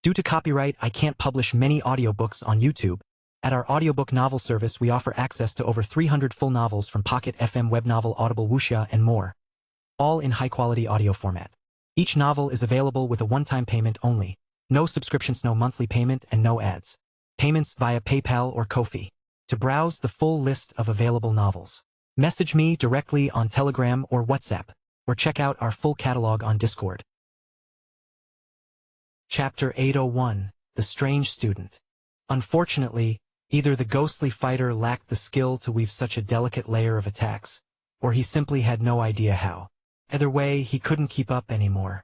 Due to copyright, I can't publish many audiobooks on YouTube. At our audiobook novel service, we offer access to over 300 full novels from Pocket FM, Webnovel, Audible, Wuxia, and more, all in high-quality audio format. Each novel is available with a one-time payment only. No subscriptions, no monthly payment, and no ads. Payments via PayPal or Ko-fi. To browse the full list of available novels, message me directly on Telegram or WhatsApp, or check out our full catalog on Discord. Chapter 801, The Strange Student. Unfortunately, either the ghostly fighter lacked the skill to weave such a delicate layer of attacks, or he simply had no idea how. Either way, he couldn't keep up anymore.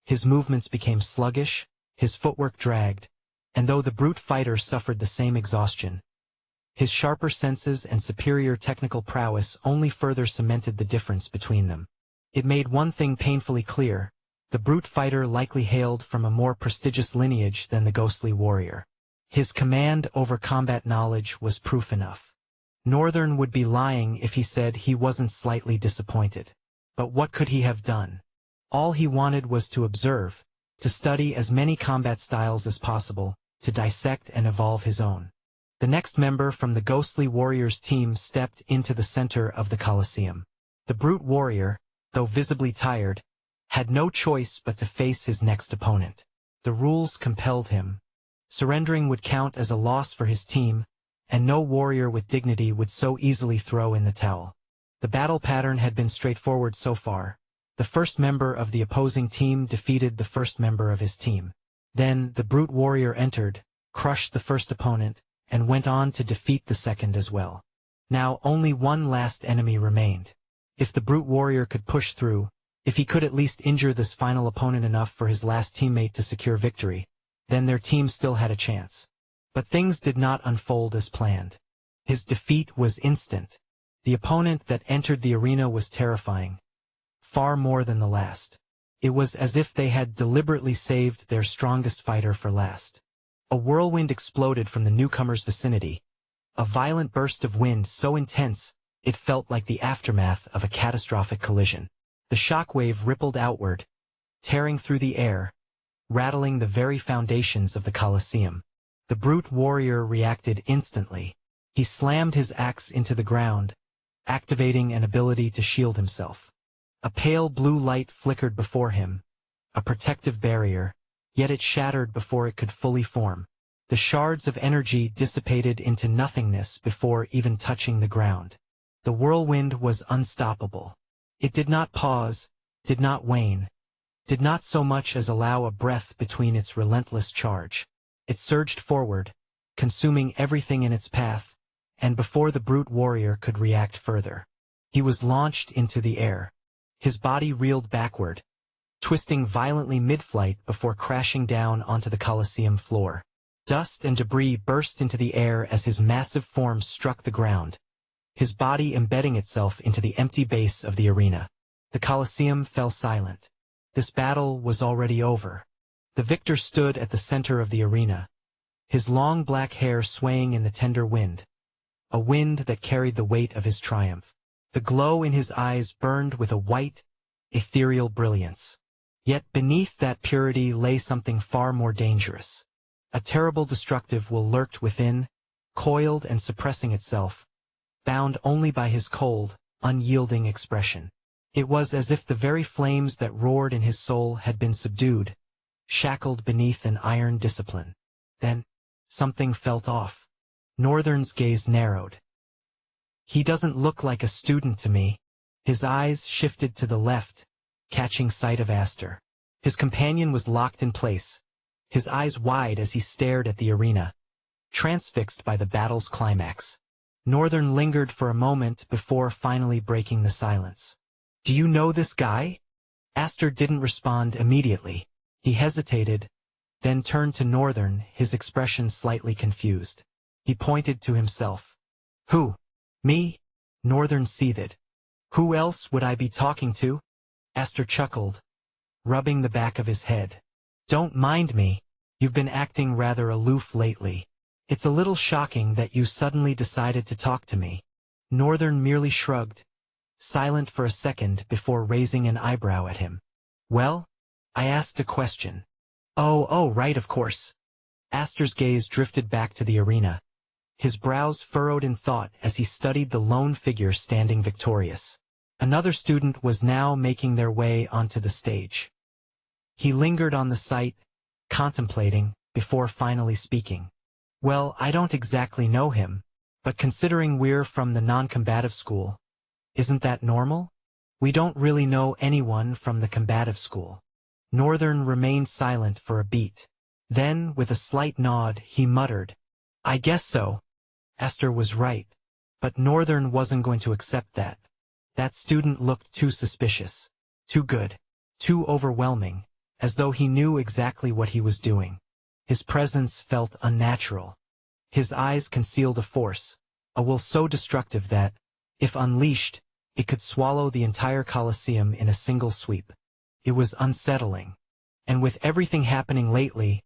His movements became sluggish, his footwork dragged, and though the brute fighter suffered the same exhaustion, his sharper senses and superior technical prowess only further cemented the difference between them. It made one thing painfully clear: the brute fighter likely hailed from a more prestigious lineage than the ghostly warrior. His command over combat knowledge was proof enough. Northern would be lying if he said he wasn't slightly disappointed. But what could he have done? All he wanted was to observe, to study as many combat styles as possible, to dissect and evolve his own. The next member from the ghostly warrior's team stepped into the center of the Colosseum. The brute warrior, though visibly tired, had no choice but to face his next opponent. The rules compelled him. Surrendering would count as a loss for his team, and no warrior with dignity would so easily throw in the towel. The battle pattern had been straightforward so far. The first member of the opposing team defeated the first member of his team. Then the brute warrior entered, crushed the first opponent, and went on to defeat the second as well. Now only one last enemy remained. If the brute warrior could push through, if he could at least injure this final opponent enough for his last teammate to secure victory, then their team still had a chance. But things did not unfold as planned. His defeat was instant. The opponent that entered the arena was terrifying, far more than the last. It was as if they had deliberately saved their strongest fighter for last. A whirlwind exploded from the newcomer's vicinity, a violent burst of wind so intense it felt like the aftermath of a catastrophic collision. The shockwave rippled outward, tearing through the air, rattling the very foundations of the Colosseum. The brute warrior reacted instantly. He slammed his axe into the ground, activating an ability to shield himself. A pale blue light flickered before him, a protective barrier, yet it shattered before it could fully form. The shards of energy dissipated into nothingness before even touching the ground. The whirlwind was unstoppable. It did not pause, did not wane, did not so much as allow a breath between its relentless charge. It surged forward, consuming everything in its path, and before the brute warrior could react further, he was launched into the air. His body reeled backward, twisting violently mid-flight before crashing down onto the Colosseum floor. Dust and debris burst into the air as his massive form struck the ground, his body embedding itself into the empty base of the arena. The Colosseum fell silent. This battle was already over. The victor stood at the center of the arena, his long black hair swaying in the tender wind, a wind that carried the weight of his triumph. The glow in his eyes burned with a white, ethereal brilliance. Yet beneath that purity lay something far more dangerous. A terrible destructive will lurked within, coiled and suppressing itself, bound only by his cold, unyielding expression. It was as if the very flames that roared in his soul had been subdued, shackled beneath an iron discipline. Then, something felt off. Northern's gaze narrowed. He doesn't look like a student to me. His eyes shifted to the left, catching sight of Aster. His companion was locked in place, his eyes wide as he stared at the arena, transfixed by the battle's climax. Northern lingered for a moment before finally breaking the silence. "Do you know this guy?" Aster didn't respond immediately. He hesitated, then turned to Northern, his expression slightly confused. He pointed to himself. "Who? Me?" Northern seethed. "Who else would I be talking to?" Aster chuckled, rubbing the back of his head. "Don't mind me. You've been acting rather aloof lately. It's a little shocking that you suddenly decided to talk to me." Northern merely shrugged, silent for a second before raising an eyebrow at him. "Well, I asked a question." Oh, right, of course. Astor's gaze drifted back to the arena. His brows furrowed in thought as he studied the lone figure standing victorious. Another student was now making their way onto the stage. He lingered on the site, contemplating, before finally speaking. Well, I don't exactly know him, but considering we're from the non-combative school, isn't that normal? We don't really know anyone from the combative school. Northern remained silent for a beat. Then, with a slight nod, he muttered, I guess so. Astor was right. But Northern wasn't going to accept that. That student looked too suspicious, too good, too overwhelming, as though he knew exactly what he was doing. His presence felt unnatural. His eyes concealed a force, a will so destructive that, if unleashed, it could swallow the entire Colosseum in a single sweep. It was unsettling. And with everything happening lately,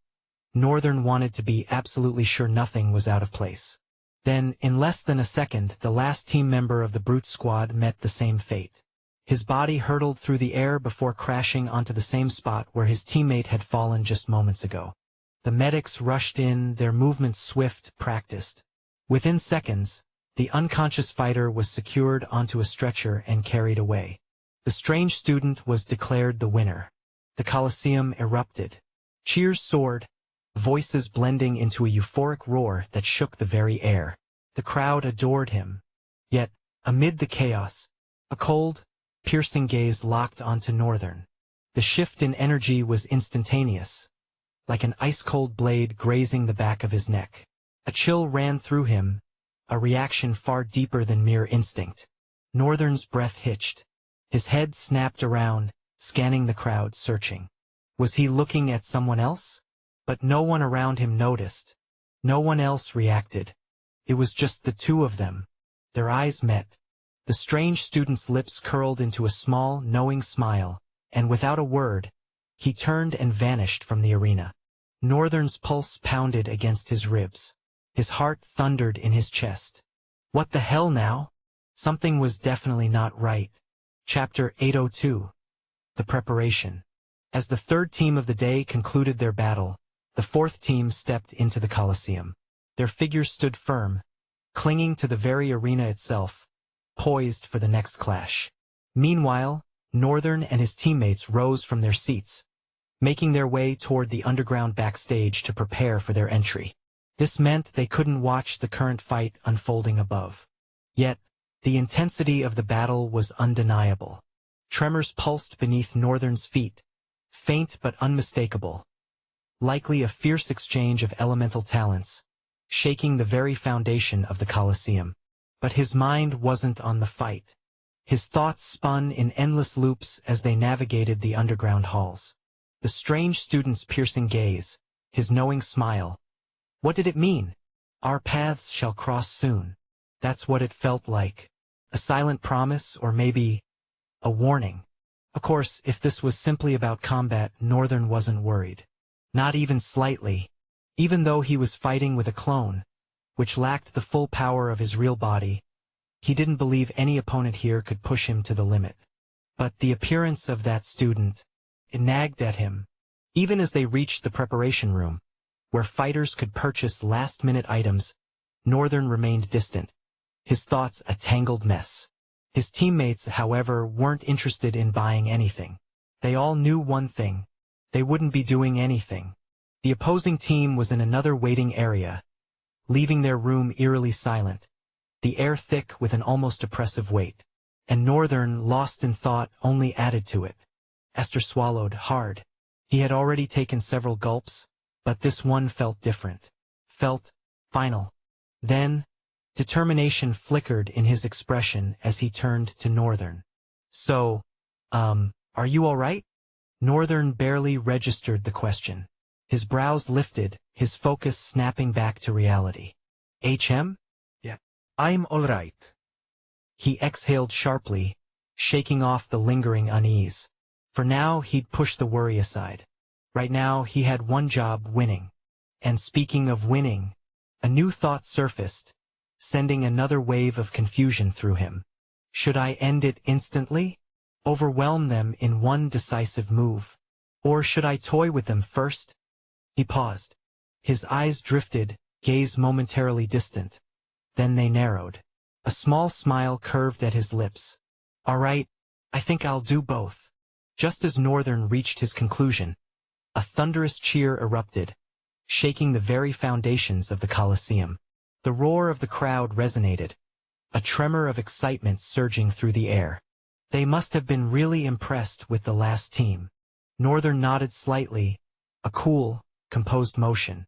Northern wanted to be absolutely sure nothing was out of place. Then, in less than a second, the last team member of the Brute Squad met the same fate. His body hurtled through the air before crashing onto the same spot where his teammate had fallen just moments ago. The medics rushed in, their movements swift, practiced. Within seconds, the unconscious fighter was secured onto a stretcher and carried away. The strange student was declared the winner. The Colosseum erupted. Cheers soared, voices blending into a euphoric roar that shook the very air. The crowd adored him. Yet, amid the chaos, a cold, piercing gaze locked onto Northern. The shift in energy was instantaneous, like an ice-cold blade grazing the back of his neck. A chill ran through him, a reaction far deeper than mere instinct. Northern's breath hitched. His head snapped around, scanning the crowd, searching. Was he looking at someone else? But no one around him noticed. No one else reacted. It was just the two of them. Their eyes met. The strange student's lips curled into a small, knowing smile, and without a word, he turned and vanished from the arena. Northern's pulse pounded against his ribs. His heart thundered in his chest. What the hell now? Something was definitely not right. Chapter 802. The Preparation. As the third team of the day concluded their battle, the fourth team stepped into the Colosseum. Their figures stood firm, clinging to the very arena itself, poised for the next clash. Meanwhile, Northern and his teammates rose from their seats, making their way toward the underground backstage to prepare for their entry. This meant they couldn't watch the current fight unfolding above. Yet, the intensity of the battle was undeniable. Tremors pulsed beneath Northern's feet, faint but unmistakable, likely a fierce exchange of elemental talents, shaking the very foundation of the Colosseum. But his mind wasn't on the fight. His thoughts spun in endless loops as they navigated the underground halls. The strange student's piercing gaze, his knowing smile. What did it mean? Our paths shall cross soon. That's what it felt like. A silent promise, or maybe a warning. Of course, if this was simply about combat, Northern wasn't worried. Not even slightly. Even though he was fighting with a clone, which lacked the full power of his real body, he didn't believe any opponent here could push him to the limit. But the appearance of that student, it nagged at him. Even as they reached the preparation room, where fighters could purchase last-minute items, Northern remained distant, his thoughts a tangled mess. His teammates, however, weren't interested in buying anything. They all knew one thing. They wouldn't be doing anything. The opposing team was in another waiting area, leaving their room eerily silent, the air thick with an almost oppressive weight. And Northern, lost in thought, only added to it. Astor swallowed hard. He had already taken several gulps, but this one felt different. Felt final. Then, determination flickered in his expression as he turned to Northern. So, are you all right? Northern barely registered the question. His brows lifted, his focus snapping back to reality. HM? Yeah, I'm all right. He exhaled sharply, shaking off the lingering unease. For now, he'd push the worry aside. Right now, he had one job: winning. And speaking of winning, a new thought surfaced, sending another wave of confusion through him. Should I end it instantly? Overwhelm them in one decisive move? Or should I toy with them first, He paused. His eyes drifted, gaze momentarily distant. Then they narrowed. A small smile curved at his lips. All right, I think I'll do both. Just as Northern reached his conclusion, a thunderous cheer erupted, shaking the very foundations of the Colosseum. The roar of the crowd resonated, a tremor of excitement surging through the air. They must have been really impressed with the last team. Northern nodded slightly, a cool, composed motion.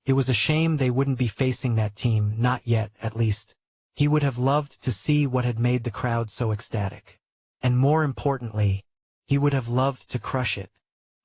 It was a shame they wouldn't be facing that team, not yet, at least. He would have loved to see what had made the crowd so ecstatic. And more importantly, he would have loved to crush it.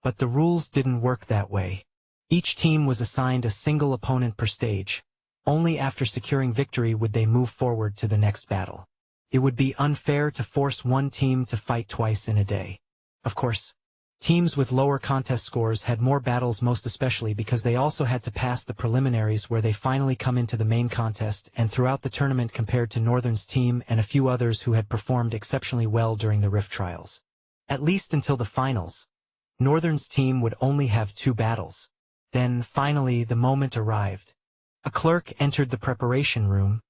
But the rules didn't work that way. Each team was assigned a single opponent per stage. Only after securing victory would they move forward to the next battle. It would be unfair to force one team to fight twice in a day. Of course, teams with lower contest scores had more battles, most especially because they also had to pass the preliminaries where they finally come into the main contest, and throughout the tournament compared to Northern's team and a few others who had performed exceptionally well during the Rift trials. At least until the finals, Northern's team would only have 2 battles. Then, finally, the moment arrived. A clerk entered the preparation room,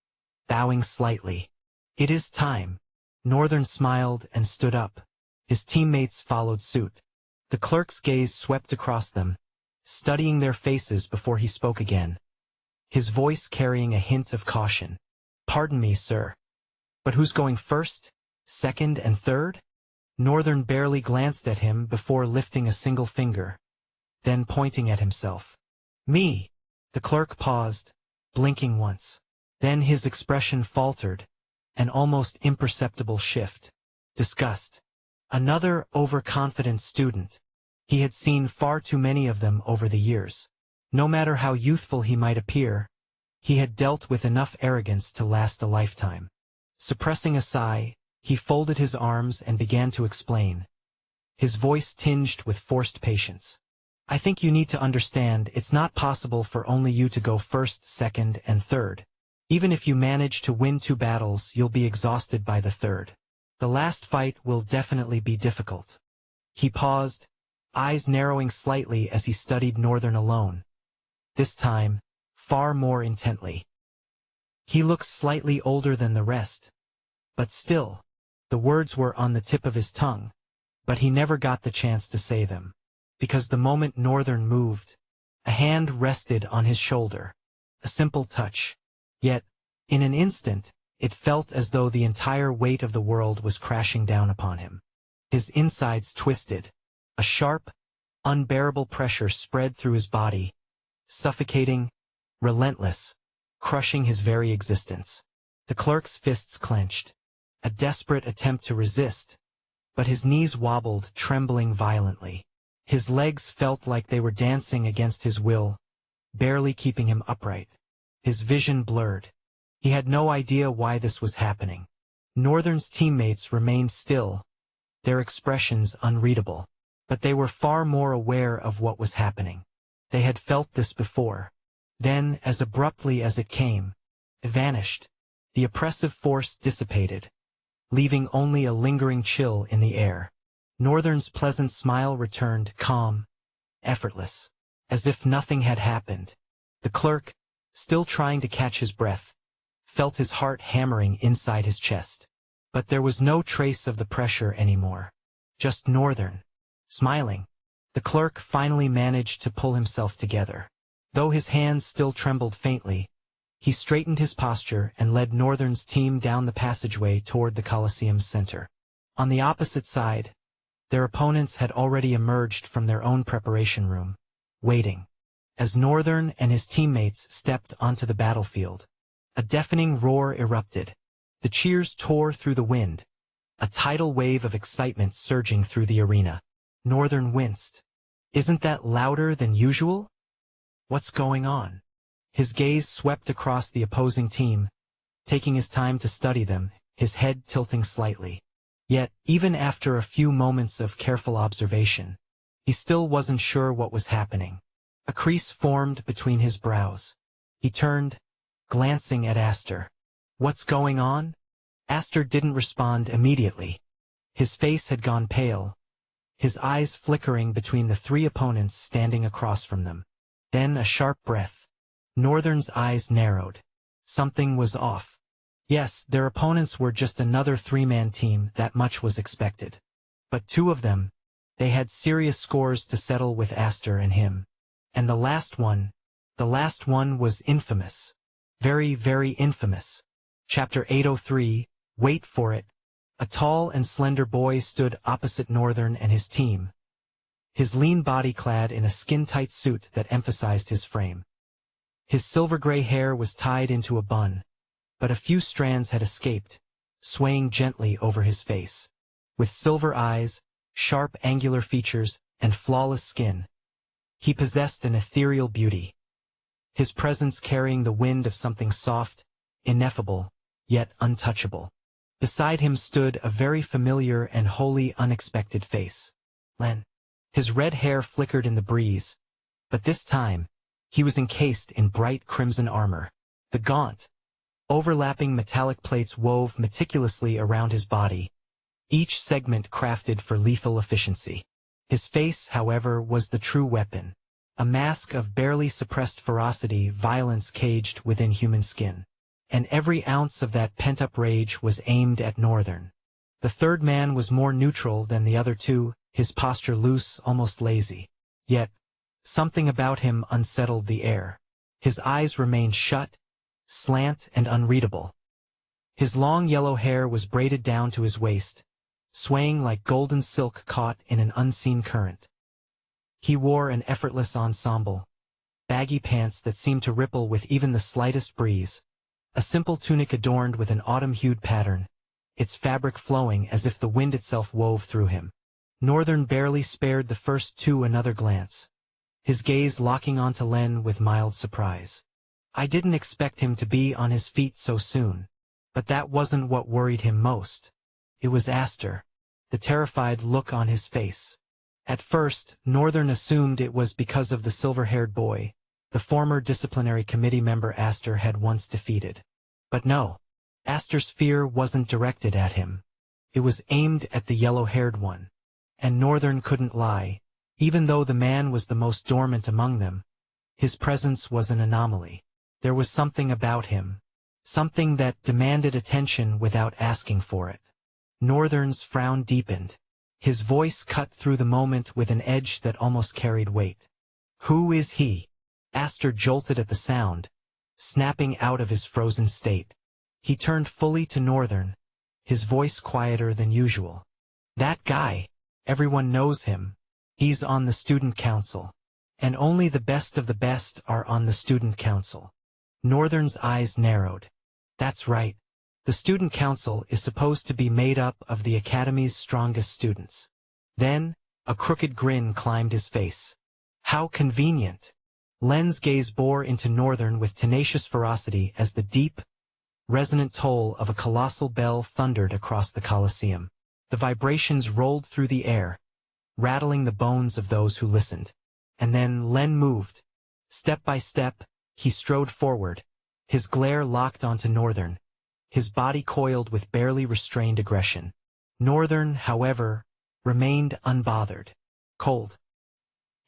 bowing slightly. It is time. Northern smiled and stood up. His teammates followed suit. The clerk's gaze swept across them, studying their faces before he spoke again, his voice carrying a hint of caution. Pardon me, sir. But who's going first, second, and third? Northern barely glanced at him before lifting a single finger, then pointing at himself. Me. The clerk paused, blinking once. Then his expression faltered, an almost imperceptible shift. Disgust. Another overconfident student. He had seen far too many of them over the years. No matter how youthful he might appear, he had dealt with enough arrogance to last a lifetime. Suppressing a sigh, he folded his arms and began to explain, his voice tinged with forced patience. I think you need to understand it's not possible for only you to go first, second, and third. Even if you manage to win 2 battles, you'll be exhausted by the third. The last fight will definitely be difficult. He paused, eyes narrowing slightly as he studied Northern alone. This time, far more intently. He looked slightly older than the rest. But still, the words were on the tip of his tongue, but he never got the chance to say them. Because the moment Northern moved, a hand rested on his shoulder. A simple touch. Yet, in an instant, it felt as though the entire weight of the world was crashing down upon him. His insides twisted. A sharp, unbearable pressure spread through his body, suffocating, relentless, crushing his very existence. The clerk's fists clenched. A desperate attempt to resist, but his knees wobbled, trembling violently. His legs felt like they were dancing against his will, barely keeping him upright. His vision blurred. He had no idea why this was happening. Northern's teammates remained still, their expressions unreadable. But they were far more aware of what was happening. They had felt this before. Then, as abruptly as it came, it vanished. The oppressive force dissipated, leaving only a lingering chill in the air. Northern's pleasant smile returned, calm, effortless, as if nothing had happened. The clerk, still trying to catch his breath, felt his heart hammering inside his chest. But there was no trace of the pressure anymore. Just Northern, smiling. The clerk finally managed to pull himself together. Though his hands still trembled faintly, he straightened his posture and led Northern's team down the passageway toward the Colosseum's center. On the opposite side, their opponents had already emerged from their own preparation room, waiting. As Northern and his teammates stepped onto the battlefield, a deafening roar erupted. The cheers tore through the wind, a tidal wave of excitement surging through the arena. Northern winced. Isn't that louder than usual? What's going on? His gaze swept across the opposing team, taking his time to study them, his head tilting slightly. Yet, even after a few moments of careful observation, he still wasn't sure what was happening. A crease formed between his brows. He turned, glancing at Aster. What's going on? Aster didn't respond immediately. His face had gone pale, his eyes flickering between the 3 opponents standing across from them. Then a sharp breath. Northern's eyes narrowed. Something was off. Yes, their opponents were just another three-man team, that much was expected. But two of them, they had serious scores to settle with Aster and him. And the last one was infamous. Very, very infamous. Chapter 803, Wait for it. A tall and slender boy stood opposite Northern and his team, his lean body clad in a skin-tight suit that emphasized his frame. His silver-gray hair was tied into a bun, but a few strands had escaped, swaying gently over his face. With silver eyes, sharp angular features, and flawless skin, he possessed an ethereal beauty, his presence carrying the wind of something soft, ineffable, yet untouchable. Beside him stood a very familiar and wholly unexpected face. Len. His red hair flickered in the breeze, but this time, he was encased in bright crimson armor. The gaunt, overlapping metallic plates wove meticulously around his body, each segment crafted for lethal efficiency. His face, however, was the true weapon, a mask of barely suppressed ferocity, violence caged within human skin. And every ounce of that pent-up rage was aimed at Northern. The third man was more neutral than the other two, his posture loose, almost lazy. Yet, something about him unsettled the air. His eyes remained shut, slant and unreadable. His long yellow hair was braided down to his waist, swaying like golden silk caught in an unseen current. He wore an effortless ensemble, baggy pants that seemed to ripple with even the slightest breeze, a simple tunic adorned with an autumn-hued pattern, its fabric flowing as if the wind itself wove through him. Northern barely spared the first two another glance, his gaze locking onto Len with mild surprise. I didn't expect him to be on his feet so soon, but that wasn't what worried him most. It was Aster, the terrified look on his face. At first, Northern assumed it was because of the silver-haired boy, the former disciplinary committee member Aster had once defeated. But no, Aster's fear wasn't directed at him. It was aimed at the yellow-haired one. And Northern couldn't lie. Even though the man was the most dormant among them, his presence was an anomaly. There was something about him, something that demanded attention without asking for it. Northern's frown deepened. His voice cut through the moment with an edge that almost carried weight. Who is he? Aster jolted at the sound, snapping out of his frozen state. He turned fully to Northern, his voice quieter than usual. That guy. Everyone knows him. He's on the student council. And only the best of the best are on the student council. Northern's eyes narrowed. That's right. The student council is supposed to be made up of the academy's strongest students. Then, a crooked grin climbed his face. How convenient. Len's gaze bore into Northern with tenacious ferocity as the deep, resonant toll of a colossal bell thundered across the Colosseum. The vibrations rolled through the air, rattling the bones of those who listened. And then Len moved. Step by step, he strode forward, his glare locked onto Northern, his body coiled with barely restrained aggression. Northern, however, remained unbothered, cold.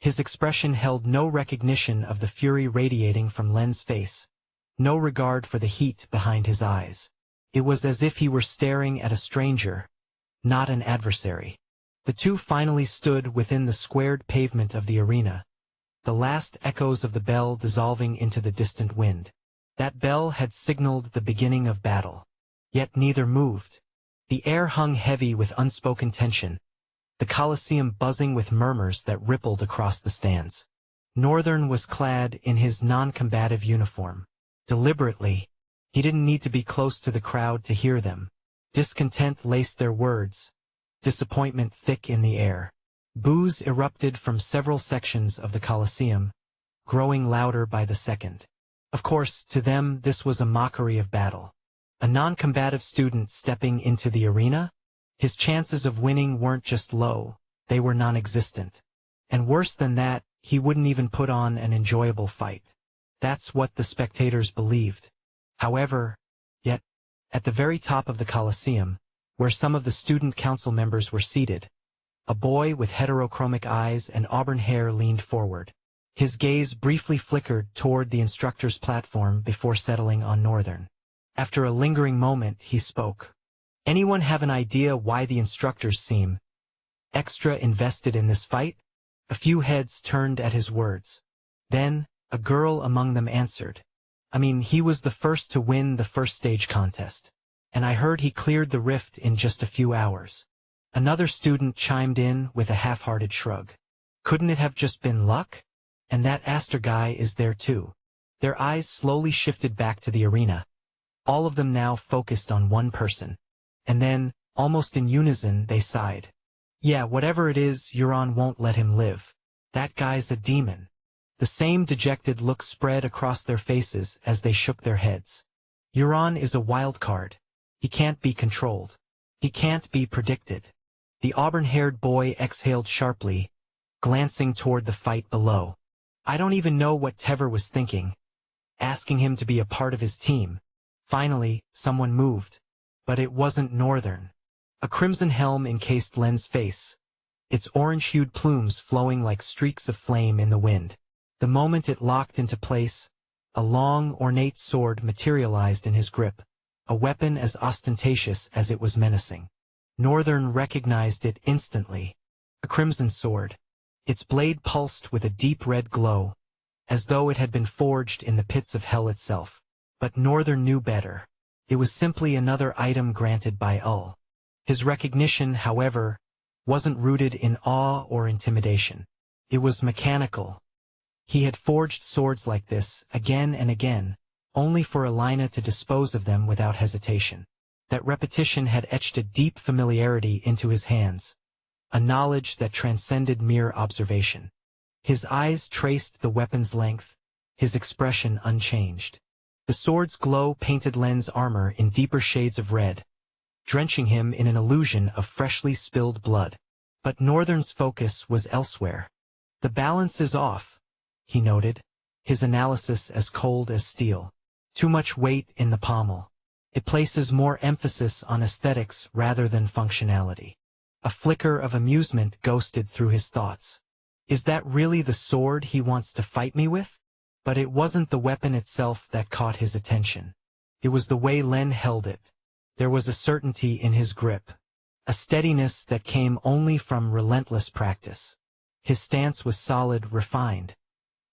His expression held no recognition of the fury radiating from Len's face, no regard for the heat behind his eyes. It was as if he were staring at a stranger, not an adversary. The two finally stood within the squared pavement of the arena, the last echoes of the bell dissolving into the distant wind. That bell had signaled the beginning of battle. Yet neither moved. The air hung heavy with unspoken tension, the Colosseum buzzing with murmurs that rippled across the stands. Northern was clad in his non-combative uniform. Deliberately, he didn't need to be close to the crowd to hear them. Discontent laced their words, disappointment thick in the air. Boos erupted from several sections of the Colosseum, growing louder by the second. Of course, to them this was a mockery of battle. A non-combative student stepping into the arena? His chances of winning weren't just low, they were non-existent. And worse than that, he wouldn't even put on an enjoyable fight. That's what the spectators believed. However, yet, at the very top of the Colosseum, where some of the student council members were seated, a boy with heterochromic eyes and auburn hair leaned forward. His gaze briefly flickered toward the instructor's platform before settling on Northern. After a lingering moment, he spoke. Anyone have an idea why the instructors seem extra invested in this fight? A few heads turned at his words. Then, a girl among them answered. I mean, he was the first to win the first stage contest. And I heard he cleared the rift in just a few hours. Another student chimed in with a half-hearted shrug. Couldn't it have just been luck? And that Astor guy is there too. Their eyes slowly shifted back to the arena. All of them now focused on one person. And then, almost in unison, they sighed. Yeah, whatever it is, Euron won't let him live. That guy's a demon. The same dejected look spread across their faces as they shook their heads. Euron is a wild card. He can't be controlled. He can't be predicted. The auburn-haired boy exhaled sharply, glancing toward the fight below. I don't even know what Tever was thinking. Asking him to be a part of his team. Finally, someone moved. But it wasn't Northern. A crimson helm encased Len's face, its orange-hued plumes flowing like streaks of flame in the wind. The moment it locked into place, a long, ornate sword materialized in his grip, a weapon as ostentatious as it was menacing. Northern recognized it instantly. A crimson sword. Its blade pulsed with a deep red glow, as though it had been forged in the pits of hell itself. But Northern knew better. It was simply another item granted by Ul. His recognition, however, wasn't rooted in awe or intimidation. It was mechanical. He had forged swords like this, again and again, only for Elena to dispose of them without hesitation. That repetition had etched a deep familiarity into his hands, a knowledge that transcended mere observation. His eyes traced the weapon's length, his expression unchanged. The sword's glow painted Len's armor in deeper shades of red, drenching him in an illusion of freshly spilled blood. But Northern's focus was elsewhere. The balance is off, he noted, his analysis as cold as steel. Too much weight in the pommel. It places more emphasis on aesthetics rather than functionality. A flicker of amusement ghosted through his thoughts. Is that really the sword he wants to fight me with? But it wasn't the weapon itself that caught his attention. It was the way Len held it. There was a certainty in his grip, a steadiness that came only from relentless practice. His stance was solid, refined,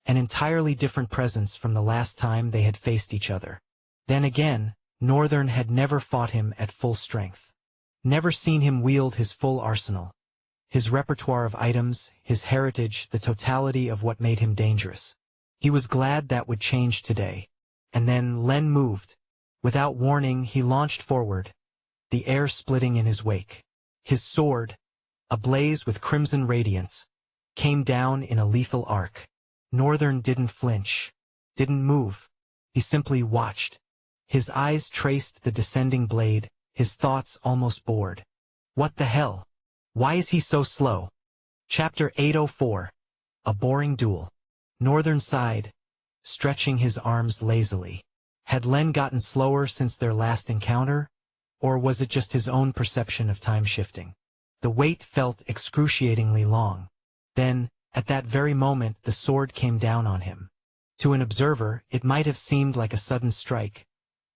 an entirely different presence from the last time they had faced each other. Then again, Northern had never fought him at full strength. Never seen him wield his full arsenal. His repertoire of items, his heritage, the totality of what made him dangerous. He was glad that would change today. And then Len moved. Without warning, he launched forward, the air splitting in his wake. His sword, ablaze with crimson radiance, came down in a lethal arc. Northern didn't flinch, didn't move. He simply watched. His eyes traced the descending blade, his thoughts almost bored. What the hell? Why is he so slow? Chapter 804. A boring duel. Northern sighed, stretching his arms lazily. Had Len gotten slower since their last encounter, or was it just his own perception of time shifting? The wait felt excruciatingly long. Then, at that very moment, the sword came down on him. To an observer, it might have seemed like a sudden strike,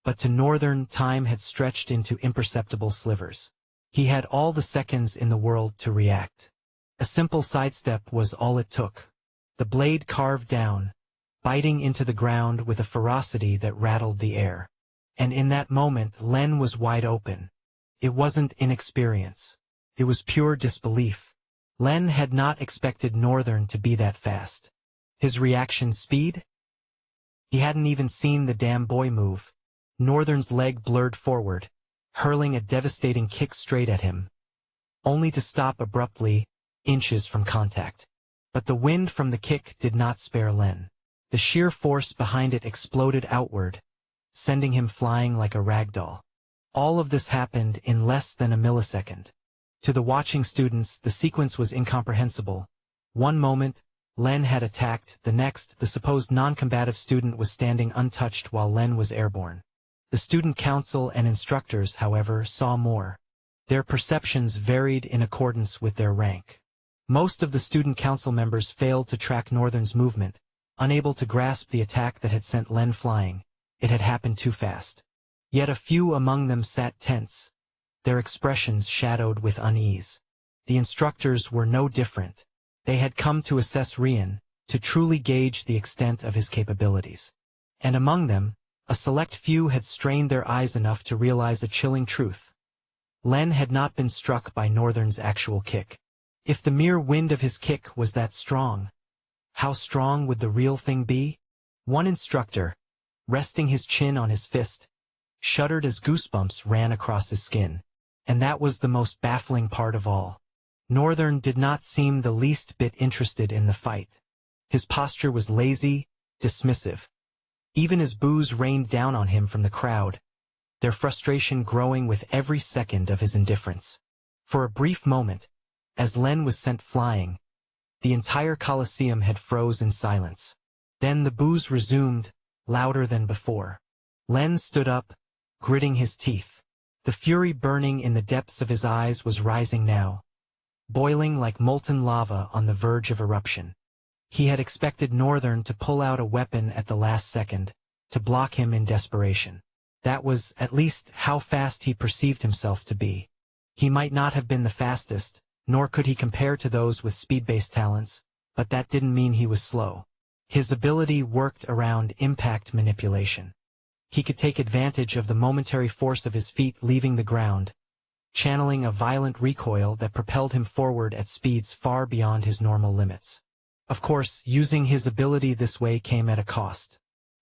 but to Northern, time had stretched into imperceptible slivers. He had all the seconds in the world to react. A simple sidestep was all it took. The blade carved down, biting into the ground with a ferocity that rattled the air. And in that moment, Len was wide open. It wasn't inexperience. It was pure disbelief. Len had not expected Northern to be that fast. His reaction speed? He hadn't even seen the damn boy move. Northern's leg blurred forward, hurling a devastating kick straight at him, only to stop abruptly, inches from contact. But the wind from the kick did not spare Len. The sheer force behind it exploded outward, sending him flying like a rag doll. All of this happened in less than a millisecond. To the watching students, the sequence was incomprehensible. One moment, Len had attacked, the next, the supposed non-combative student was standing untouched while Len was airborne. The student council and instructors, however, saw more. Their perceptions varied in accordance with their rank. Most of the student council members failed to track Northern's movement, unable to grasp the attack that had sent Len flying. It had happened too fast. Yet a few among them sat tense, their expressions shadowed with unease. The instructors were no different. They had come to assess Rian, to truly gauge the extent of his capabilities. And among them, a select few had strained their eyes enough to realize a chilling truth. Len had not been struck by Northern's actual kick. If the mere wind of his kick was that strong, how strong would the real thing be? One instructor, resting his chin on his fist, shuddered as goosebumps ran across his skin. And that was the most baffling part of all. Northern did not seem the least bit interested in the fight. His posture was lazy, dismissive. Even as boos rained down on him from the crowd, their frustration growing with every second of his indifference. For a brief moment, as Len was sent flying, the entire Colosseum had froze in silence. Then the boos resumed, louder than before. Len stood up, gritting his teeth. The fury burning in the depths of his eyes was rising now, boiling like molten lava on the verge of eruption. He had expected Northern to pull out a weapon at the last second, to block him in desperation. That was, at least, how fast he perceived himself to be. He might not have been the fastest, nor could he compare to those with speed-based talents, but that didn't mean he was slow. His ability worked around impact manipulation. He could take advantage of the momentary force of his feet leaving the ground, channeling a violent recoil that propelled him forward at speeds far beyond his normal limits. Of course, using his ability this way came at a cost.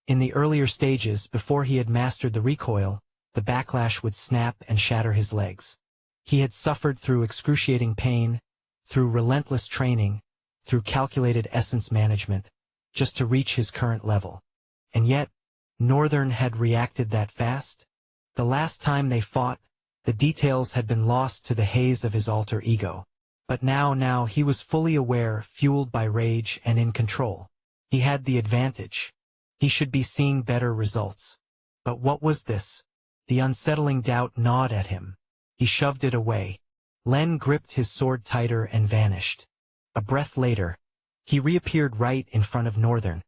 In the earlier stages, before he had mastered the recoil, the backlash would snap and shatter his legs. He had suffered through excruciating pain, through relentless training, through calculated essence management, just to reach his current level. And yet, Northern had reacted that fast? The last time they fought, the details had been lost to the haze of his alter ego. But now he was fully aware, fueled by rage and in control. He had the advantage. He should be seeing better results. But what was this? The unsettling doubt gnawed at him. He shoved it away. Len gripped his sword tighter and vanished. A breath later, he reappeared right in front of Northern,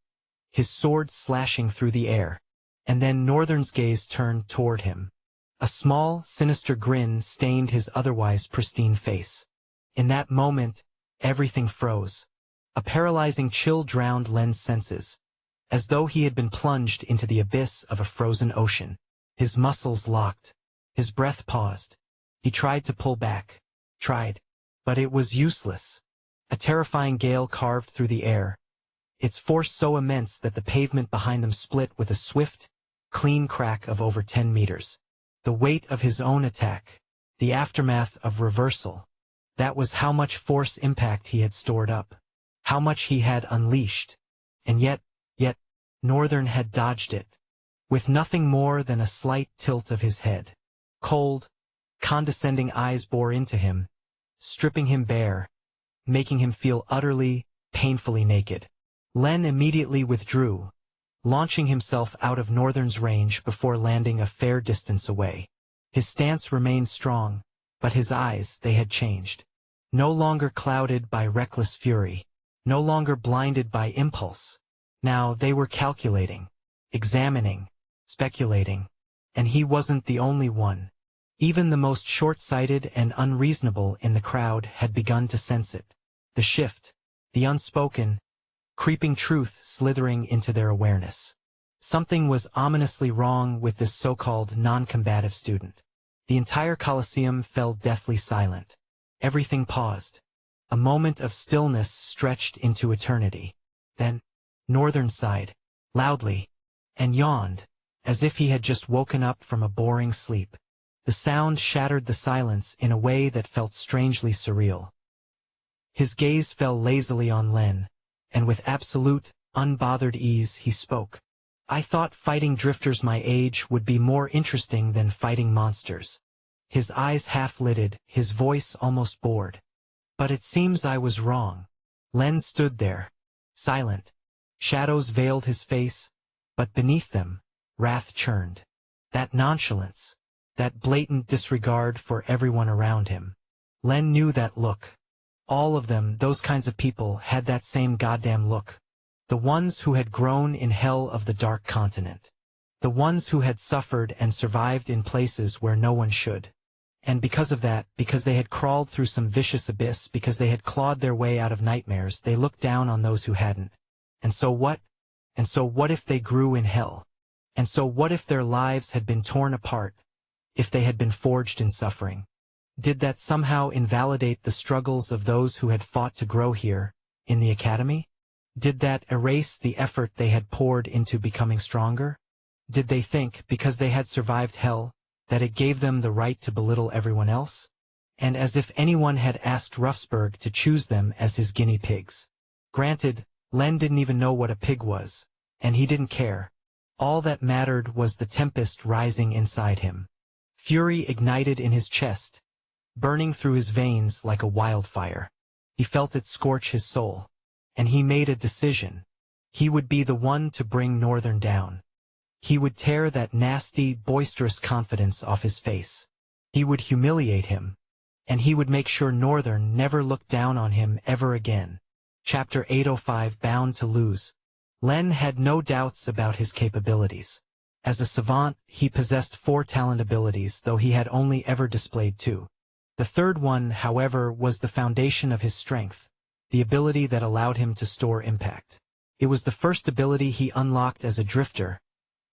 his sword slashing through the air. And then Northern's gaze turned toward him. A small, sinister grin stained his otherwise pristine face. In that moment, everything froze. A paralyzing chill drowned Len's senses, as though he had been plunged into the abyss of a frozen ocean. His muscles locked. His breath paused. He tried to pull back. But it was useless. A terrifying gale carved through the air, its force so immense that the pavement behind them split with a swift, clean crack of over 10 meters. The weight of his own attack, the aftermath of reversal, that was how much force impact he had stored up, how much he had unleashed. And yet, Northern had dodged it, with nothing more than a slight tilt of his head. Cold, condescending eyes bore into him, stripping him bare, making him feel utterly, painfully naked. Len immediately withdrew, launching himself out of Northern's range before landing a fair distance away. His stance remained strong, but his eyes, they had changed. No longer clouded by reckless fury, no longer blinded by impulse. Now they were calculating, examining, speculating. And he wasn't the only one. Even the most short-sighted and unreasonable in the crowd had begun to sense it. The shift, the unspoken, creeping truth slithering into their awareness. Something was ominously wrong with this so-called non-combative student. The entire Colosseum fell deathly silent. Everything paused. A moment of stillness stretched into eternity. Then, Northern sighed, loudly, and yawned, as if he had just woken up from a boring sleep. The sound shattered the silence in a way that felt strangely surreal. His gaze fell lazily on Len, and with absolute, unbothered ease he spoke. I thought fighting drifters my age would be more interesting than fighting monsters. His eyes half-lidded, his voice almost bored. But it seems I was wrong. Len stood there, silent. Shadows veiled his face, but beneath them, wrath churned. That nonchalance, that blatant disregard for everyone around him. Len knew that look. All of them, those kinds of people, had that same goddamn look. The ones who had grown in hell of the dark continent. The ones who had suffered and survived in places where no one should. And because of that, because they had crawled through some vicious abyss, because they had clawed their way out of nightmares, they looked down on those who hadn't. And so what? And so what if they grew in hell? And so what if their lives had been torn apart? If they had been forged in suffering? Did that somehow invalidate the struggles of those who had fought to grow here, in the academy? Did that erase the effort they had poured into becoming stronger? Did they think, because they had survived hell, that it gave them the right to belittle everyone else? And as if anyone had asked Ruffsburg to choose them as his guinea pigs. Granted, Len didn't even know what a pig was, and he didn't care. All that mattered was the tempest rising inside him. Fury ignited in his chest, burning through his veins like a wildfire. He felt it scorch his soul. And he made a decision. He would be the one to bring Northern down. He would tear that nasty, boisterous confidence off his face. He would humiliate him. And he would make sure Northern never looked down on him ever again. Chapter 805, Bound to Lose. Len had no doubts about his capabilities. As a savant, he possessed 4 talent abilities, though he had only ever displayed 2. The third one, however, was the foundation of his strength, the ability that allowed him to store impact. It was the first ability he unlocked as a drifter,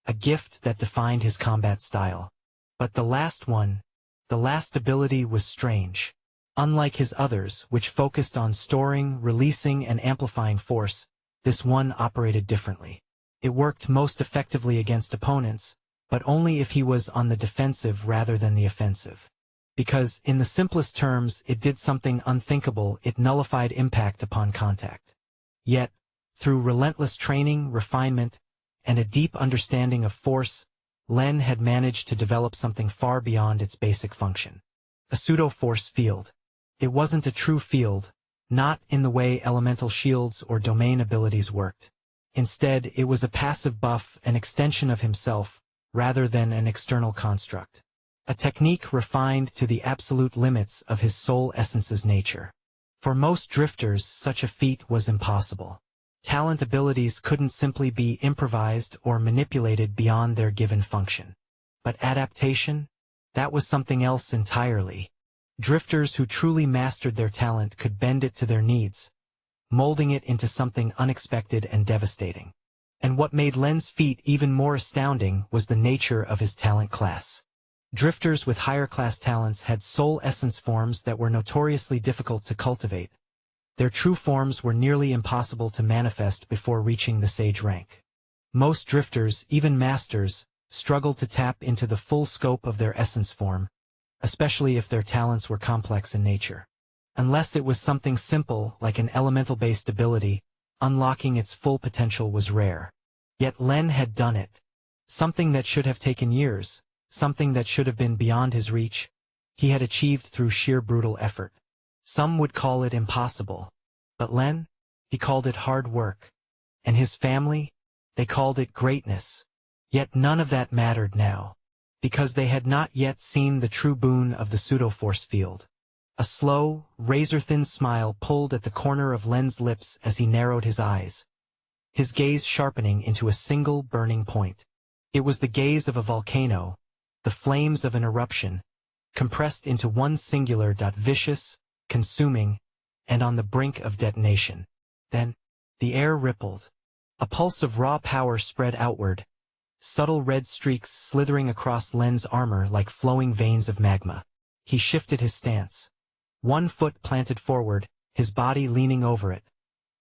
a gift that defined his combat style. But the last one, the last ability, was strange. Unlike his others, which focused on storing, releasing, and amplifying force, this one operated differently. It worked most effectively against opponents, but only if he was on the defensive rather than the offensive. Because, in the simplest terms, it did something unthinkable: it nullified impact upon contact. Yet, through relentless training, refinement, and a deep understanding of force, Len had managed to develop something far beyond its basic function. A pseudo-force field. It wasn't a true field, not in the way elemental shields or domain abilities worked. Instead, it was a passive buff, an extension of himself, rather than an external construct. A technique refined to the absolute limits of his soul essence's nature. For most drifters, such a feat was impossible. Talent abilities couldn't simply be improvised or manipulated beyond their given function. But adaptation? That was something else entirely. Drifters who truly mastered their talent could bend it to their needs, molding it into something unexpected and devastating. And what made Len's feat even more astounding was the nature of his talent class. Drifters with higher class talents had soul essence forms that were notoriously difficult to cultivate. Their true forms were nearly impossible to manifest before reaching the sage rank. Most drifters, even masters, struggled to tap into the full scope of their essence form, especially if their talents were complex in nature. Unless it was something simple like an elemental-based ability, unlocking its full potential was rare. Yet Len had done it. Something that should have taken years, something that should have been beyond his reach, he had achieved through sheer brutal effort. Some would call it impossible. But Len? He called it hard work. And his family? They called it greatness. Yet none of that mattered now, because they had not yet seen the true boon of the pseudo-force field. A slow, razor-thin smile pulled at the corner of Len's lips as he narrowed his eyes, his gaze sharpening into a single burning point. It was the gaze of a volcano, the flames of an eruption, compressed into one singular vicious, consuming, and on the brink of detonation. Then, the air rippled. A pulse of raw power spread outward, subtle red streaks slithering across Len's armor like flowing veins of magma. He shifted his stance. One foot planted forward, his body leaning over it,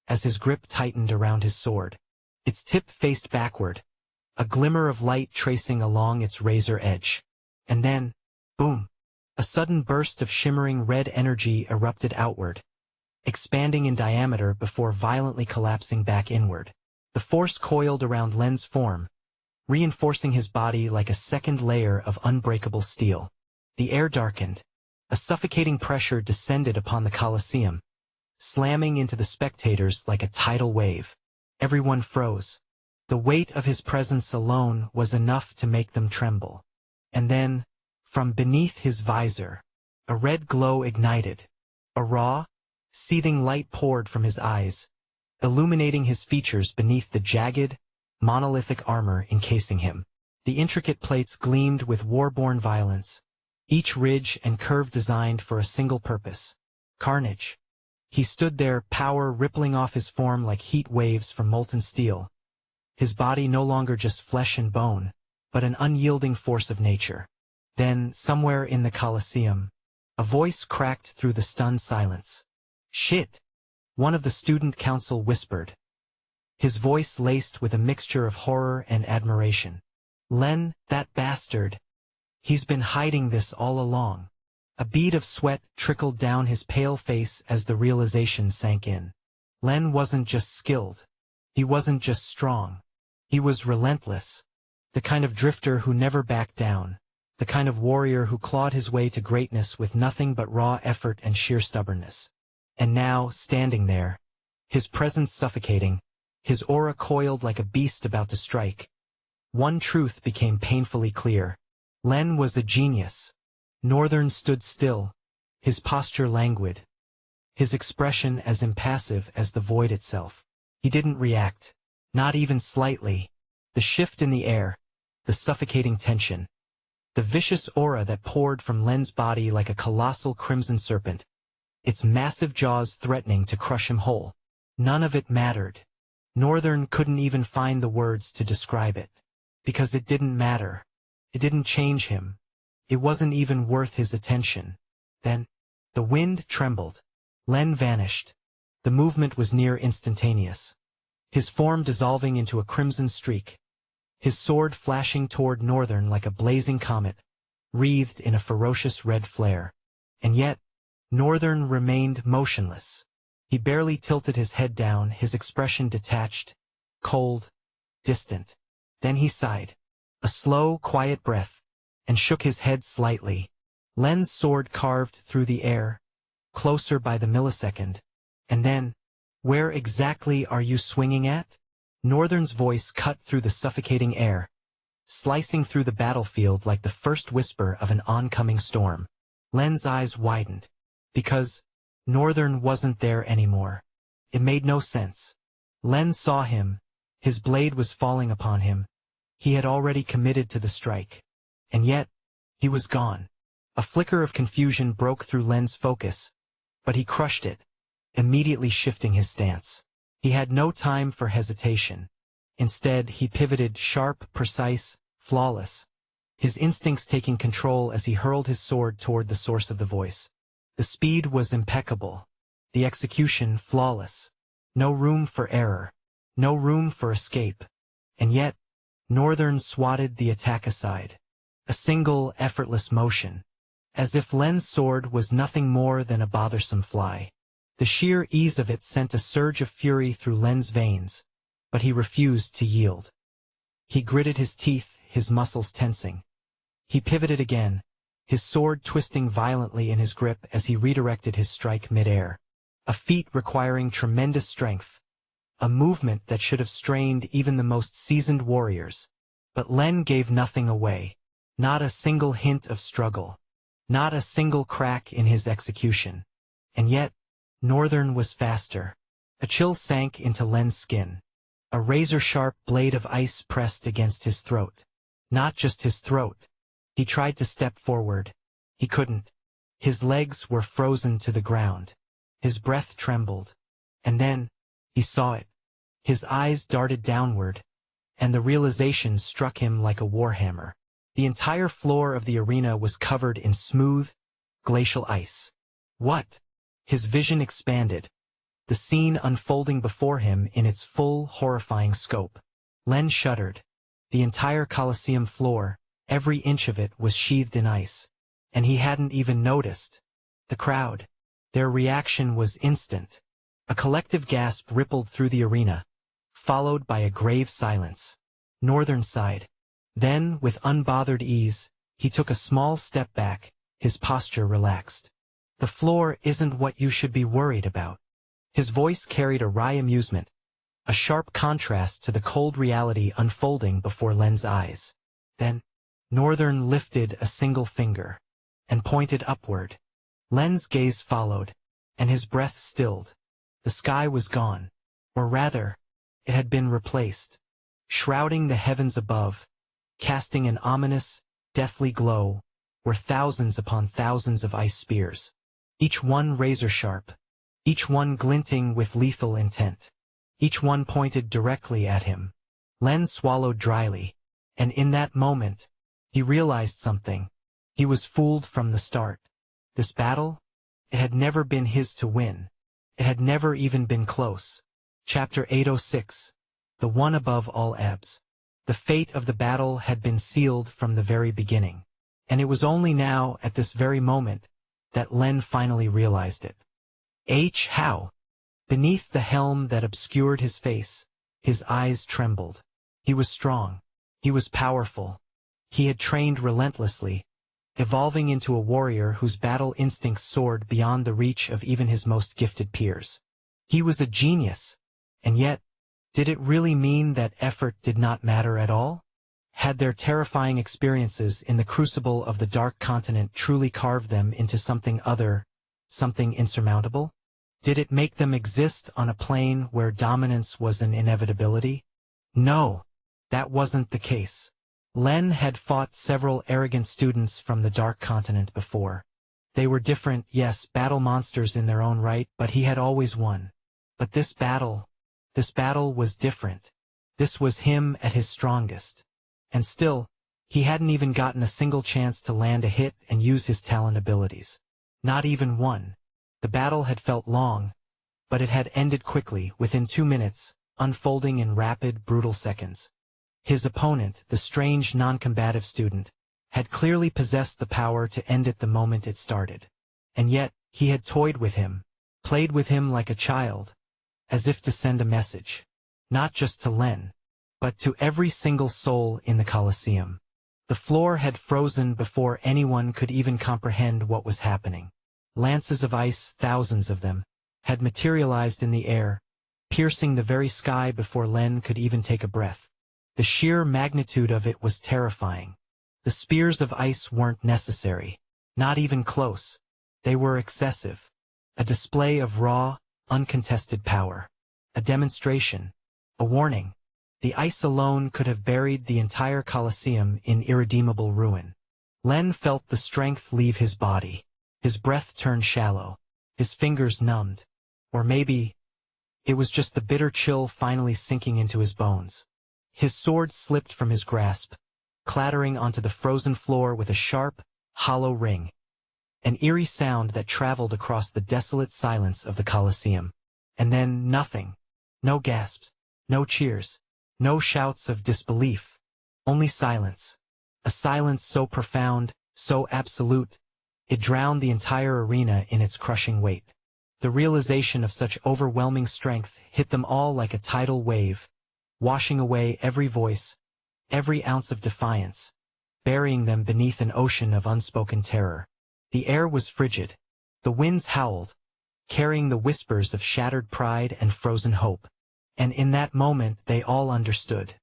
as his grip tightened around his sword. Its tip faced backward, a glimmer of light tracing along its razor edge. And then, boom! A sudden burst of shimmering red energy erupted outward, expanding in diameter before violently collapsing back inward. The force coiled around Len's form, reinforcing his body like a second layer of unbreakable steel. The air darkened. A suffocating pressure descended upon the Colosseum, slamming into the spectators like a tidal wave. Everyone froze. The weight of his presence alone was enough to make them tremble. And then, from beneath his visor, a red glow ignited. A raw, Seething light poured from his eyes, illuminating his features beneath the jagged, monolithic armor encasing him. The intricate plates gleamed with war-born violence, each ridge and curve designed for a single purpose: carnage. He stood there, power rippling off his form like heat waves from molten steel, his body no longer just flesh and bone, but an unyielding force of nature. Then, somewhere in the Colosseum, a voice cracked through the stunned silence. "Shit!" one of the student council whispered, his voice laced with a mixture of horror and admiration. "Len, that bastard. He's been hiding this all along." A bead of sweat trickled down his pale face as the realization sank in. Len wasn't just skilled. He wasn't just strong. He was relentless. The kind of drifter who never backed down. The kind of warrior who clawed his way to greatness with nothing but raw effort and sheer stubbornness. And now, standing there, his presence suffocating, his aura coiled like a beast about to strike, one truth became painfully clear. Len was a genius. Northern stood still, his posture languid, his expression as impassive as the void itself. He didn't react, not even slightly. The shift in the air, the suffocating tension, the vicious aura that poured from Len's body like a colossal crimson serpent, its massive jaws threatening to crush him whole. None of it mattered. Northern couldn't even find the words to describe it. Because it didn't matter. It didn't change him. It wasn't even worth his attention. Then, the wind trembled. Len vanished. The movement was near instantaneous. His form dissolving into a crimson streak. His sword flashing toward Northern like a blazing comet, wreathed in a ferocious red flare. And yet, Northern remained motionless. He barely tilted his head down, his expression detached, cold, distant. Then he sighed. A slow, quiet breath, and shook his head slightly. Len's sword carved through the air, closer by the millisecond. And then, "Where exactly are you swinging at?" Northern's voice cut through the suffocating air, slicing through the battlefield like the first whisper of an oncoming storm. Len's eyes widened. Because Northern wasn't there anymore. It made no sense. Len saw him. His blade was falling upon him. He had already committed to the strike. And yet, he was gone. A flicker of confusion broke through Len's focus, but he crushed it, immediately shifting his stance. He had no time for hesitation. Instead, he pivoted, sharp, precise, flawless, his instincts taking control as he hurled his sword toward the source of the voice. The speed was impeccable, the execution flawless. No room for error, no room for escape. And yet, Northern swatted the attack aside. A single, effortless motion, as if Len's sword was nothing more than a bothersome fly. The sheer ease of it sent a surge of fury through Len's veins, but he refused to yield. He gritted his teeth, his muscles tensing. He pivoted again, his sword twisting violently in his grip as he redirected his strike mid-air. A feat requiring tremendous strength, a movement that should have strained even the most seasoned warriors. But Len gave nothing away. Not a single hint of struggle. Not a single crack in his execution. And yet, Northern was faster. A chill sank into Len's skin. A razor-sharp blade of ice pressed against his throat. Not just his throat. He tried to step forward. He couldn't. His legs were frozen to the ground. His breath trembled. And then, he saw it. His eyes darted downward, and the realization struck him like a warhammer. The entire floor of the arena was covered in smooth, glacial ice. What? His vision expanded, the scene unfolding before him in its full, horrifying scope. Len shuddered. The entire Colosseum floor, every inch of it was sheathed in ice. And he hadn't even noticed. The crowd, their reaction was instant. A collective gasp rippled through the arena, followed by a grave silence. Northern sighed. Then, with unbothered ease, he took a small step back, his posture relaxed. "The floor isn't what you should be worried about." His voice carried a wry amusement, a sharp contrast to the cold reality unfolding before Len's eyes. Then, Northern lifted a single finger and pointed upward. Len's gaze followed. and his breath stilled. The sky was gone. Or rather, it had been replaced. Shrouding the heavens above, casting an ominous, deathly glow, were thousands upon thousands of ice spears. Each one razor-sharp. Each one glinting with lethal intent. Each one pointed directly at him. Len swallowed dryly, and in that moment, he realized something. He was fooled from the start. This battle? It had never been his to win. It had never even been close. Chapter 806. The one above all ebbs. The fate of the battle had been sealed from the very beginning. And it was only now, at this very moment, that Len finally realized it. How? Beneath the helm that obscured his face, his eyes trembled. He was strong. He was powerful. He had trained relentlessly, evolving into a warrior whose battle instincts soared beyond the reach of even his most gifted peers. He was a genius. And yet, did it really mean that effort did not matter at all? Had their terrifying experiences in the crucible of the Dark Continent truly carved them into something other, something insurmountable? Did it make them exist on a plane where dominance was an inevitability? No, that wasn't the case. Len had fought several arrogant students from the Dark Continent before. They were different, yes, battle monsters in their own right, but he had always won. But this battle was different. This was him at his strongest. And still, he hadn't even gotten a single chance to land a hit and use his talent abilities. Not even one. The battle had felt long, but it had ended quickly, within 2 minutes, unfolding in rapid, brutal seconds. His opponent, the strange, non-combative student, had clearly possessed the power to end it the moment it started. And yet, he had toyed with him, played with him like a child, as if to send a message. Not just to Len, but to every single soul in the Colosseum. The floor had frozen before anyone could even comprehend what was happening. Lances of ice, thousands of them, had materialized in the air, piercing the very sky before Len could even take a breath. The sheer magnitude of it was terrifying. The spears of ice weren't necessary, not even close. They were excessive. A display of raw, uncontested power. A demonstration. A warning. The ice alone could have buried the entire Colosseum in irredeemable ruin. Len felt the strength leave his body. His breath turned shallow. His fingers numbed. Or maybe it was just the bitter chill finally sinking into his bones. His sword slipped from his grasp, clattering onto the frozen floor with a sharp, hollow ring. An eerie sound that traveled across the desolate silence of the Colosseum. And then nothing. No gasps. No cheers. No shouts of disbelief. Only silence. A silence so profound, so absolute, it drowned the entire arena in its crushing weight. The realization of such overwhelming strength hit them all like a tidal wave, washing away every voice, every ounce of defiance, burying them beneath an ocean of unspoken terror. The air was frigid. The winds howled, carrying the whispers of shattered pride and frozen hope. And in that moment they all understood.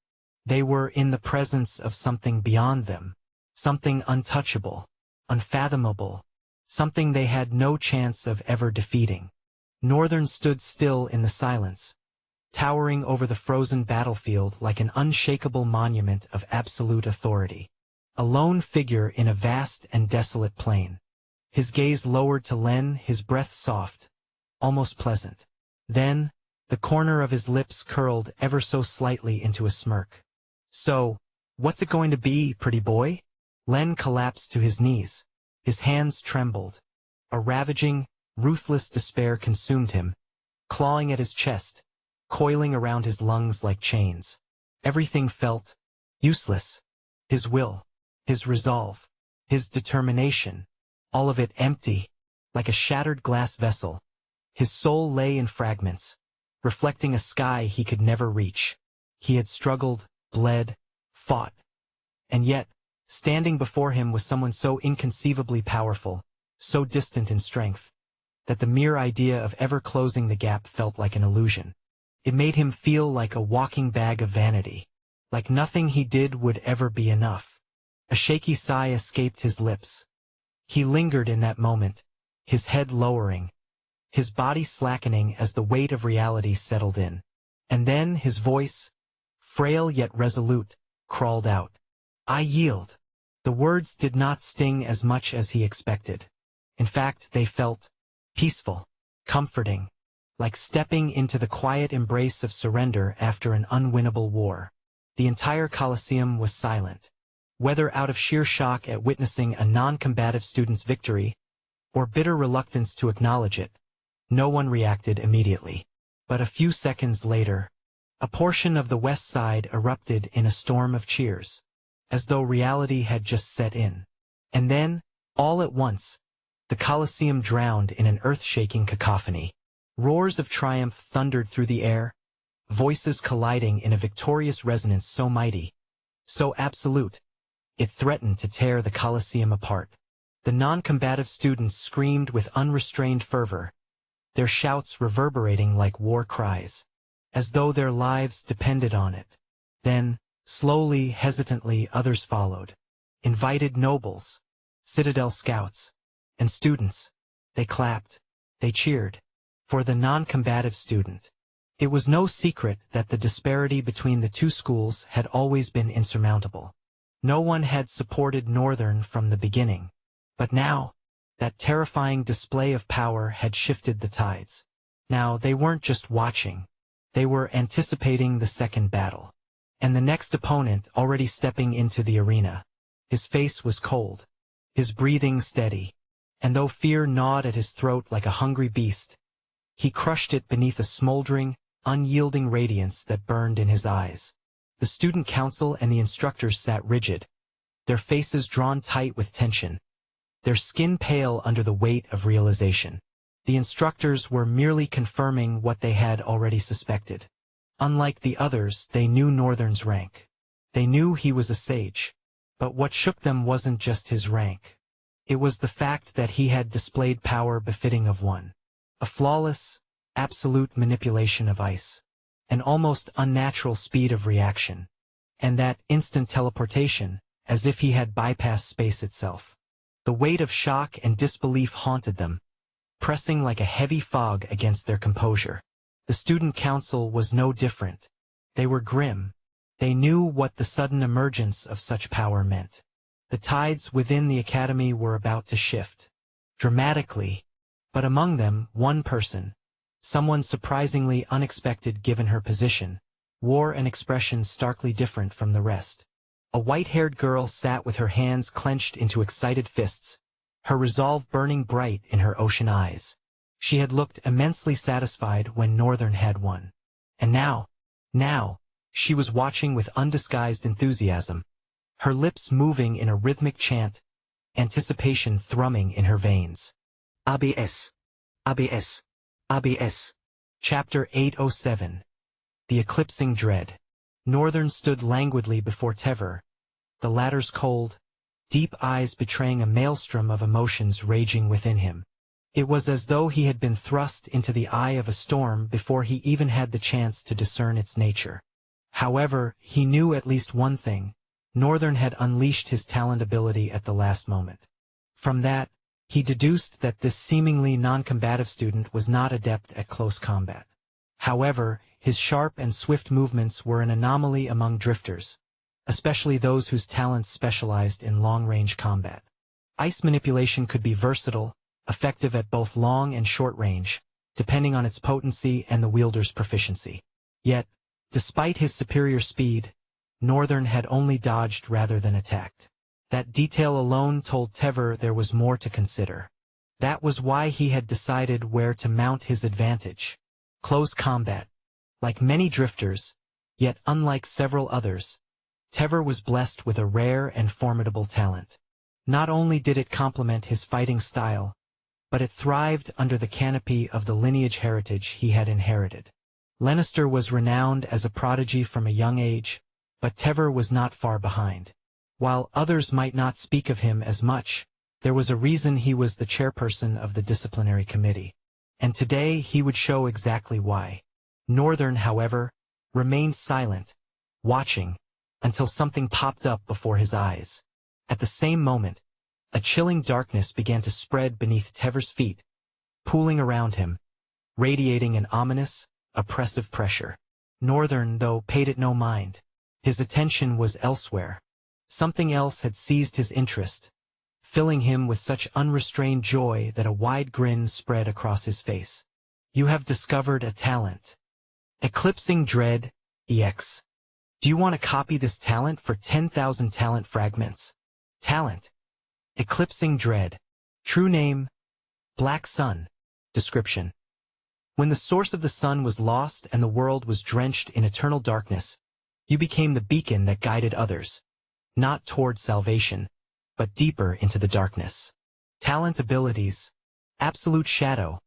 They were in the presence of something beyond them, something untouchable, unfathomable, something they had no chance of ever defeating. Northern stood still in the silence, towering over the frozen battlefield like an unshakable monument of absolute authority. A lone figure in a vast and desolate plain. His gaze lowered to Len, his breath soft, almost pleasant. Then, the corner of his lips curled ever so slightly into a smirk. So, what's it going to be, pretty boy? Len collapsed to his knees. His hands trembled. A ravaging, ruthless despair consumed him, clawing at his chest, coiling around his lungs like chains. Everything felt useless. His will, his resolve, his determination, all of it empty, like a shattered glass vessel. His soul lay in fragments, reflecting a sky he could never reach. He had struggled, bled, fought. And yet, standing before him was someone so inconceivably powerful, so distant in strength, that the mere idea of ever closing the gap felt like an illusion. It made him feel like a walking bag of vanity, like nothing he did would ever be enough. A shaky sigh escaped his lips. He lingered in that moment, his head lowering, his body slackening as the weight of reality settled in. And then his voice, frail yet resolute, crawled out. "I yield." The words did not sting as much as he expected. In fact, they felt peaceful, comforting, like stepping into the quiet embrace of surrender after an unwinnable war. The entire Colosseum was silent. Whether out of sheer shock at witnessing a non-combative student's victory, or bitter reluctance to acknowledge it, no one reacted immediately. But a few seconds later, a portion of the west side erupted in a storm of cheers, as though reality had just set in. And then, all at once, the Colosseum drowned in an earth-shaking cacophony. Roars of triumph thundered through the air, voices colliding in a victorious resonance so mighty, so absolute, it threatened to tear the Colosseum apart. The non-combative students screamed with unrestrained fervor, their shouts reverberating like war cries, as though their lives depended on it. Then, slowly, hesitantly, others followed. Invited nobles, citadel scouts, and students. They clapped, they cheered, for the non-combative student. It was no secret that the disparity between the two schools had always been insurmountable. No one had supported Northern from the beginning. But now, that terrifying display of power had shifted the tides. Now they weren't just watching. They were anticipating the second battle. And the next opponent already stepping into the arena. His face was cold, his breathing steady, and though fear gnawed at his throat like a hungry beast, he crushed it beneath a smoldering, unyielding radiance that burned in his eyes. The student council and the instructors sat rigid, their faces drawn tight with tension, their skin pale under the weight of realization. The instructors were merely confirming what they had already suspected. Unlike the others, they knew Northern's rank. They knew he was a sage. But what shook them wasn't just his rank. It was the fact that he had displayed power befitting of one. A flawless, absolute manipulation of ice. An almost unnatural speed of reaction. And that instant teleportation, as if he had bypassed space itself. The weight of shock and disbelief haunted them, pressing like a heavy fog against their composure. The student council was no different. They were grim. They knew what the sudden emergence of such power meant. The tides within the academy were about to shift. Dramatically. But among them, one person, someone surprisingly unexpected given her position, wore an expression starkly different from the rest. A white-haired girl sat with her hands clenched into excited fists, her resolve burning bright in her ocean eyes. She had looked immensely satisfied when Northern had won. And now, she was watching with undisguised enthusiasm, her lips moving in a rhythmic chant, anticipation thrumming in her veins. ABS. ABS. ABS. Chapter 807. The Eclipsing Dread. Northern stood languidly before Tever, the latter's cold, deep eyes betraying a maelstrom of emotions raging within him. It was as though he had been thrust into the eye of a storm before he even had the chance to discern its nature. However, he knew at least one thing. Northern had unleashed his talent ability at the last moment. From that, he deduced that this seemingly non-combative student was not adept at close combat. However, his sharp and swift movements were an anomaly among drifters, especially those whose talents specialized in long-range combat. Ice manipulation could be versatile, effective at both long and short range, depending on its potency and the wielder's proficiency. Yet, despite his superior speed, Northern had only dodged rather than attacked. That detail alone told Tever there was more to consider. That was why he had decided where to mount his advantage. Close combat. Like many drifters, yet unlike several others, Tever was blessed with a rare and formidable talent. Not only did it complement his fighting style, but it thrived under the canopy of the lineage heritage he had inherited. Lannister was renowned as a prodigy from a young age, but Tever was not far behind. While others might not speak of him as much, there was a reason he was the chairperson of the disciplinary committee. And today he would show exactly why. Northern, however, remained silent, watching, until something popped up before his eyes. At the same moment, a chilling darkness began to spread beneath Tever's feet, pooling around him, radiating an ominous, oppressive pressure. Northern, though, paid it no mind. His attention was elsewhere. Something else had seized his interest, filling him with such unrestrained joy that a wide grin spread across his face. You have discovered a talent. Eclipsing Dread, EX. Do you want to copy this talent for 10,000 talent fragments? Talent. Eclipsing Dread. True name, Black Sun. Description. When the source of the sun was lost and the world was drenched in eternal darkness, you became the beacon that guided others, not toward salvation, but deeper into the darkness. Talent abilities. Absolute Shadow.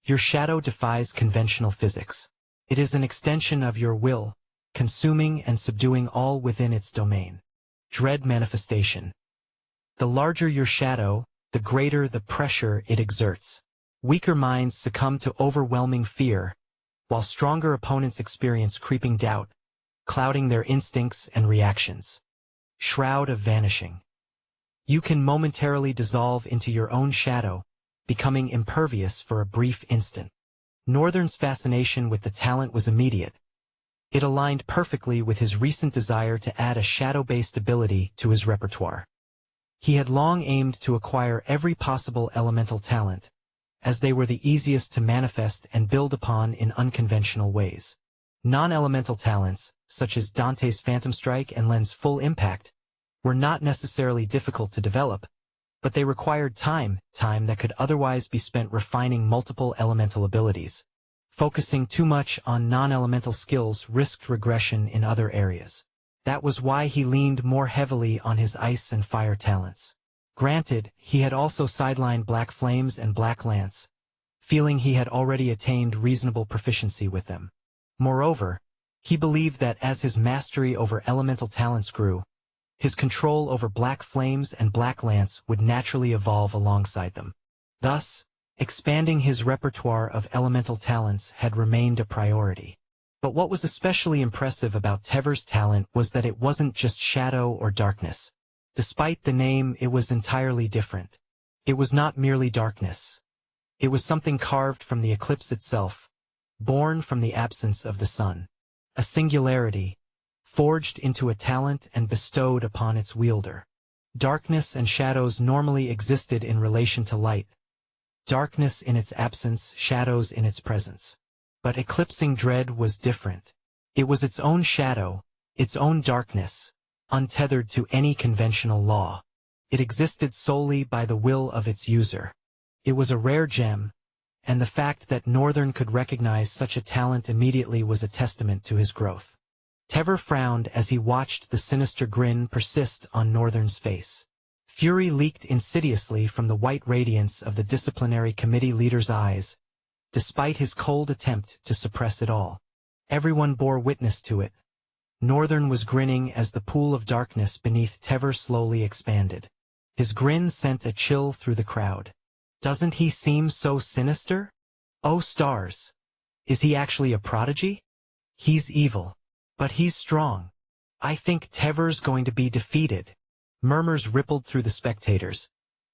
Your shadow defies conventional physics. It is an extension of your will, consuming and subduing all within its domain. Dread manifestation. The larger your shadow, the greater the pressure it exerts. Weaker minds succumb to overwhelming fear, while stronger opponents experience creeping doubt, clouding their instincts and reactions. Shroud of vanishing. You can momentarily dissolve into your own shadow, becoming impervious for a brief instant. Northern's fascination with the talent was immediate. It aligned perfectly with his recent desire to add a shadow-based ability to his repertoire. He had long aimed to acquire every possible elemental talent, as they were the easiest to manifest and build upon in unconventional ways. Non-elemental talents, such as Dante's Phantom Strike and Len's Full Impact, were not necessarily difficult to develop, but they required time that could otherwise be spent refining multiple elemental abilities. Focusing too much on non-elemental skills risked regression in other areas. That was why he leaned more heavily on his ice and fire talents. Granted, he had also sidelined Black Flames and Black Lance, feeling he had already attained reasonable proficiency with them. Moreover, he believed that as his mastery over elemental talents grew, his control over Black Flames and Black Lance would naturally evolve alongside them. Thus, expanding his repertoire of elemental talents had remained a priority. But what was especially impressive about Tever's talent was that it wasn't just shadow or darkness. Despite the name, it was entirely different. It was not merely darkness. It was something carved from the eclipse itself, born from the absence of the sun. A singularity, forged into a talent and bestowed upon its wielder. Darkness and shadows normally existed in relation to light. Darkness in its absence, shadows in its presence. But Eclipsing Dread was different. It was its own shadow, its own darkness, untethered to any conventional law. It existed solely by the will of its user. It was a rare gem, and the fact that Northern could recognize such a talent immediately was a testament to his growth. Tever frowned as he watched the sinister grin persist on Northern's face. Fury leaked insidiously from the white radiance of the disciplinary committee leader's eyes, despite his cold attempt to suppress it all. Everyone bore witness to it. Northern was grinning as the pool of darkness beneath Tever slowly expanded. His grin sent a chill through the crowd. Doesn't he seem so sinister? Oh stars! Is he actually a prodigy? He's evil. But he's strong. I think Tever's going to be defeated. Murmurs rippled through the spectators,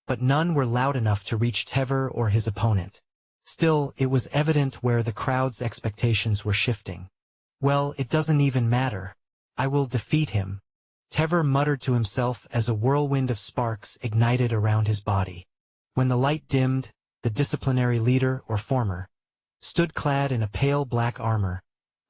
but none were loud enough to reach Tever or his opponent. Still, it was evident where the crowd's expectations were shifting. Well, it doesn't even matter. I will defeat him. Tever muttered to himself as a whirlwind of sparks ignited around his body. When the light dimmed, the disciplinary leader, or former, stood clad in a pale black armor,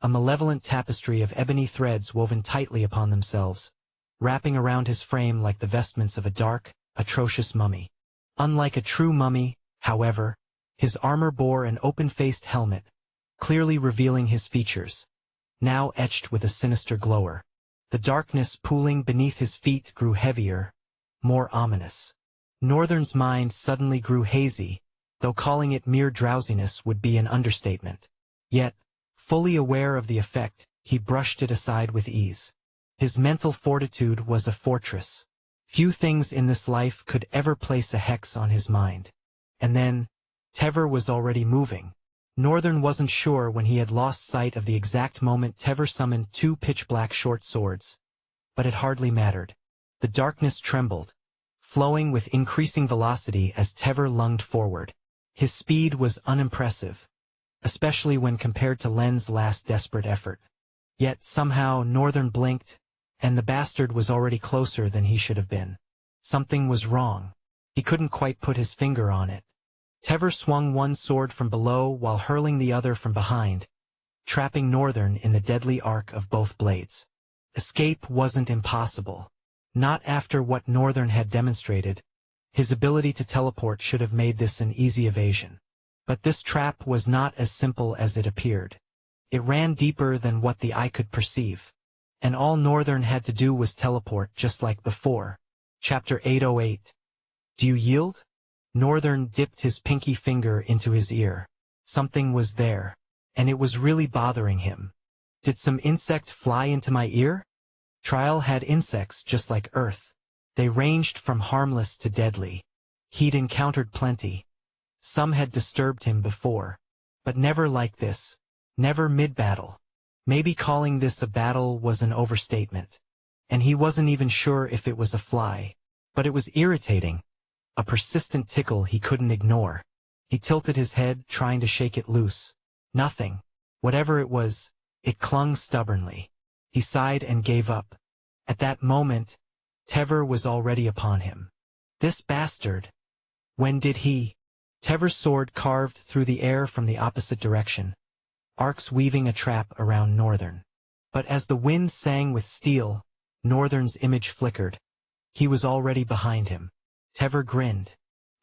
a malevolent tapestry of ebony threads woven tightly upon themselves, wrapping around his frame like the vestments of a dark, atrocious mummy. Unlike a true mummy, however, his armor bore an open-faced helmet, clearly revealing his features, now etched with a sinister glower. The darkness pooling beneath his feet grew heavier, more ominous. Northern's mind suddenly grew hazy, though calling it mere drowsiness would be an understatement. Yet, fully aware of the effect, he brushed it aside with ease. His mental fortitude was a fortress. Few things in this life could ever place a hex on his mind. And then, Tever was already moving. Northern wasn't sure when he had lost sight of the exact moment Tever summoned two pitch-black short swords. But it hardly mattered. The darkness trembled, flowing with increasing velocity as Tever lunged forward. His speed was unimpressive, especially when compared to Len's last desperate effort. Yet somehow Northern blinked, and the bastard was already closer than he should have been. Something was wrong. He couldn't quite put his finger on it. Tever swung one sword from below while hurling the other from behind, trapping Northern in the deadly arc of both blades. Escape wasn't impossible. Not after what Northern had demonstrated. His ability to teleport should have made this an easy evasion. But this trap was not as simple as it appeared. It ran deeper than what the eye could perceive. And all Northern had to do was teleport just like before. Chapter 808. Do you yield? Northern dipped his pinky finger into his ear. Something was there, and it was really bothering him. Did some insect fly into my ear? Trial had insects just like Earth. They ranged from harmless to deadly. He'd encountered plenty. Some had disturbed him before. But never like this. Never mid-battle. Maybe calling this a battle was an overstatement. And he wasn't even sure if it was a fly. But it was irritating. A persistent tickle he couldn't ignore. He tilted his head, trying to shake it loose. Nothing. Whatever it was, it clung stubbornly. He sighed and gave up. At that moment, Tever was already upon him. This bastard. When did he? Tever's sword carved through the air from the opposite direction, arcs weaving a trap around Northern. But as the wind sang with steel, Northern's image flickered. He was already behind him. Tever grinned.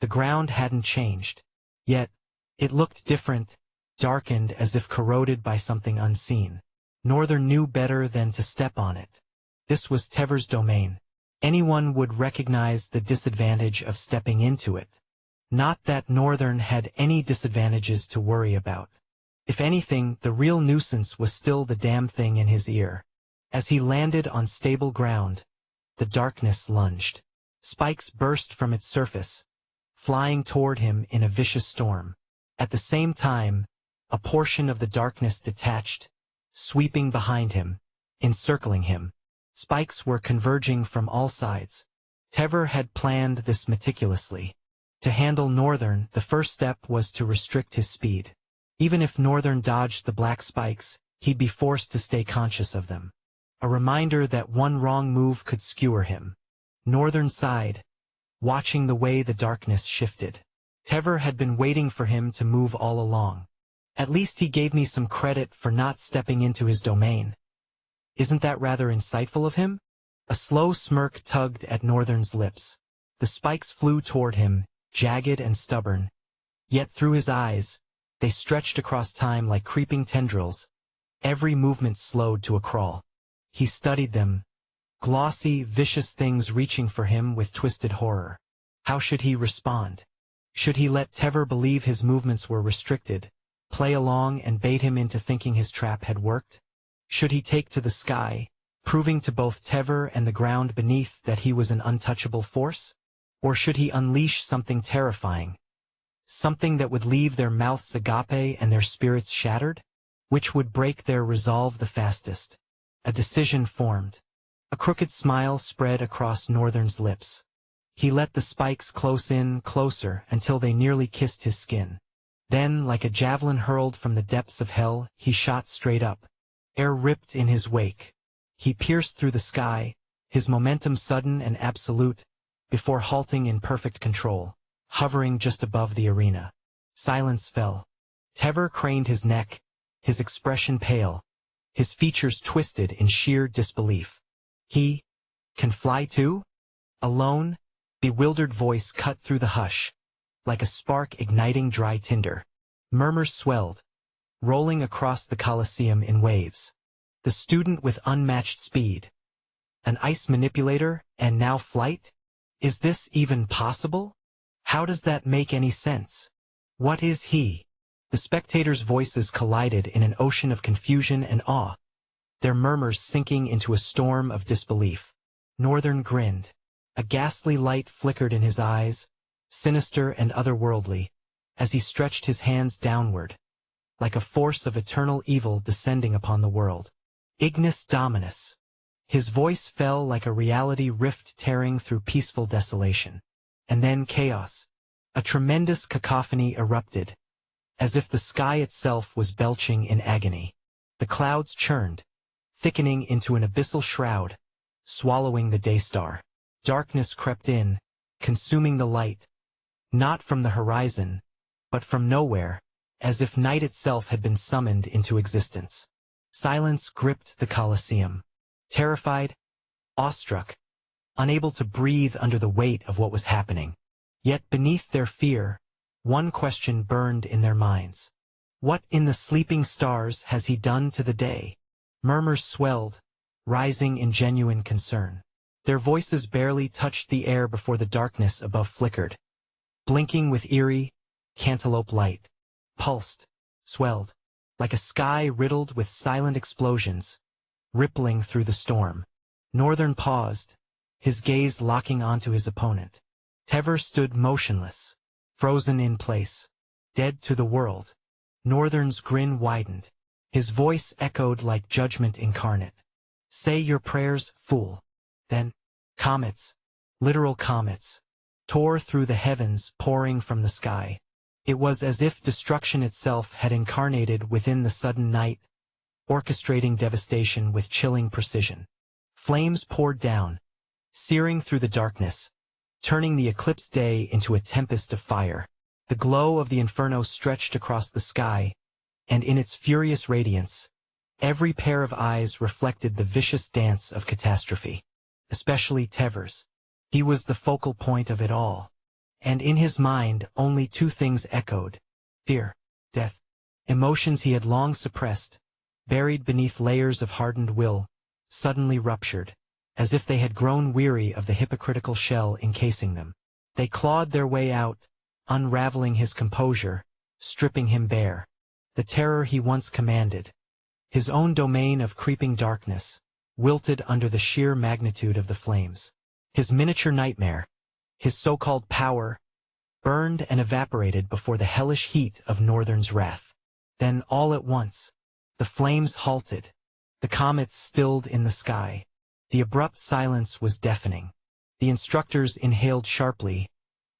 The ground hadn't changed. Yet, it looked different, darkened as if corroded by something unseen. Northern knew better than to step on it. This was Tever's domain. Anyone would recognize the disadvantage of stepping into it. Not that Northern had any disadvantages to worry about. If anything, the real nuisance was still the damn thing in his ear. As he landed on stable ground, the darkness lunged. Spikes burst from its surface, flying toward him in a vicious storm. At the same time, a portion of the darkness detached, sweeping behind him, encircling him. Spikes were converging from all sides. Tever had planned this meticulously. To handle Northern, the first step was to restrict his speed. Even if Northern dodged the black spikes, he'd be forced to stay conscious of them. A reminder that one wrong move could skewer him. Northern sighed, watching the way the darkness shifted. Tever had been waiting for him to move all along. At least he gave me some credit for not stepping into his domain. Isn't that rather insightful of him? A slow smirk tugged at Northern's lips. The spikes flew toward him, jagged and stubborn. Yet through his eyes, they stretched across time like creeping tendrils. Every movement slowed to a crawl. He studied them. Glossy, vicious things reaching for him with twisted horror. How should he respond? Should he let Tever believe his movements were restricted, play along and bait him into thinking his trap had worked? Should he take to the sky, proving to both Tever and the ground beneath that he was an untouchable force? Or should he unleash something terrifying? Something that would leave their mouths agape and their spirits shattered? Which would break their resolve the fastest? A decision formed. A crooked smile spread across Northern's lips. He let the spikes close in closer until they nearly kissed his skin. Then, like a javelin hurled from the depths of hell, he shot straight up. Air ripped in his wake. He pierced through the sky, his momentum sudden and absolute, before halting in perfect control, hovering just above the arena. Silence fell. Tever craned his neck, his expression pale, his features twisted in sheer disbelief. He can fly too? A lone, bewildered voice cut through the hush, like a spark igniting dry tinder. Murmurs swelled, rolling across the Colosseum in waves. The student with unmatched speed. An ice manipulator, and now flight? Is this even possible? How does that make any sense? What is he? The spectators' voices collided in an ocean of confusion and awe, their murmurs sinking into a storm of disbelief. Northern grinned. A ghastly light flickered in his eyes, sinister and otherworldly, as he stretched his hands downward, like a force of eternal evil descending upon the world. Ignis Dominus. His voice fell like a reality rift tearing through peaceful desolation. And then chaos. A tremendous cacophony erupted. as if the sky itself was belching in agony. The clouds churned, thickening into an abyssal shroud, swallowing the day-star. Darkness crept in, consuming the light, not from the horizon, but from nowhere, as if night itself had been summoned into existence. Silence gripped the Colosseum. Terrified, awestruck, unable to breathe under the weight of what was happening. Yet beneath their fear, one question burned in their minds. What in the sleeping stars has he done to the day? Murmurs swelled, rising in genuine concern. Their voices barely touched the air before the darkness above flickered, blinking with eerie, cantaloupe light. Pulsed, swelled, like a sky riddled with silent explosions, rippling through the storm. Northern paused, his gaze locking onto his opponent. Tever stood motionless, frozen in place, dead to the world. Northern's grin widened. His voice echoed like judgment incarnate. Say your prayers, fool. Then, comets, literal comets, tore through the heavens, pouring from the sky. It was as if destruction itself had incarnated within the sudden night, orchestrating devastation with chilling precision. Flames poured down, searing through the darkness, turning the eclipsed day into a tempest of fire. The glow of the inferno stretched across the sky, and in its furious radiance, every pair of eyes reflected the vicious dance of catastrophe. Especially Tever's. He was the focal point of it all. And in his mind only two things echoed: fear, death. Emotions he had long suppressed, buried beneath layers of hardened will, suddenly ruptured, as if they had grown weary of the hypocritical shell encasing them. They clawed their way out, unraveling his composure, stripping him bare. The terror he once commanded, his own domain of creeping darkness, wilted under the sheer magnitude of the flames. His miniature nightmare, his so-called power, burned and evaporated before the hellish heat of Northern's wrath. Then all at once, the flames halted, the comets stilled in the sky. The abrupt silence was deafening. The instructors inhaled sharply,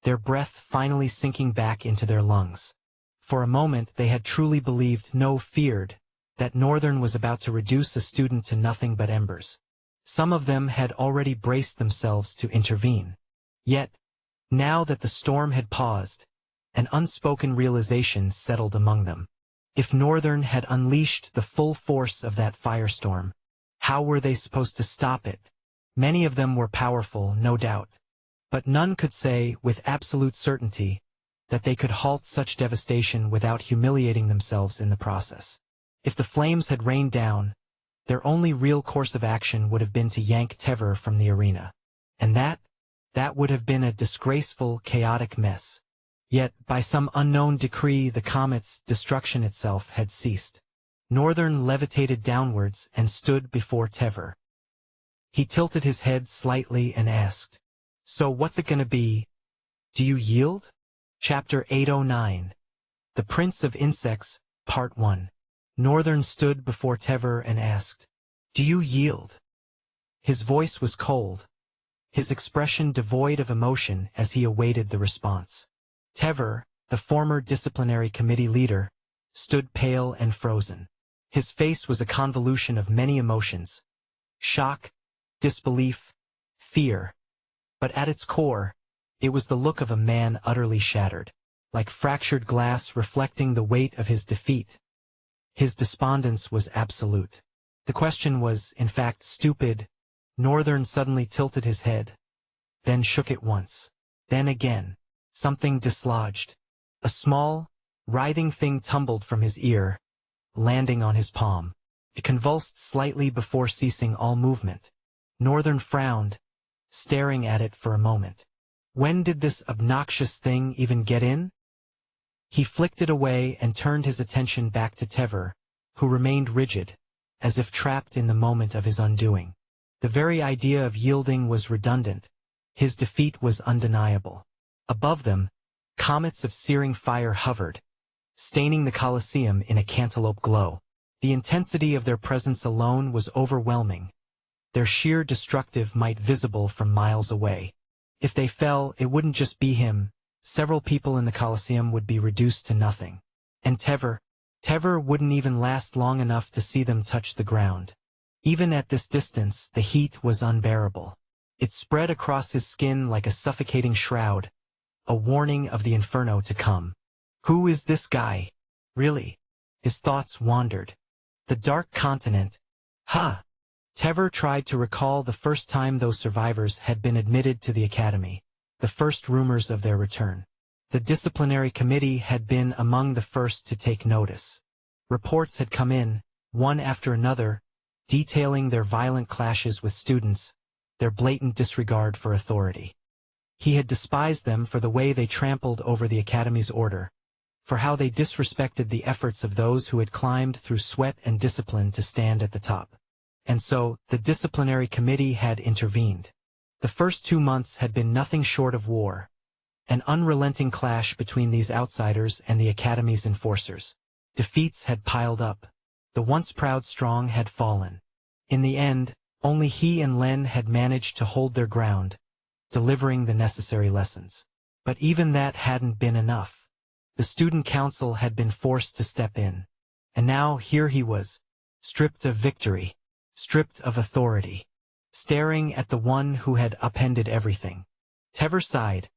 their breath finally sinking back into their lungs. For a moment they had truly believed, no, feared, that Northern was about to reduce a student to nothing but embers. Some of them had already braced themselves to intervene. Yet, now that the storm had paused, an unspoken realization settled among them. If Northern had unleashed the full force of that firestorm, how were they supposed to stop it? Many of them were powerful, no doubt, but none could say with absolute certainty that they could halt such devastation without humiliating themselves in the process. If the flames had rained down, their only real course of action would have been to yank Tever from the arena. And that would have been a disgraceful, chaotic mess. Yet, by some unknown decree, the comet's destruction itself had ceased. Northern levitated downwards and stood before Tever. He tilted his head slightly and asked, "So what's it gonna be? Do you yield?" Chapter 809. The Prince of Insects, Part 1. Northern stood before Tever and asked, "Do you yield?" His voice was cold, his expression devoid of emotion as he awaited the response. Tever, the former disciplinary committee leader, stood pale and frozen. His face was a convolution of many emotions: shock, disbelief, fear. But at its core, it was the look of a man utterly shattered, like fractured glass reflecting the weight of his defeat. His despondence was absolute. The question was, in fact, stupid. Northern suddenly tilted his head, then shook it once. Then again. Something dislodged. A small, writhing thing tumbled from his ear, landing on his palm. It convulsed slightly before ceasing all movement. Northern frowned, staring at it for a moment. When did this obnoxious thing even get in? He flicked it away and turned his attention back to Tever, who remained rigid, as if trapped in the moment of his undoing. The very idea of yielding was redundant. His defeat was undeniable. Above them, comets of searing fire hovered, staining the Colosseum in a cantaloupe glow. The intensity of their presence alone was overwhelming, their sheer destructive might visible from miles away. If they fell, it wouldn't just be him. Several people in the Colosseum would be reduced to nothing. And Tever wouldn't even last long enough to see them touch the ground. Even at this distance, the heat was unbearable. It spread across his skin like a suffocating shroud, a warning of the inferno to come. Who is this guy? Really? His thoughts wandered. The Dark Continent. Ha! Tever tried to recall the first time those survivors had been admitted to the academy, the first rumors of their return. The disciplinary committee had been among the first to take notice. Reports had come in, one after another, detailing their violent clashes with students, their blatant disregard for authority. He had despised them for the way they trampled over the academy's order, for how they disrespected the efforts of those who had climbed through sweat and discipline to stand at the top. And so, the disciplinary committee had intervened. The first 2 months had been nothing short of war, an unrelenting clash between these outsiders and the academy's enforcers. Defeats had piled up. The once proud Strong had fallen. In the end, only he and Len had managed to hold their ground, delivering the necessary lessons. But even that hadn't been enough. The student council had been forced to step in. And now here he was, stripped of victory, stripped of authority, staring at the one who had upended everything. Tever sighed,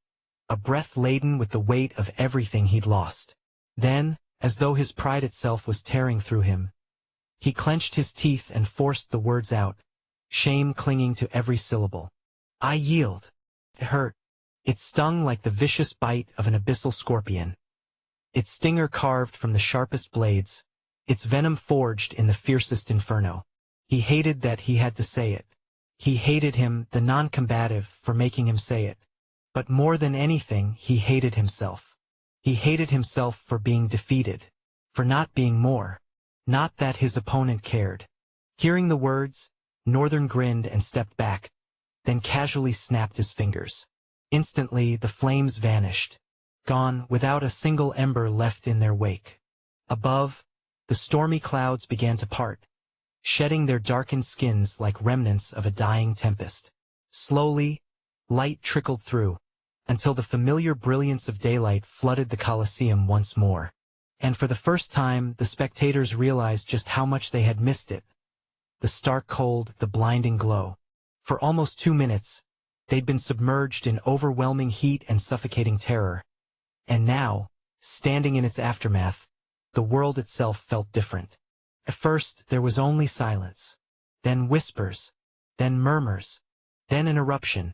a breath laden with the weight of everything he'd lost. Then, as though his pride itself was tearing through him, he clenched his teeth and forced the words out, shame clinging to every syllable. I yield. It hurt. It stung like the vicious bite of an abyssal scorpion. Its stinger carved from the sharpest blades, its venom forged in the fiercest inferno. He hated that he had to say it. He hated him, the non-combative, for making him say it. But more than anything, he hated himself. He hated himself for being defeated, for not being more. Not that his opponent cared. Hearing the words, Northern grinned and stepped back, then casually snapped his fingers. Instantly, the flames vanished, gone without a single ember left in their wake. Above, the stormy clouds began to part, shedding their darkened skins like remnants of a dying tempest. Slowly, light trickled through, until the familiar brilliance of daylight flooded the Colosseum once more. And for the first time, the spectators realized just how much they had missed it. The stark cold, the blinding glow. For almost 2 minutes, they'd been submerged in overwhelming heat and suffocating terror. And now, standing in its aftermath, the world itself felt different. At first, there was only silence. Then whispers. Then murmurs. Then an eruption.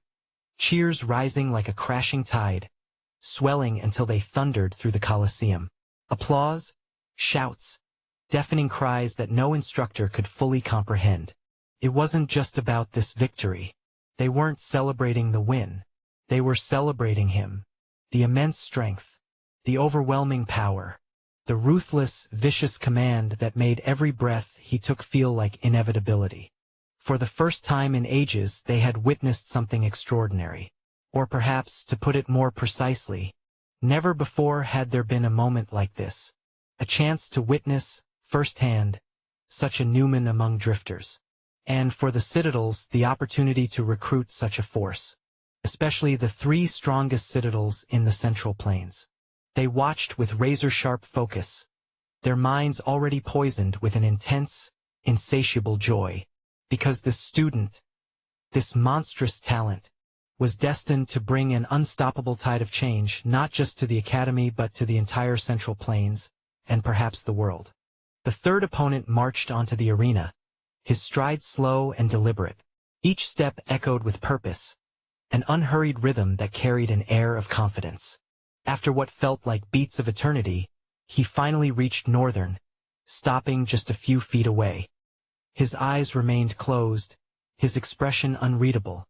Cheers rising like a crashing tide, swelling until they thundered through the Colosseum. Applause, shouts, deafening cries that no instructor could fully comprehend. It wasn't just about this victory. They weren't celebrating the win. They were celebrating him. The immense strength, the overwhelming power, the ruthless, vicious command that made every breath he took feel like inevitability. For the first time in ages, they had witnessed something extraordinary. Or perhaps, to put it more precisely, never before had there been a moment like this. A chance to witness, firsthand, such a Newman among drifters. And for the Citadels, the opportunity to recruit such a force. Especially the 3 strongest Citadels in the Central Plains. They watched with razor-sharp focus, their minds already poisoned with an intense, insatiable joy. Because this student, this monstrous talent, was destined to bring an unstoppable tide of change not just to the Academy but to the entire Central Plains, and perhaps the world. The third opponent marched onto the arena, his stride slow and deliberate, each step echoed with purpose, an unhurried rhythm that carried an air of confidence. After what felt like beats of eternity, he finally reached Northern, stopping just a few feet away. His eyes remained closed, his expression unreadable,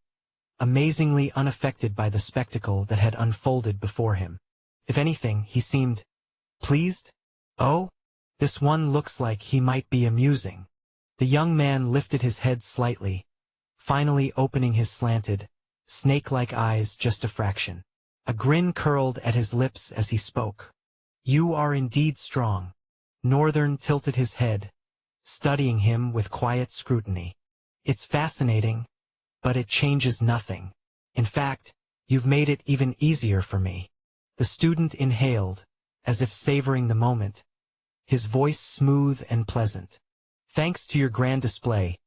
amazingly unaffected by the spectacle that had unfolded before him. If anything, he seemed pleased. Oh, this one looks like he might be amusing. The young man lifted his head slightly, finally opening his slanted, snake-like eyes just a fraction. A grin curled at his lips as he spoke. You are indeed strong. Northern tilted his head, studying him with quiet scrutiny. It's fascinating, but it changes nothing. In fact, you've made it even easier for me. The student inhaled, as if savoring the moment, his voice smooth and pleasant. Thanks to your grand display,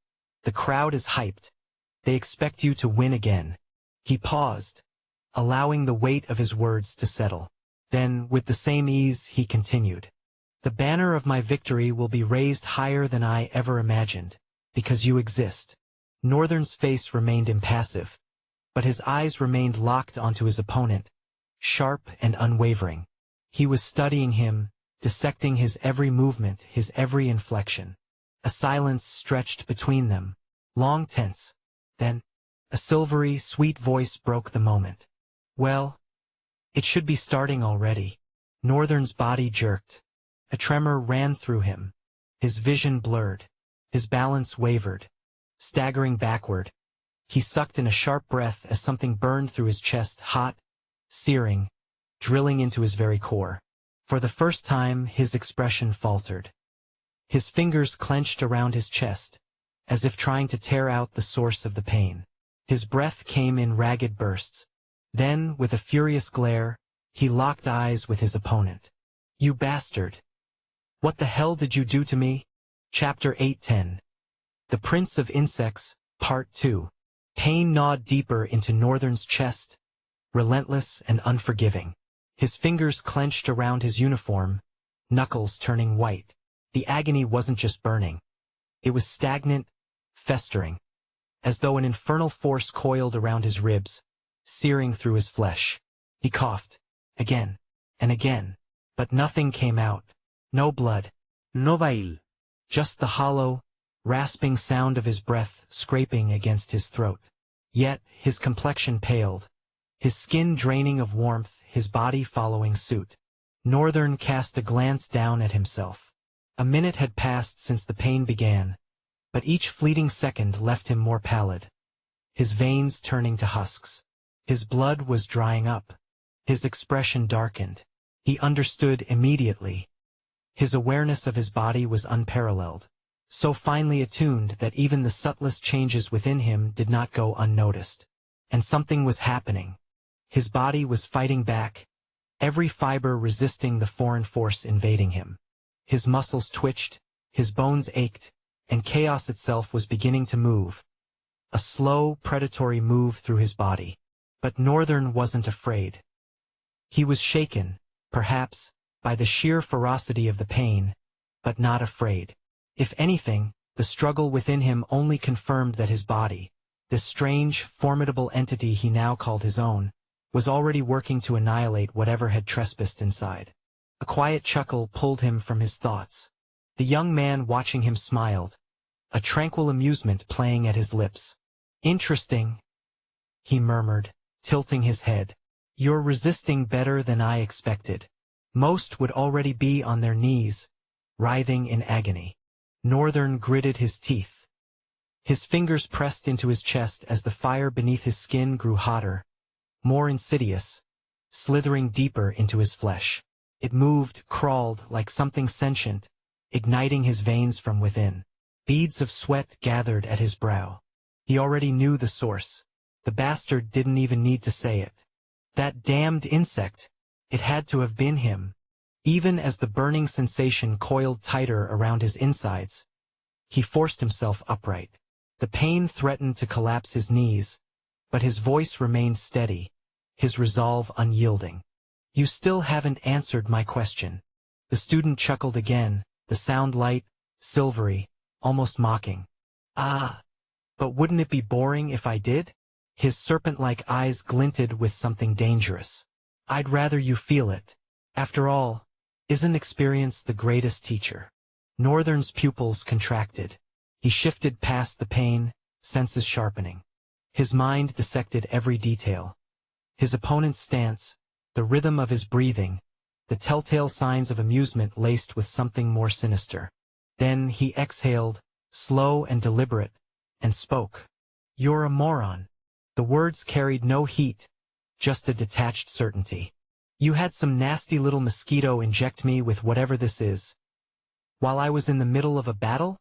the crowd is hyped. They expect you to win again. He paused, allowing the weight of his words to settle. Then, with the same ease, he continued. The banner of my victory will be raised higher than I ever imagined, because you exist. Northern's face remained impassive, but his eyes remained locked onto his opponent, sharp and unwavering. He was studying him, dissecting his every movement, his every inflection. A silence stretched between them, long tense. Then, a silvery, sweet voice broke the moment. Well, it should be starting already. Northern's body jerked. A tremor ran through him. His vision blurred. His balance wavered. Staggering backward, he sucked in a sharp breath as something burned through his chest, hot, searing, drilling into his very core. For the first time, his expression faltered. His fingers clenched around his chest, as if trying to tear out the source of the pain. His breath came in ragged bursts. Then, with a furious glare, he locked eyes with his opponent. You bastard! What the hell did you do to me? Chapter 810. The Prince of Insects, Part 2. Pain gnawed deeper into Northern's chest, relentless and unforgiving. His fingers clenched around his uniform, knuckles turning white. The agony wasn't just burning. It was stagnant, festering, as though an infernal force coiled around his ribs, searing through his flesh. He coughed, again, and again, but nothing came out. No blood. No bile. Just the hollow, rasping sound of his breath scraping against his throat. Yet, his complexion paled, his skin draining of warmth, his body following suit. Northern cast a glance down at himself. A minute had passed since the pain began, but each fleeting second left him more pallid, his veins turning to husks. His blood was drying up. His expression darkened. He understood immediately. His awareness of his body was unparalleled, so finely attuned that even the subtlest changes within him did not go unnoticed. And something was happening. His body was fighting back, every fiber resisting the foreign force invading him. His muscles twitched, his bones ached, and chaos itself was beginning to move. A slow, predatory move through his body. But Northern wasn't afraid. He was shaken, perhaps, by the sheer ferocity of the pain, but not afraid. If anything, the struggle within him only confirmed that his body, this strange, formidable entity he now called his own, was already working to annihilate whatever had trespassed inside. A quiet chuckle pulled him from his thoughts. The young man watching him smiled, a tranquil amusement playing at his lips. Interesting, he murmured, tilting his head. You're resisting better than I expected. Most would already be on their knees, writhing in agony. Northern gritted his teeth. His fingers pressed into his chest as the fire beneath his skin grew hotter, more insidious, slithering deeper into his flesh. It moved, crawled like something sentient, igniting his veins from within. Beads of sweat gathered at his brow. He already knew the source. The bastard didn't even need to say it. That damned insect! It had to have been him. Even as the burning sensation coiled tighter around his insides, he forced himself upright. The pain threatened to collapse his knees, but his voice remained steady, his resolve unyielding. You still haven't answered my question. The student chuckled again, the sound light, silvery, almost mocking. Ah, but wouldn't it be boring if I did? His serpent-like eyes glinted with something dangerous. I'd rather you feel it. After all, isn't experience the greatest teacher? Northern's pupils contracted. He shifted past the pain, senses sharpening. His mind dissected every detail. His opponent's stance, the rhythm of his breathing, the telltale signs of amusement laced with something more sinister. Then he exhaled, slow and deliberate, and spoke. You're a moron. The words carried no heat, just a detached certainty. You had some nasty little mosquito inject me with whatever this is. While I was in the middle of a battle?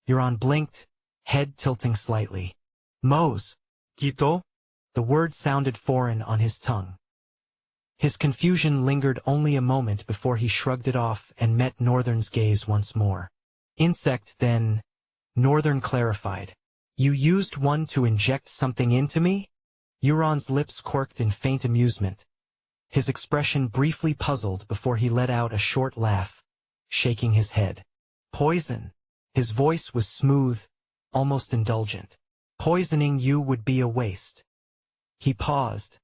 Euron blinked, head tilting slightly. Mose. Quito? The word sounded foreign on his tongue. His confusion lingered only a moment before he shrugged it off and met Northern's gaze once more. Insect, then, Northern clarified. You used one to inject something into me? Euron's lips quirked in faint amusement. His expression briefly puzzled before he let out a short laugh, shaking his head. Poison. His voice was smooth, almost indulgent. Poisoning you would be a waste. He paused,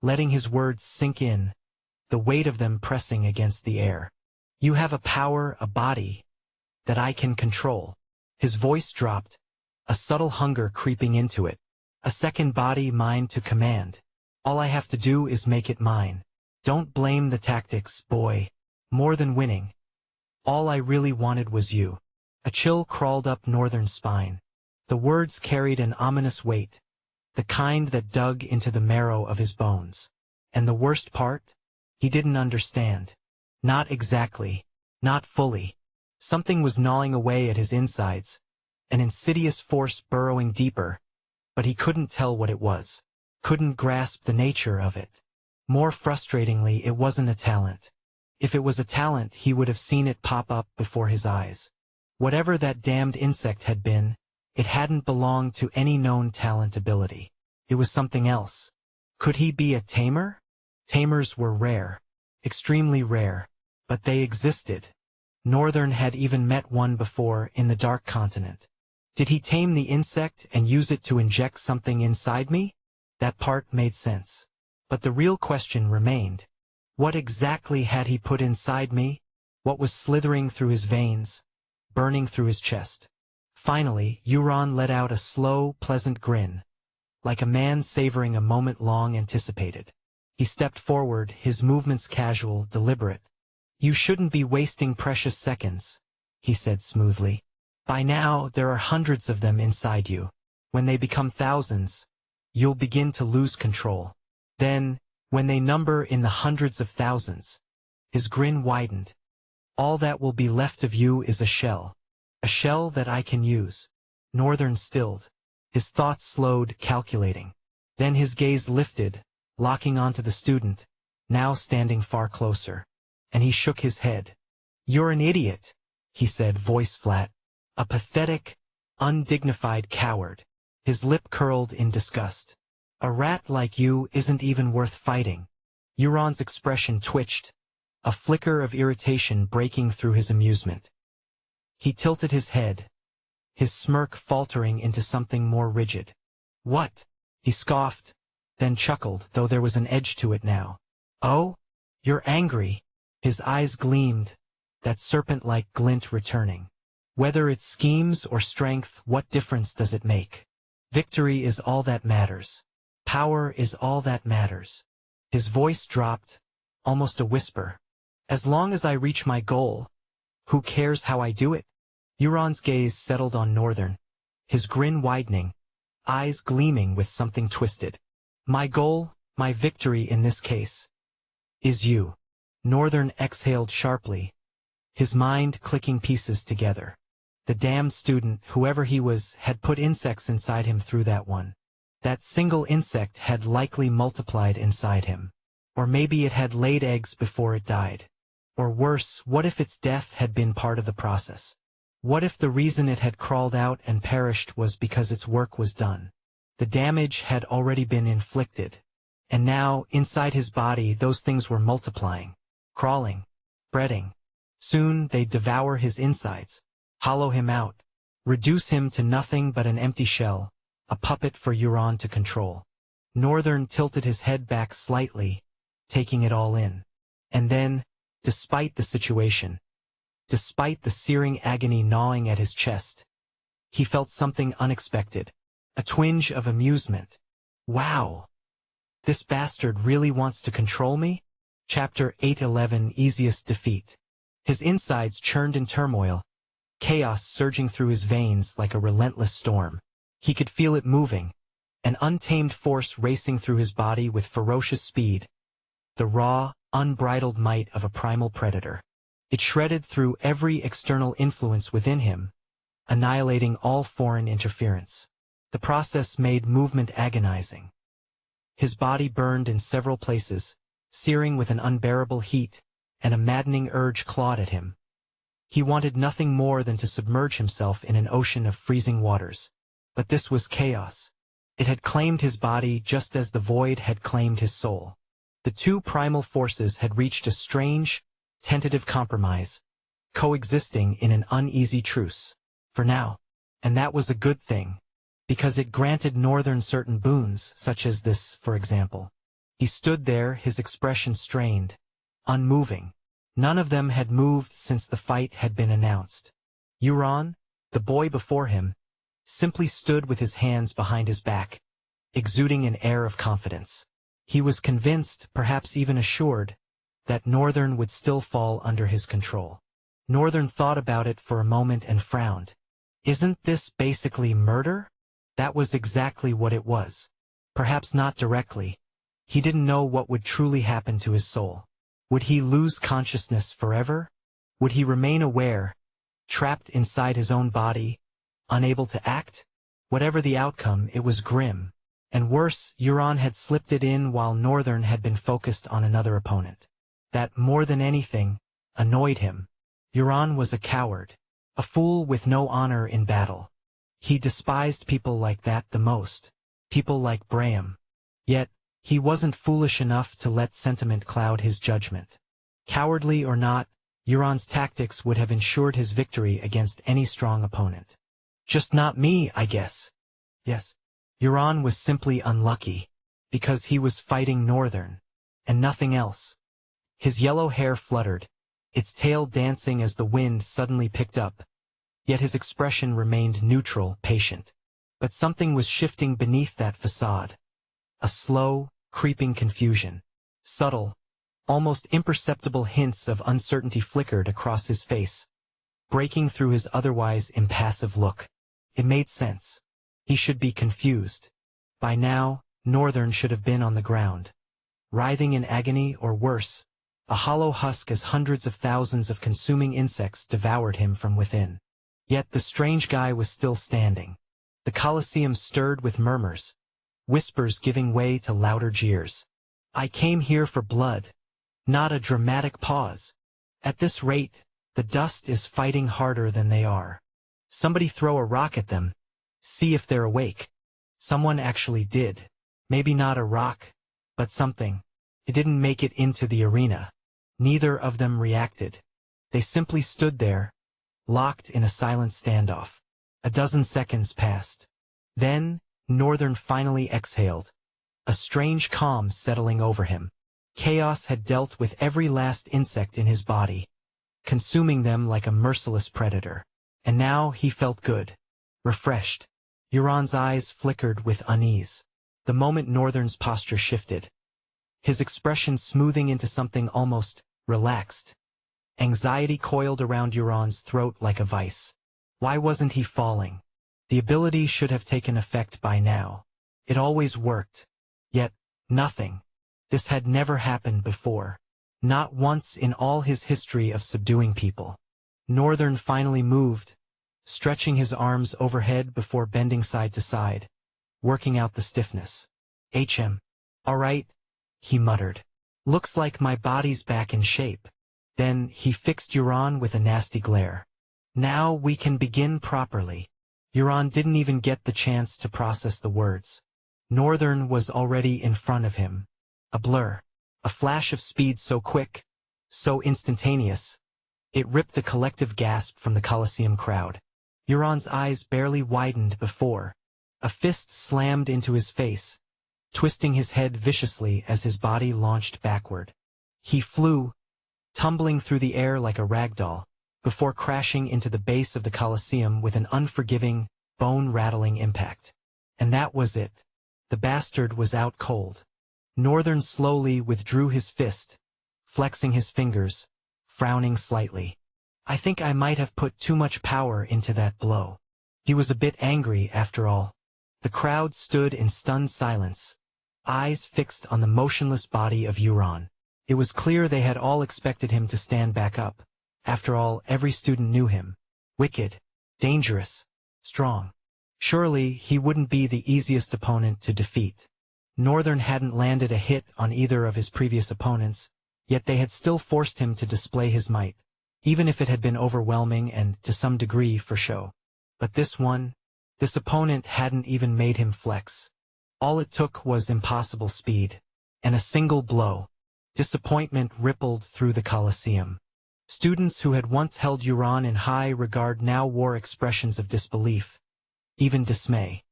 letting his words sink in, the weight of them pressing against the air. You have a power, a body, that I can control. His voice dropped, a subtle hunger creeping into it. A second body, mine to command. All I have to do is make it mine. Don't blame the tactics, boy. More than winning. All I really wanted was you. A chill crawled up Northern's spine. The words carried an ominous weight, the kind that dug into the marrow of his bones. And the worst part? He didn't understand. Not exactly. Not fully. Something was gnawing away at his insides, an insidious force burrowing deeper, but he couldn't tell what it was. Couldn't grasp the nature of it. More frustratingly, it wasn't a talent. If it was a talent, he would have seen it pop up before his eyes. Whatever that damned insect had been, it hadn't belonged to any known talent ability. It was something else. Could he be a tamer? Tamers were rare. Extremely rare. But they existed. Northern had even met one before in the Dark Continent. Did he tame the insect and use it to inject something inside me? That part made sense. But the real question remained. What exactly had he put inside me? What was slithering through his veins, burning through his chest? Finally, Euron let out a slow, pleasant grin, like a man savoring a moment long anticipated. He stepped forward, his movements casual, deliberate. You shouldn't be wasting precious seconds, he said smoothly. By now, there are hundreds of them inside you. When they become thousands, you'll begin to lose control. Then, when they number in the hundreds of thousands, his grin widened. All that will be left of you is a shell that I can use. Northern stilled. His thoughts slowed, calculating. Then his gaze lifted, locking onto the student, now standing far closer. And he shook his head. You're an idiot, he said, voice flat. A pathetic, undignified coward. His lip curled in disgust. A rat like you isn't even worth fighting. Euron's expression twitched, a flicker of irritation breaking through his amusement. He tilted his head, his smirk faltering into something more rigid. What? He scoffed, then chuckled, though there was an edge to it now. Oh? You're angry. His eyes gleamed, that serpent-like glint returning. Whether it's schemes or strength, what difference does it make? Victory is all that matters. Power is all that matters. His voice dropped, almost a whisper. As long as I reach my goal, who cares how I do it? Euron's gaze settled on Northern, his grin widening, eyes gleaming with something twisted. My goal, my victory in this case, is you. Northern exhaled sharply, his mind clicking pieces together. The damned student, whoever he was, had put insects inside him through that one. That single insect had likely multiplied inside him. Or maybe it had laid eggs before it died. Or worse, what if its death had been part of the process? What if the reason it had crawled out and perished was because its work was done? The damage had already been inflicted. And now, inside his body, those things were multiplying, crawling, spreading. Soon they'd devour his insides, hollow him out, reduce him to nothing but an empty shell, a puppet for Euron to control. Northern tilted his head back slightly, taking it all in. And then, despite the situation, despite the searing agony gnawing at his chest, he felt something unexpected, a twinge of amusement. Wow! This bastard really wants to control me? Chapter 8:11 Easiest Defeat. His insides churned in turmoil, chaos surging through his veins like a relentless storm. He could feel it moving, an untamed force racing through his body with ferocious speed, the raw, unbridled might of a primal predator. It shredded through every external influence within him, annihilating all foreign interference. The process made movement agonizing. His body burned in several places, searing with an unbearable heat, and a maddening urge clawed at him. He wanted nothing more than to submerge himself in an ocean of freezing waters. But this was chaos. It had claimed his body just as the void had claimed his soul. The two primal forces had reached a strange, tentative compromise, coexisting in an uneasy truce. For now. And that was a good thing, because it granted Northern certain boons, such as this, for example. He stood there, his expression strained, unmoving. None of them had moved since the fight had been announced. Euron, the boy before him, simply stood with his hands behind his back, exuding an air of confidence. He was convinced, perhaps even assured, that Northern would still fall under his control. Northern thought about it for a moment and frowned. Isn't this basically murder? That was exactly what it was. Perhaps not directly. He didn't know what would truly happen to his soul. Would he lose consciousness forever? Would he remain aware, trapped inside his own body, unable to act? Whatever the outcome, it was grim. And worse, Euron had slipped it in while Northern had been focused on another opponent. That, more than anything, annoyed him. Euron was a coward, a fool with no honor in battle. He despised people like that the most, people like Braham. Yet, he wasn't foolish enough to let sentiment cloud his judgment. Cowardly or not, Euron's tactics would have ensured his victory against any strong opponent. Just not me, I guess. Yes. Euron was simply unlucky, because he was fighting Northern, and nothing else. His yellow hair fluttered, its tail dancing as the wind suddenly picked up, yet his expression remained neutral, patient. But something was shifting beneath that facade. A slow, creeping confusion. Subtle, almost imperceptible hints of uncertainty flickered across his face, breaking through his otherwise impassive look. It made sense. He should be confused. By now, Northern should have been on the ground, writhing in agony or worse, a hollow husk as hundreds of thousands of consuming insects devoured him from within. Yet the strange guy was still standing. The Colosseum stirred with murmurs, whispers giving way to louder jeers. I came here for blood. Not a dramatic pause. At this rate, the dust is fighting harder than they are. Somebody throw a rock at them. See if they're awake. Someone actually did. Maybe not a rock, but something. It didn't make it into the arena. Neither of them reacted. They simply stood there, locked in a silent standoff. A dozen seconds passed. Then, Northern finally exhaled, a strange calm settling over him. Chaos had dealt with every last insect in his body, consuming them like a merciless predator. And now he felt good, refreshed. Euron's eyes flickered with unease. The moment Northern's posture shifted, his expression smoothing into something almost relaxed. Anxiety coiled around Euron's throat like a vice. Why wasn't he falling? The ability should have taken effect by now. It always worked. Yet, nothing. This had never happened before. Not once in all his history of subduing people. Northern finally moved, stretching his arms overhead before bending side to side, working out the stiffness. All right, he muttered. Looks like my body's back in shape. Then he fixed Euron with a nasty glare. Now we can begin properly. Euron didn't even get the chance to process the words. Northern was already in front of him. A blur. A flash of speed so quick, so instantaneous. It ripped a collective gasp from the Colosseum crowd. Euron's eyes barely widened before. A fist slammed into his face, twisting his head viciously as his body launched backward. He flew, tumbling through the air like a ragdoll, before crashing into the base of the Colosseum with an unforgiving, bone-rattling impact. And that was it. The bastard was out cold. Northern slowly withdrew his fist, flexing his fingers, frowning slightly. I think I might have put too much power into that blow. He was a bit angry, after all. The crowd stood in stunned silence, eyes fixed on the motionless body of Euron. It was clear they had all expected him to stand back up. After all, every student knew him. Wicked, dangerous, strong. Surely he wouldn't be the easiest opponent to defeat. Northern hadn't landed a hit on either of his previous opponents, yet they had still forced him to display his might, even if it had been overwhelming and, to some degree, for show. But this opponent hadn't even made him flex. All it took was impossible speed, and a single blow. Disappointment rippled through the Colosseum. Students who had once held Euron in high regard now wore expressions of disbelief, even dismay.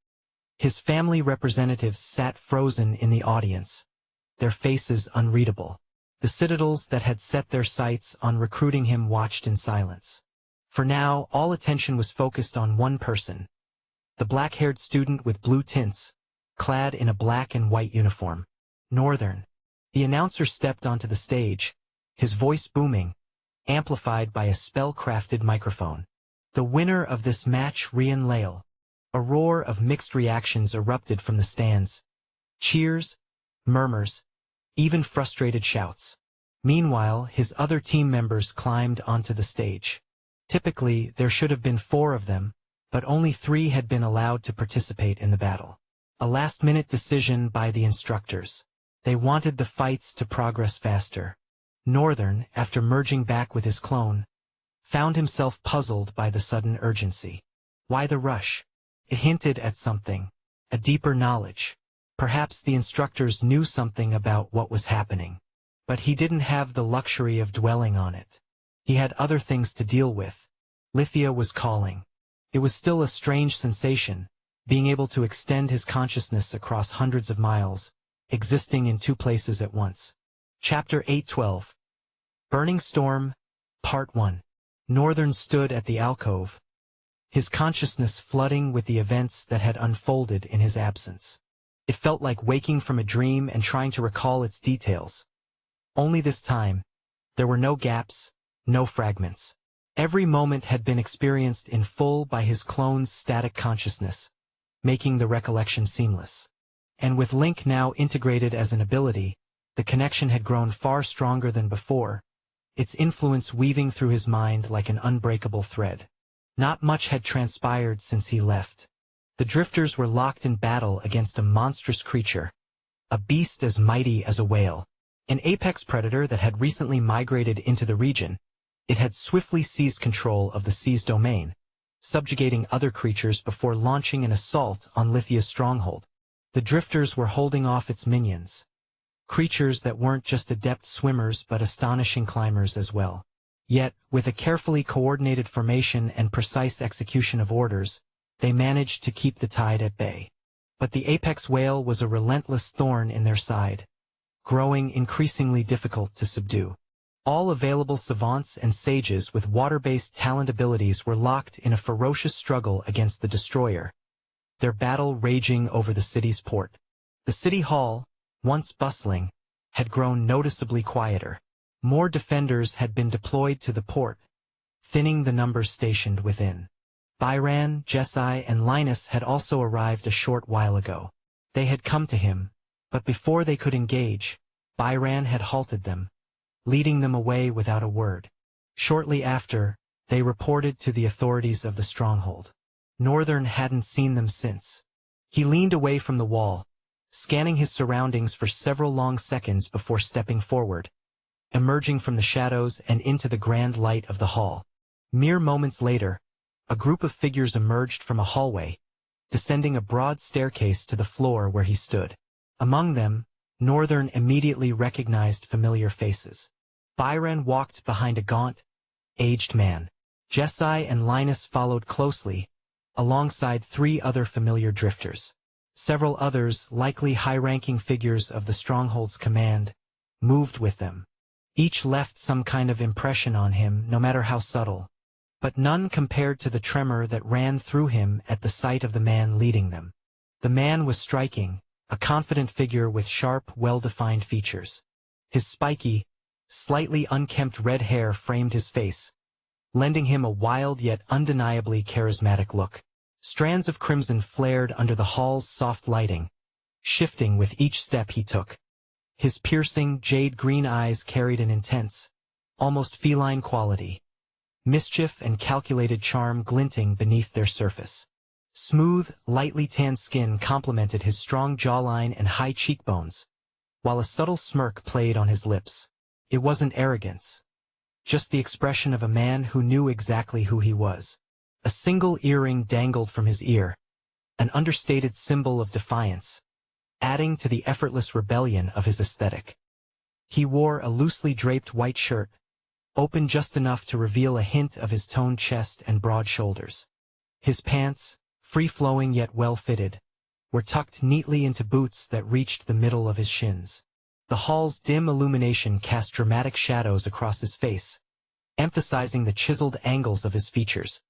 His family representatives sat frozen in the audience, their faces unreadable. The citadels that had set their sights on recruiting him watched in silence. For now, all attention was focused on one person, the black-haired student with blue tints, clad in a black and white uniform. Northern. The announcer stepped onto the stage, his voice booming, amplified by a spell-crafted microphone. The winner of this match, Rian Lael. A roar of mixed reactions erupted from the stands. Cheers, murmurs, even frustrated shouts. Meanwhile, his other team members climbed onto the stage. Typically, there should have been 4 of them, but only 3 had been allowed to participate in the battle. A last-minute decision by the instructors. They wanted the fights to progress faster. Northern, after merging back with his clone, found himself puzzled by the sudden urgency. Why the rush? It hinted at something, a deeper knowledge. Perhaps the instructors knew something about what was happening. But he didn't have the luxury of dwelling on it. He had other things to deal with. Lithia was calling. It was still a strange sensation, being able to extend his consciousness across hundreds of miles, existing in 2 places at once. Chapter 8:12. Burning Storm, Part 1. Northern stood at the alcove, his consciousness flooding with the events that had unfolded in his absence. It felt like waking from a dream and trying to recall its details. Only this time, there were no gaps, no fragments. Every moment had been experienced in full by his clone's static consciousness, making the recollection seamless. And with Link now integrated as an ability, the connection had grown far stronger than before, its influence weaving through his mind like an unbreakable thread. Not much had transpired since he left. The drifters were locked in battle against a monstrous creature, a beast as mighty as a whale. An apex predator that had recently migrated into the region. It had swiftly seized control of the sea's domain, subjugating other creatures before launching an assault on Lithia's stronghold. The drifters were holding off its minions. Creatures that weren't just adept swimmers but astonishing climbers as well. Yet, with a carefully coordinated formation and precise execution of orders, they managed to keep the tide at bay. But the apex whale was a relentless thorn in their side, growing increasingly difficult to subdue. All available savants and sages with water-based talent abilities were locked in a ferocious struggle against the destroyer, their battle raging over the city's port. The city hall, once bustling, had grown noticeably quieter. More defenders had been deployed to the port, thinning the numbers stationed within. Byran, Jesai, and Linus had also arrived a short while ago. They had come to him, but before they could engage, Byran had halted them, leading them away without a word. Shortly after, they reported to the authorities of the stronghold. Northern hadn't seen them since. He leaned away from the wall, scanning his surroundings for several long seconds before stepping forward, emerging from the shadows and into the grand light of the hall. Mere moments later, a group of figures emerged from a hallway, descending a broad staircase to the floor where he stood. Among them, Northern immediately recognized familiar faces. Byran walked behind a gaunt, aged man. Jesai and Linus followed closely, alongside 3 other familiar drifters. Several others, likely high-ranking figures of the Stronghold's command, moved with them. Each left some kind of impression on him, no matter how subtle, but none compared to the tremor that ran through him at the sight of the man leading them. The man was striking, a confident figure with sharp, well-defined features. His spiky, slightly unkempt red hair framed his face, lending him a wild yet undeniably charismatic look. Strands of crimson flared under the hall's soft lighting, shifting with each step he took. His piercing, jade-green eyes carried an intense, almost feline quality, mischief and calculated charm glinting beneath their surface. Smooth, lightly tanned skin complemented his strong jawline and high cheekbones, while a subtle smirk played on his lips. It wasn't arrogance, just the expression of a man who knew exactly who he was. A single earring dangled from his ear, an understated symbol of defiance, adding to the effortless rebellion of his aesthetic. He wore a loosely draped white shirt, open just enough to reveal a hint of his toned chest and broad shoulders. His pants, free-flowing yet well-fitted, were tucked neatly into boots that reached the middle of his shins. The hall's dim illumination cast dramatic shadows across his face, emphasizing the chiseled angles of his features,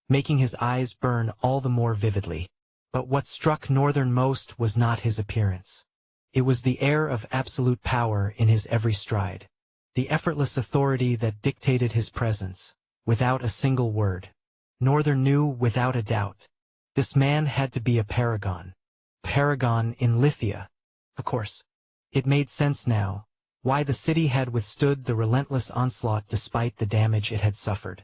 making his eyes burn all the more vividly. But what struck Northern most was not his appearance. It was the air of absolute power in his every stride, the effortless authority that dictated his presence, without a single word. Northern knew without a doubt, this man had to be a paragon. Paragon in Lithia. Of course, it made sense now, why the city had withstood the relentless onslaught despite the damage it had suffered.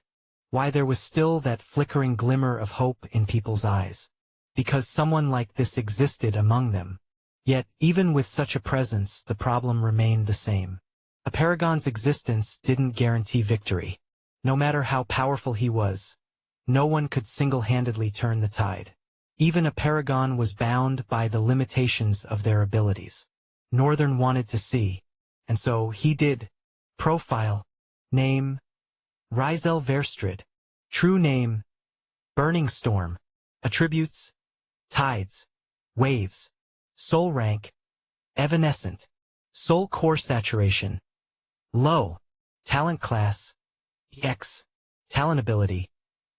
Why there was still that flickering glimmer of hope in people's eyes. Because someone like this existed among them. Yet, even with such a presence, the problem remained the same. A paragon's existence didn't guarantee victory. No matter how powerful he was, no one could single-handedly turn the tide. Even a paragon was bound by the limitations of their abilities. Northern wanted to see, and so he did. Profile. Name. Rizel Verstrid. True name. Burning Storm. Attributes. Tides. Waves. Soul rank. Evanescent. Soul core saturation. Low. Talent class. EX. Talent ability.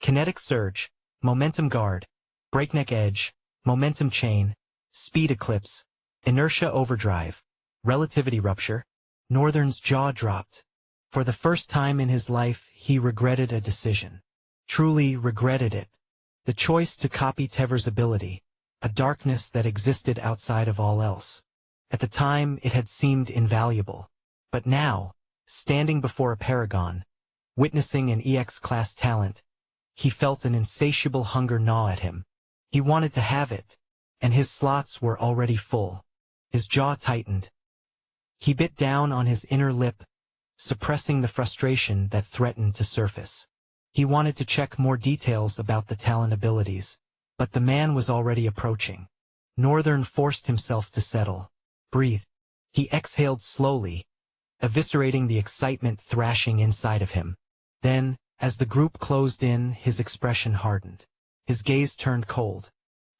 Kinetic surge. Momentum guard. Breakneck edge. Momentum chain. Speed eclipse. Inertia overdrive. Relativity rupture. Northern's jaw dropped. For the first time in his life, he regretted a decision. Truly regretted it. The choice to copy Tever's ability, a darkness that existed outside of all else. At the time, it had seemed invaluable. But now, standing before a paragon, witnessing an EX-class talent, he felt an insatiable hunger gnaw at him. He wanted to have it, and his slots were already full. His jaw tightened. He bit down on his inner lip, suppressing the frustration that threatened to surface. He wanted to check more details about the talent abilities, but the man was already approaching. Northern forced himself to settle. Breathe. He exhaled slowly, eviscerating the excitement thrashing inside of him. Then, as the group closed in, his expression hardened. His gaze turned cold.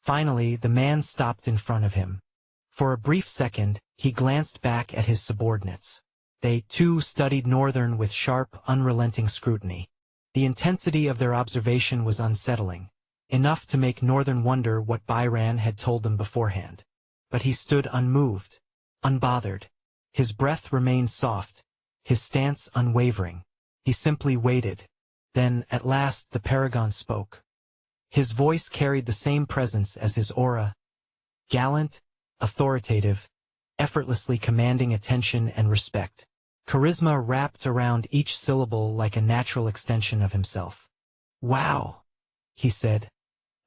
Finally, the man stopped in front of him. For a brief second, he glanced back at his subordinates. They, too, studied Northern with sharp, unrelenting scrutiny. The intensity of their observation was unsettling, enough to make Northern wonder what Byran had told them beforehand. But he stood unmoved, unbothered. His breath remained soft, his stance unwavering. He simply waited. Then, at last, the paragon spoke. His voice carried the same presence as his aura. Gallant, authoritative, effortlessly commanding attention and respect. Charisma wrapped around each syllable like a natural extension of himself. "Wow," he said,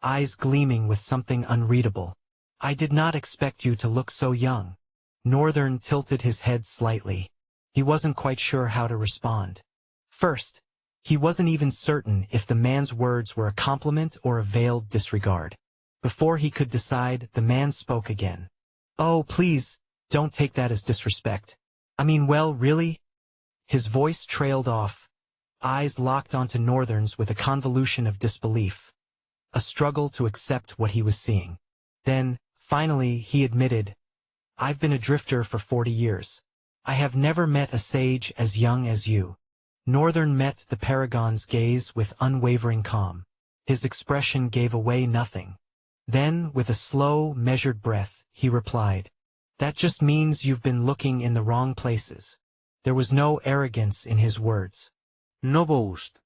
eyes gleaming with something unreadable. "I did not expect you to look so young." Northern tilted his head slightly. He wasn't quite sure how to respond. First, he wasn't even certain if the man's words were a compliment or a veiled disregard. Before he could decide, the man spoke again. "Oh, please, don't take that as disrespect. I mean, well, really?" His voice trailed off, eyes locked onto Northern's with a convolution of disbelief, a struggle to accept what he was seeing. Then, finally, he admitted, "I've been a drifter for 40 years. I have never met a sage as young as you." Northern met the paragon's gaze with unwavering calm. His expression gave away nothing. Then, with a slow, measured breath, he replied, "That just means you've been looking in the wrong places." There was no arrogance in his words. No boast.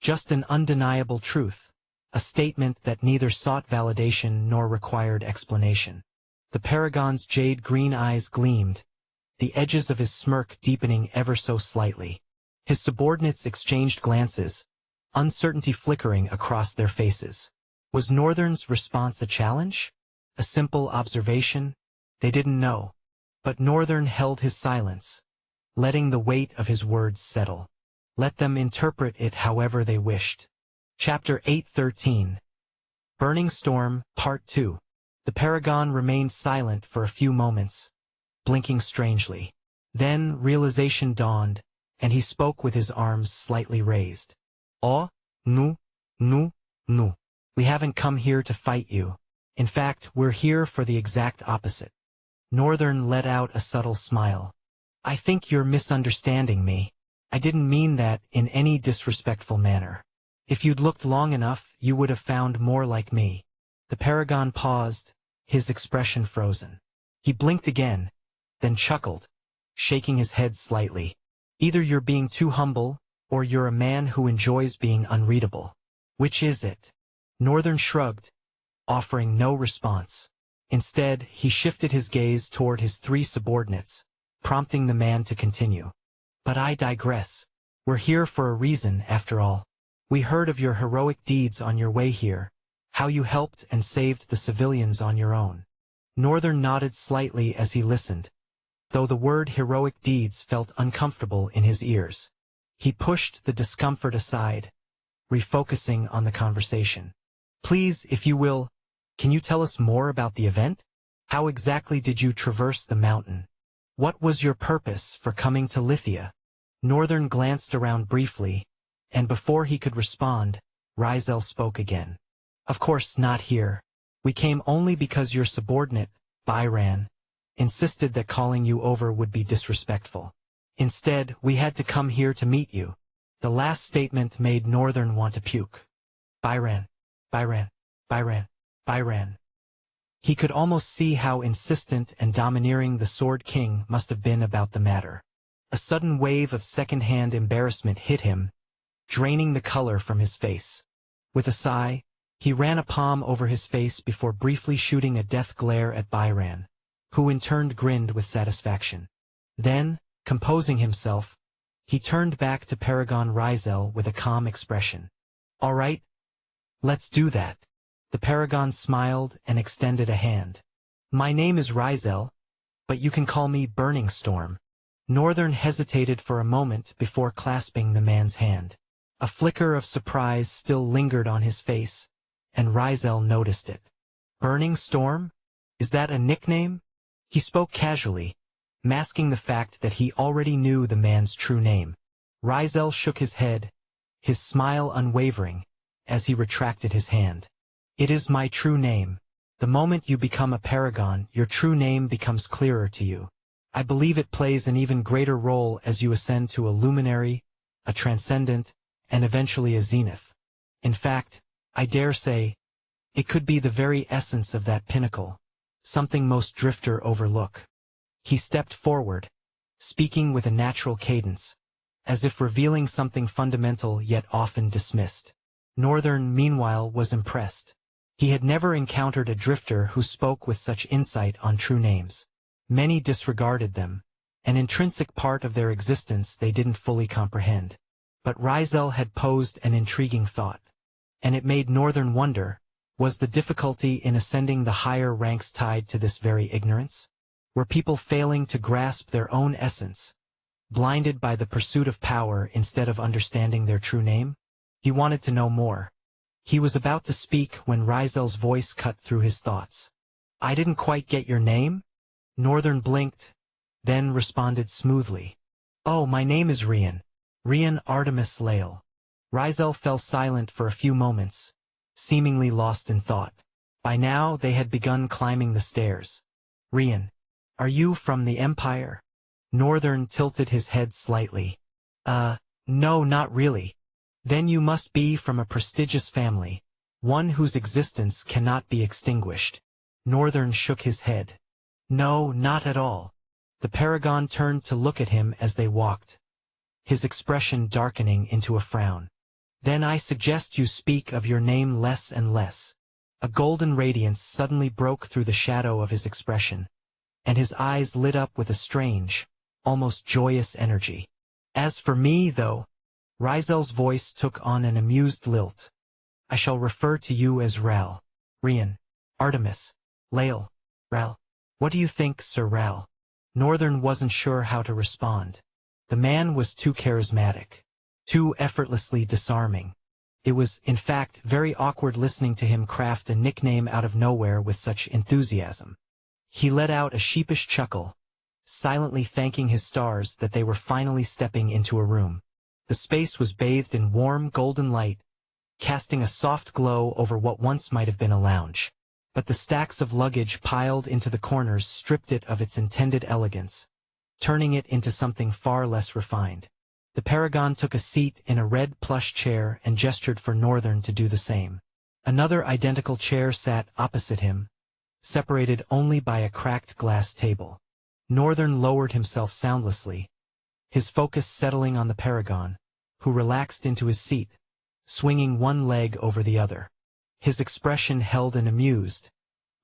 Just an undeniable truth, a statement that neither sought validation nor required explanation. The paragon's jade-green eyes gleamed, the edges of his smirk deepening ever so slightly. His subordinates exchanged glances, uncertainty flickering across their faces. Was Northern's response a challenge? A simple observation? They didn't know. But Northern held his silence, letting the weight of his words settle. Let them interpret it however they wished. Chapter 8:13. Burning Storm, Part 2. The Paragon remained silent for a few moments, blinking strangely. Then realization dawned, and he spoke with his arms slightly raised. Oh, no. We haven't come here to fight you. In fact, we're here for the exact opposite. Northern let out a subtle smile. I think you're misunderstanding me. I didn't mean that in any disrespectful manner. If you'd looked long enough, you would have found more like me. The Paragon paused, his expression frozen. He blinked again, then chuckled, shaking his head slightly. Either you're being too humble, or you're a man who enjoys being unreadable. Which is it? Northern shrugged, offering no response. Instead, he shifted his gaze toward his three subordinates, prompting the man to continue. But I digress. We're here for a reason, after all. We heard of your heroic deeds on your way here, how you helped and saved the civilians on your own. Northern nodded slightly as he listened, though the word heroic deeds felt uncomfortable in his ears. He pushed the discomfort aside, refocusing on the conversation. Please, if you will, can you tell us more about the event? How exactly did you traverse the mountain? What was your purpose for coming to Lithia? Northern glanced around briefly, and before he could respond, Rizel spoke again. Of course not here. We came only because your subordinate, Byran, insisted that calling you over would be disrespectful. Instead, we had to come here to meet you. The last statement made Northern want to puke. Byran. He could almost see how insistent and domineering the Sword King must have been about the matter. A sudden wave of second-hand embarrassment hit him, draining the color from his face. With a sigh, he ran a palm over his face before briefly shooting a death glare at Byran, who in turn grinned with satisfaction. Then, composing himself, he turned back to Paragon Rizel with a calm expression. All right, let's do that. The Paragon smiled and extended a hand. My name is Rizel, but you can call me Burning Storm. Northern hesitated for a moment before clasping the man's hand. A flicker of surprise still lingered on his face, and Rizel noticed it. Burning Storm? Is that a nickname? He spoke casually, masking the fact that he already knew the man's true name. Rizel shook his head, his smile unwavering, as he retracted his hand. It is my true name. The moment you become a paragon, your true name becomes clearer to you. I believe it plays an even greater role as you ascend to a luminary, a transcendent, and eventually a zenith. In fact, I dare say, it could be the very essence of that pinnacle, something most drifter overlook. He stepped forward, speaking with a natural cadence, as if revealing something fundamental yet often dismissed. Northern, meanwhile, was impressed. He had never encountered a drifter who spoke with such insight on true names. Many disregarded them, an intrinsic part of their existence they didn't fully comprehend. But Rizel had posed an intriguing thought, and it made Northern wonder, was the difficulty in ascending the higher ranks tied to this very ignorance? Were people failing to grasp their own essence, blinded by the pursuit of power instead of understanding their true name? He wanted to know more. He was about to speak when Rizel's voice cut through his thoughts. I didn't quite get your name? Northern blinked, then responded smoothly. Oh, my name is Rian. Rian Artemis Lael. Rizel fell silent for a few moments, seemingly lost in thought. By now they had begun climbing the stairs. Rian, are you from the Empire? Northern tilted his head slightly. No, not really. Then you must be from a prestigious family, one whose existence cannot be extinguished. Northern shook his head. No, not at all. The paragon turned to look at him as they walked, his expression darkening into a frown. Then I suggest you speak of your name less and less. A golden radiance suddenly broke through the shadow of his expression, and his eyes lit up with a strange, almost joyous energy. As for me, though, Rizel's voice took on an amused lilt. I shall refer to you as Ral. Rian. Artemis. Lael. Ral. What do you think, Sir Ral? Northern wasn't sure how to respond. The man was too charismatic, too effortlessly disarming. It was, in fact, very awkward listening to him craft a nickname out of nowhere with such enthusiasm. He let out a sheepish chuckle, silently thanking his stars that they were finally stepping into a room. The space was bathed in warm golden light, casting a soft glow over what once might have been a lounge. But the stacks of luggage piled into the corners stripped it of its intended elegance, turning it into something far less refined. The paragon took a seat in a red plush chair and gestured for Northern to do the same. Another identical chair sat opposite him, separated only by a cracked glass table. Northern lowered himself soundlessly, his focus settling on the paragon, who relaxed into his seat, swinging one leg over the other. His expression held an amused,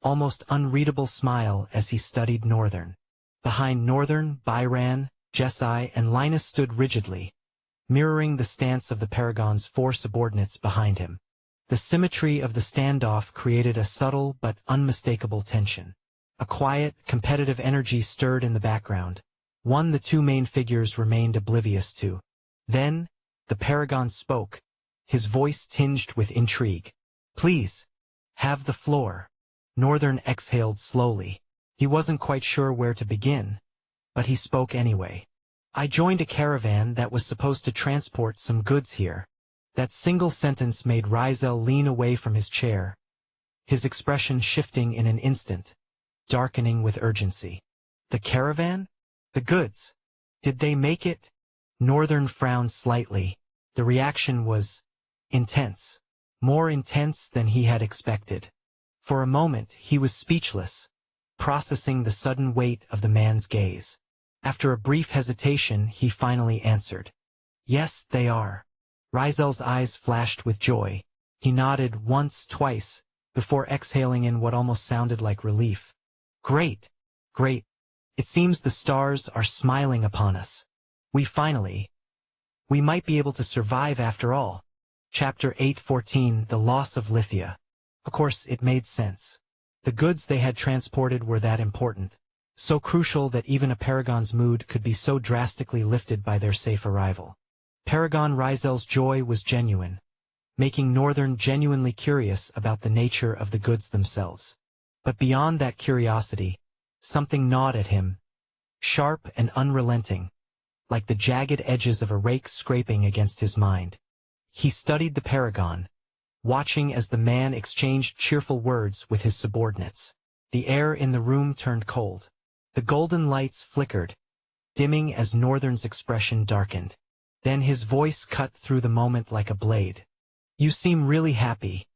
almost unreadable smile as he studied Northern. Behind Northern, Byran, Jesai, and Linus stood rigidly, mirroring the stance of the paragon's 4 subordinates behind him. The symmetry of the standoff created a subtle but unmistakable tension. A quiet, competitive energy stirred in the background, one the 2 main figures remained oblivious to. Then, the paragon spoke, his voice tinged with intrigue. Please, have the floor. Northern exhaled slowly. He wasn't quite sure where to begin, but he spoke anyway. I joined a caravan that was supposed to transport some goods here. That single sentence made Rizel lean away from his chair, his expression shifting in an instant, darkening with urgency. The caravan? The goods. Did they make it? Northern frowned slightly. The reaction was intense. More intense than he had expected. For a moment he was speechless, processing the sudden weight of the man's gaze. After a brief hesitation he finally answered. Yes, they are. Rizel's eyes flashed with joy. He nodded once, twice, before exhaling in what almost sounded like relief. Great, great. It seems the stars are smiling upon us. We might be able to survive after all. Chapter 8:14 The Loss of Lithia. Of course, it made sense. The goods they had transported were that important, so crucial that even a paragon's mood could be so drastically lifted by their safe arrival. Paragon Rizel's joy was genuine, making Northern genuinely curious about the nature of the goods themselves. But beyond that curiosity, something gnawed at him, sharp and unrelenting, like the jagged edges of a rake scraping against his mind. He studied the paragon, watching as the man exchanged cheerful words with his subordinates. The air in the room turned cold. The golden lights flickered, dimming as Northern's expression darkened. Then his voice cut through the moment like a blade. You seem really happy,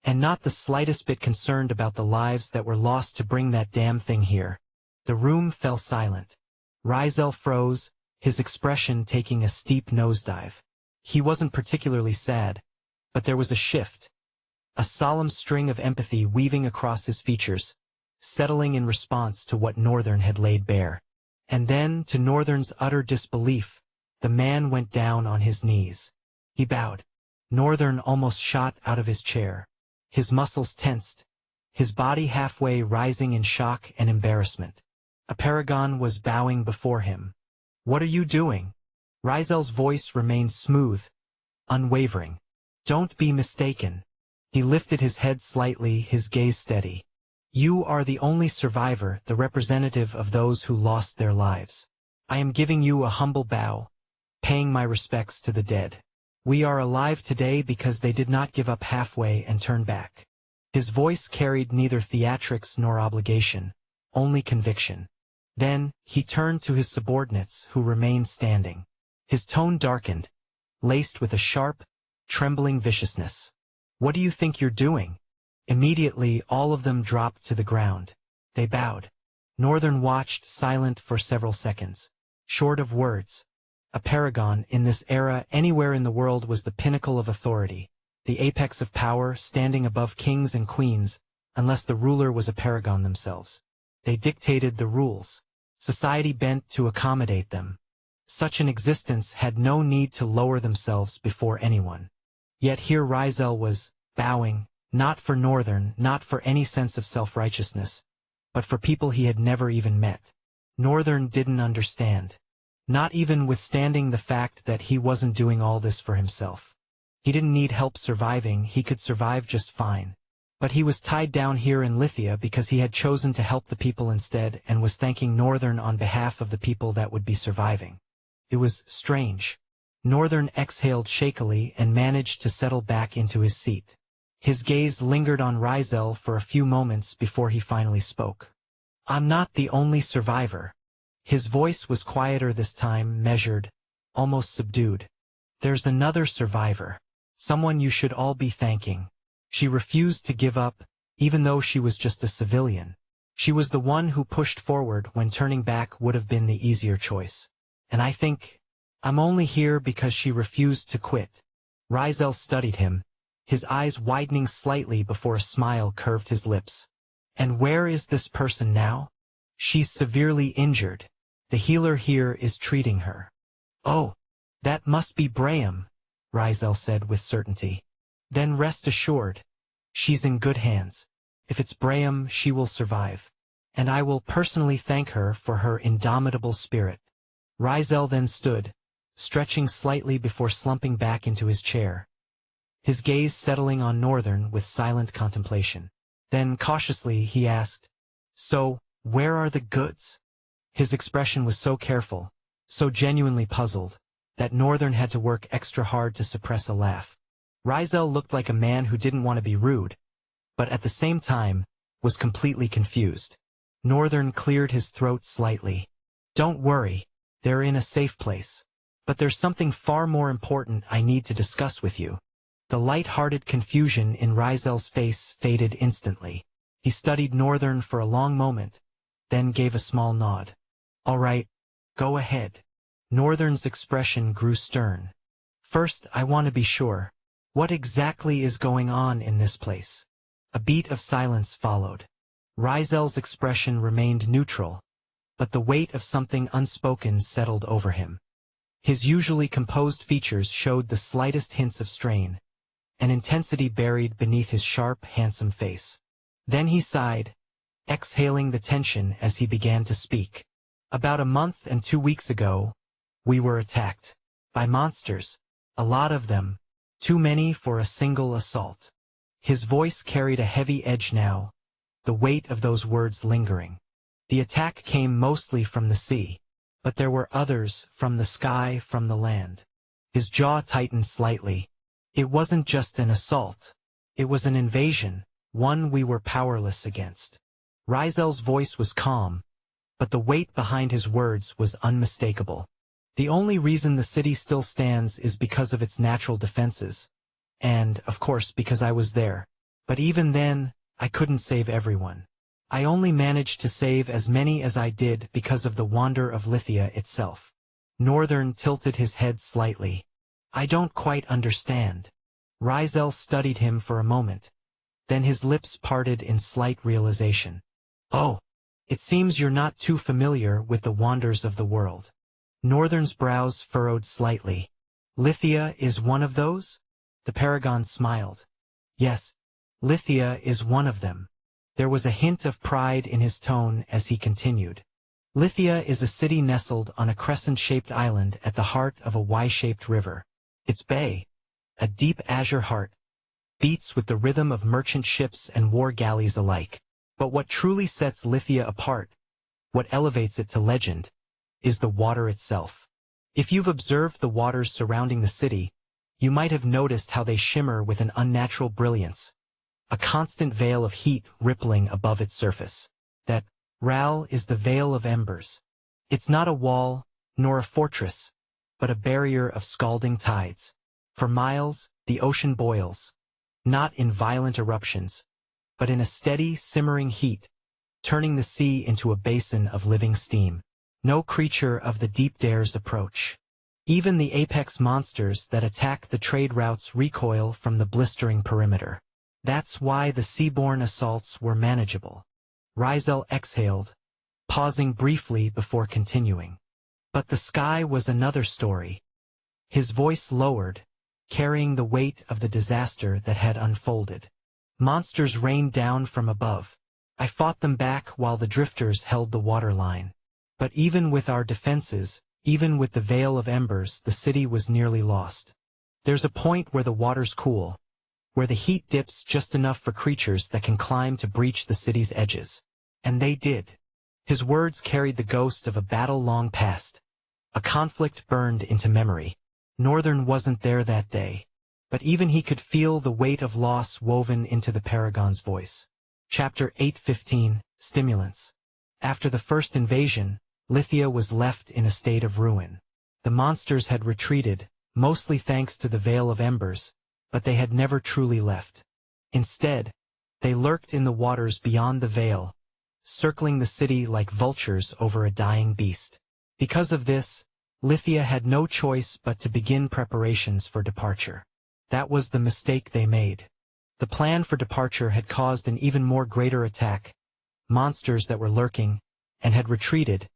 and not the slightest bit concerned about the lives that were lost to bring that damn thing here. The room fell silent. Rizel froze, his expression taking a steep nosedive. He wasn't particularly sad, but there was a shift, a solemn string of empathy weaving across his features, settling in response to what Northern had laid bare. And then, to Northern's utter disbelief, the man went down on his knees. He bowed. Northern almost shot out of his chair. His muscles tensed, his body halfway rising in shock and embarrassment. A paragon was bowing before him. What are you doing? Rizel's voice remained smooth, unwavering. Don't be mistaken. He lifted his head slightly, his gaze steady. You are the only survivor, the representative of those who lost their lives. I am giving you a humble bow, paying my respects to the dead. We are alive today because they did not give up halfway and turn back. His voice carried neither theatrics nor obligation, only conviction. Then, he turned to his subordinates who remained standing. His tone darkened, laced with a sharp, trembling viciousness. What do you think you're doing? Immediately, all of them dropped to the ground. They bowed. Northern watched, silent for several seconds. Short of words, a paragon in this era anywhere in the world was the pinnacle of authority, the apex of power, standing above kings and queens, unless the ruler was a paragon themselves. They dictated the rules. Society bent to accommodate them. Such an existence had no need to lower themselves before anyone. Yet here Rizel was, bowing, not for Northern, not for any sense of self-righteousness, but for people he had never even met. Northern didn't understand. Not even withstanding the fact that he wasn't doing all this for himself. He didn't need help surviving, he could survive just fine. But he was tied down here in Lithia because he had chosen to help the people instead and was thanking Northern on behalf of the people that would be surviving. It was strange. Northern exhaled shakily and managed to settle back into his seat. His gaze lingered on Rizel for a few moments before he finally spoke. "I'm not the only survivor." His voice was quieter this time, measured, almost subdued. "There's another survivor. Someone you should all be thanking. She refused to give up, even though she was just a civilian. She was the one who pushed forward when turning back would have been the easier choice. And I think I'm only here because she refused to quit." Rizel studied him, his eyes widening slightly before a smile curved his lips. "And where is this person now?" "She's severely injured. The healer here is treating her." "Oh, that must be Braham," Rizel said with certainty. "Then rest assured, she's in good hands. If it's Braham, she will survive. And I will personally thank her for her indomitable spirit." Rizel then stood, stretching slightly before slumping back into his chair, his gaze settling on Northern with silent contemplation. Then, cautiously, he asked, "So, where are the goods?" His expression was so careful, so genuinely puzzled, that Northern had to work extra hard to suppress a laugh. Rizel looked like a man who didn't want to be rude, but at the same time, was completely confused. Northern cleared his throat slightly. "Don't worry, they're in a safe place. But there's something far more important I need to discuss with you." The light-hearted confusion in Rizel's face faded instantly. He studied Northern for a long moment, then gave a small nod. "All right, go ahead." Northern's expression grew stern. "First, I want to be sure. What exactly is going on in this place?" A beat of silence followed. Rizel's expression remained neutral, but the weight of something unspoken settled over him. His usually composed features showed the slightest hints of strain, an intensity buried beneath his sharp, handsome face. Then he sighed, exhaling the tension as he began to speak. "About a month and 2 weeks ago, we were attacked. By monsters. A lot of them. Too many for a single assault." His voice carried a heavy edge now, the weight of those words lingering. "The attack came mostly from the sea. But there were others, from the sky, from the land." His jaw tightened slightly. "It wasn't just an assault. It was an invasion, one we were powerless against." Rizel's voice was calm, but the weight behind his words was unmistakable. "The only reason the city still stands is because of its natural defenses. And, of course, because I was there. But even then, I couldn't save everyone. I only managed to save as many as I did because of the wonder of Lithia itself." Northern tilted his head slightly. "I don't quite understand." Rizel studied him for a moment. Then his lips parted in slight realization. "Oh, it seems you're not too familiar with the wonders of the world." Northern's brows furrowed slightly. "Lithia is one of those?" The paragon smiled. "Yes, Lithia is one of them." There was a hint of pride in his tone as he continued. "Lithia is a city nestled on a crescent-shaped island at the heart of a Y-shaped river. Its bay, a deep azure heart, beats with the rhythm of merchant ships and war galleys alike. But what truly sets Lithia apart, what elevates it to legend, is the water itself. If you've observed the waters surrounding the city, you might have noticed how they shimmer with an unnatural brilliance, a constant veil of heat rippling above its surface. That Ral is the veil of embers. It's not a wall, nor a fortress, but a barrier of scalding tides. For miles, the ocean boils, not in violent eruptions, but in a steady, simmering heat, turning the sea into a basin of living steam. No creature of the deep dares approach. Even the apex monsters that attack the trade routes recoil from the blistering perimeter. That's why the seaborne assaults were manageable." Rizel exhaled, pausing briefly before continuing. "But the sky was another story." His voice lowered, carrying the weight of the disaster that had unfolded. Monsters rained down from above. I fought them back while the drifters held the water line. But even with our defenses, even with the veil of embers, the city was nearly lost. There's a point where the water's cool, where the heat dips just enough for creatures that can climb to breach the city's edges. And they did. His words carried the ghost of a battle long past. A conflict burned into memory. Northern wasn't there that day, but even he could feel the weight of loss woven into the Paragon's voice. Chapter 8:15, Stimulants. After the first invasion, Lithia was left in a state of ruin. The monsters had retreated, mostly thanks to the Veil of Embers, but they had never truly left. Instead, they lurked in the waters beyond the veil, circling the city like vultures over a dying beast. Because of this, Lithia had no choice but to begin preparations for departure. That was the mistake they made. The plan for departure had caused an even more greater attack, monsters that were lurking, and had retreated.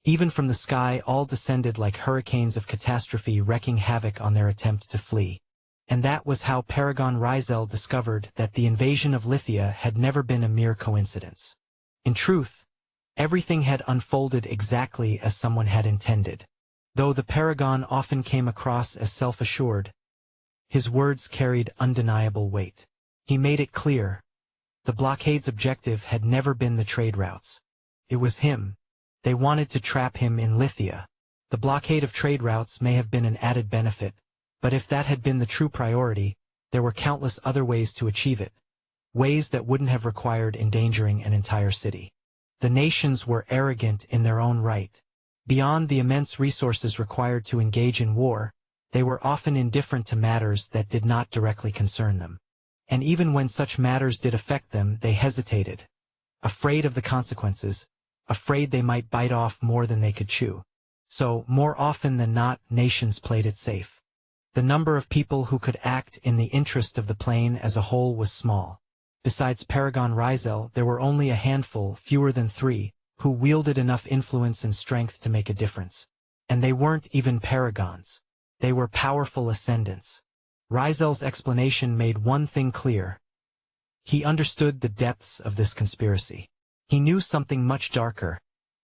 Even from the sky all descended like hurricanes of catastrophe, wreaking havoc on their attempt to flee. And that was how Paragon Rizel discovered that the invasion of Lithia had never been a mere coincidence. In truth, everything had unfolded exactly as someone had intended. Though the Paragon often came across as self-assured, his words carried undeniable weight. He made it clear. The blockade's objective had never been the trade routes. It was him. They wanted to trap him in Lithia. The blockade of trade routes may have been an added benefit, but if that had been the true priority, there were countless other ways to achieve it. Ways that wouldn't have required endangering an entire city. The nations were arrogant in their own right. Beyond the immense resources required to engage in war, they were often indifferent to matters that did not directly concern them. And even when such matters did affect them, they hesitated, afraid of the consequences, afraid they might bite off more than they could chew. So, more often than not, nations played it safe. The number of people who could act in the interest of the plane as a whole was small. Besides Paragon Rizel, there were only a handful, fewer than 3, who wielded enough influence and strength to make a difference. And they weren't even paragons. They were powerful ascendants. Rizel's explanation made one thing clear. He understood the depths of this conspiracy. He knew something much darker,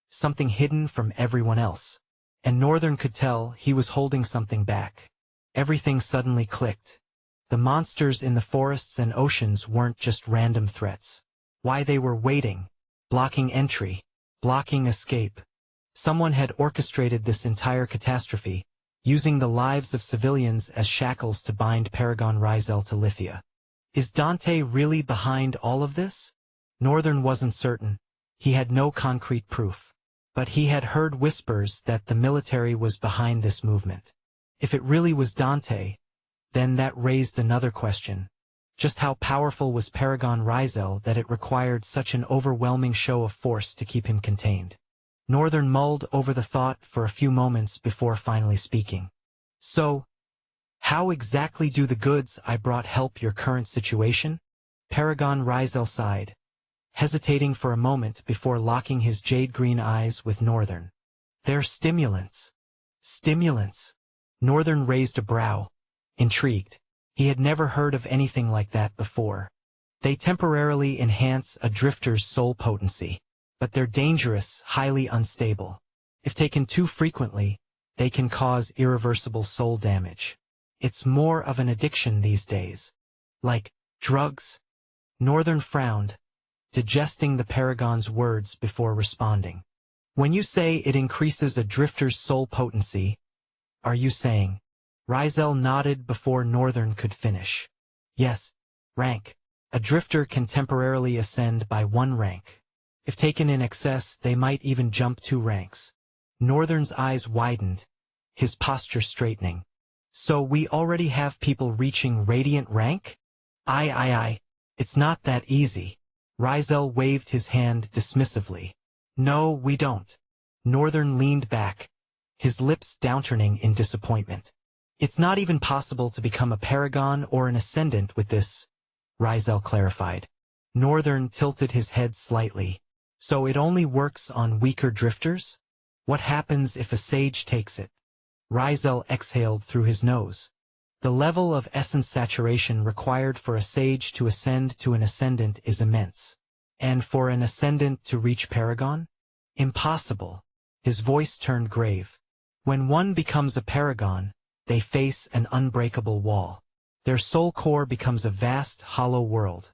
something hidden from everyone else. And Northern could tell he was holding something back. Everything suddenly clicked. The monsters in the forests and oceans weren't just random threats. Why, they were waiting, blocking entry, blocking escape. Someone had orchestrated this entire catastrophe, using the lives of civilians as shackles to bind Paragon Rizel to Lithia. Is Dante really behind all of this? Northern wasn't certain. He had no concrete proof. But he had heard whispers that the military was behind this movement. If it really was Dante, then that raised another question. Just how powerful was Paragon Rizel that it required such an overwhelming show of force to keep him contained? Northern mulled over the thought for a few moments before finally speaking. So, how exactly do the goods I brought help your current situation? Paragon Rizel sighed, hesitating for a moment before locking his jade-green eyes with Northern. They're stimulants. Stimulants. Northern raised a brow, intrigued. He had never heard of anything like that before. They temporarily enhance a drifter's soul potency, but they're dangerous, highly unstable. If taken too frequently, they can cause irreversible soul damage. It's more of an addiction these days. Like drugs? Northern frowned, digesting the Paragon's words before responding. When you say it increases a drifter's soul potency, are you saying? Rizel nodded before Northern could finish. Yes. Rank. A drifter can temporarily ascend by 1 rank. If taken in excess, they might even jump 2 ranks. Northern's eyes widened, his posture straightening. So we already have people reaching radiant rank? Aye. It's not that easy. Rizel waved his hand dismissively. No, we don't. Northern leaned back, his lips downturning in disappointment. It's not even possible to become a paragon or an ascendant with this, Rizel clarified. Northern tilted his head slightly. So it only works on weaker drifters? What happens if a sage takes it? Rizel exhaled through his nose. The level of essence saturation required for a sage to ascend to an ascendant is immense. And for an ascendant to reach paragon? Impossible. His voice turned grave. When one becomes a paragon, they face an unbreakable wall. Their soul core becomes a vast, hollow world.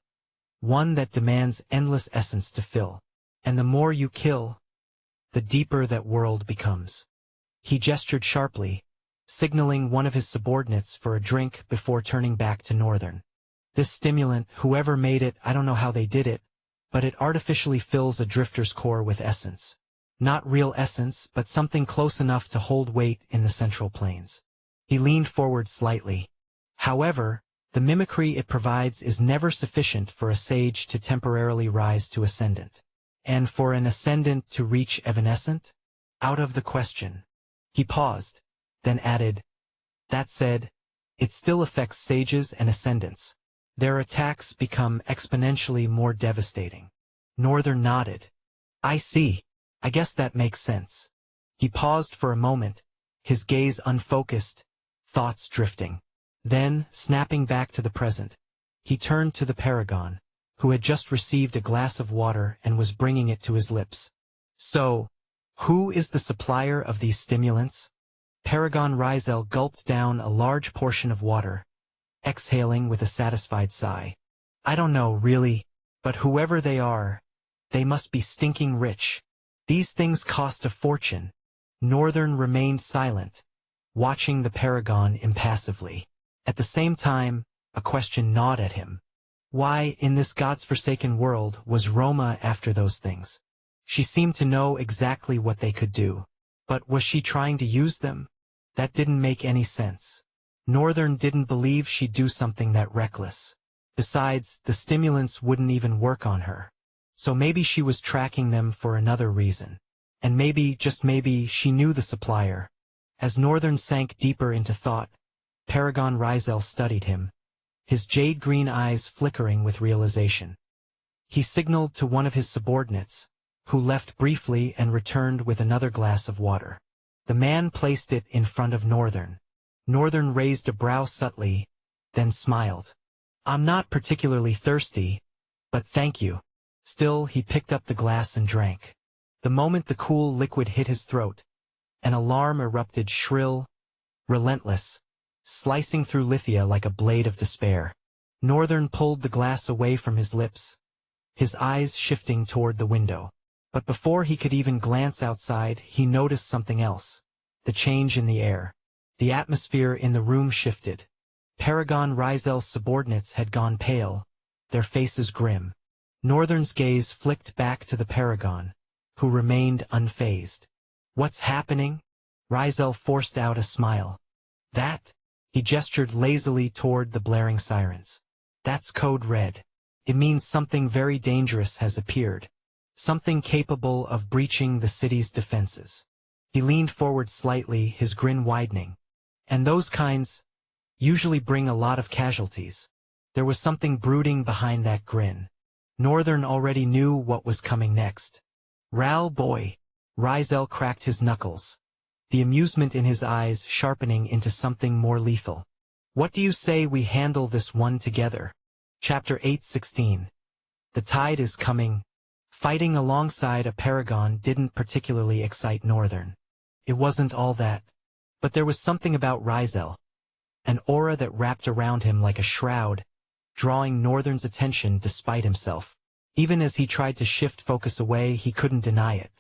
One that demands endless essence to fill. And the more you kill, the deeper that world becomes. He gestured sharply, signaling one of his subordinates for a drink before turning back to Northern. This stimulant, whoever made it, I don't know how they did it, but it artificially fills a drifter's core with essence. Not real essence, but something close enough to hold weight in the central planes. He leaned forward slightly. However, the mimicry it provides is never sufficient for a sage to temporarily rise to ascendant. And for an ascendant to reach evanescent? Out of the question. He paused, then added, that said, it still affects sages and ascendants. Their attacks become exponentially more devastating. Northern nodded. I see. I guess that makes sense. He paused for a moment, his gaze unfocused, thoughts drifting. Then, snapping back to the present, he turned to the paragon, who had just received a glass of water and was bringing it to his lips. So, who is the supplier of these stimulants? Paragon Rizel gulped down a large portion of water, exhaling with a satisfied sigh. I don't know, really, but whoever they are, they must be stinking rich. These things cost a fortune. Northern remained silent, watching the paragon impassively. At the same time, a question gnawed at him. Why, in this God's-forsaken world, was Roma after those things? She seemed to know exactly what they could do. But was she trying to use them? That didn't make any sense. Northern didn't believe she'd do something that reckless. Besides, the stimulants wouldn't even work on her. So maybe she was tracking them for another reason. And maybe, just maybe, she knew the supplier. As Northern sank deeper into thought, Paragon Rizel studied him, his jade-green eyes flickering with realization. He signaled to one of his subordinates, who left briefly and returned with another glass of water. The man placed it in front of Northern. Northern raised a brow subtly, then smiled. I'm not particularly thirsty, but thank you. Still, he picked up the glass and drank. The moment the cool liquid hit his throat, an alarm erupted, shrill, relentless, slicing through Lithia like a blade of despair. Northern pulled the glass away from his lips, his eyes shifting toward the window. But before he could even glance outside, he noticed something else. The change in the air. The atmosphere in the room shifted. Paragon Rizel's subordinates had gone pale, their faces grim. Northern's gaze flicked back to the paragon, who remained unfazed. What's happening? Rizel forced out a smile. That? He gestured lazily toward the blaring sirens. That's code red. It means something very dangerous has appeared. Something capable of breaching the city's defenses. He leaned forward slightly, his grin widening. And those kinds usually bring a lot of casualties. There was something brooding behind that grin. Northern already knew what was coming next. Ral boy. Rizel cracked his knuckles, the amusement in his eyes sharpening into something more lethal. What do you say we handle this one together? Chapter 8:16. The tide is coming. Fighting alongside a paragon didn't particularly excite Northern. It wasn't all that. But there was something about Rizel. An aura that wrapped around him like a shroud, drawing Northern's attention despite himself. Even as he tried to shift focus away, he couldn't deny it.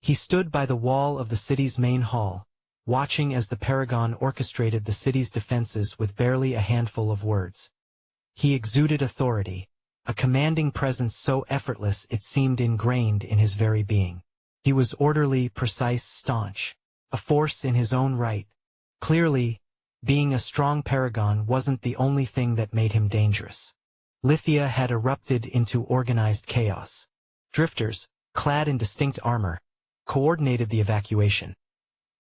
He stood by the wall of the city's main hall, watching as the paragon orchestrated the city's defenses with barely a handful of words. He exuded authority, a commanding presence so effortless it seemed ingrained in his very being. He was orderly, precise, staunch, a force in his own right. Clearly, being a strong paragon wasn't the only thing that made him dangerous. Lithia had erupted into organized chaos. Drifters, clad in distinct armor, coordinated the evacuation,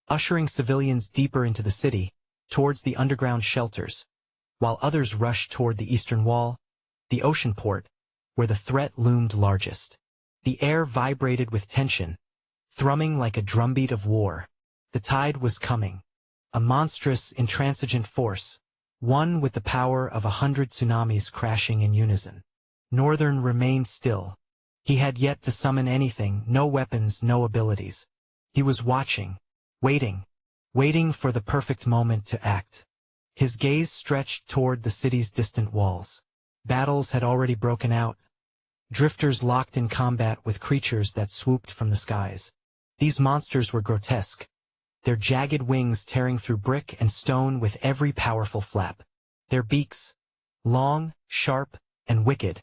ushering civilians deeper into the city, towards the underground shelters, while others rushed toward the eastern wall, the ocean port, where the threat loomed largest. The air vibrated with tension, thrumming like a drumbeat of war. The tide was coming, a monstrous, intransigent force, one with the power of 100 tsunamis crashing in unison. Northern remained still. He had yet to summon anything, no weapons, no abilities. He was watching, waiting for the perfect moment to act. His gaze stretched toward the city's distant walls. Battles had already broken out. Drifters locked in combat with creatures that swooped from the skies. These monsters were grotesque, their jagged wings tearing through brick and stone with every powerful flap. Their beaks, long, sharp, and wicked,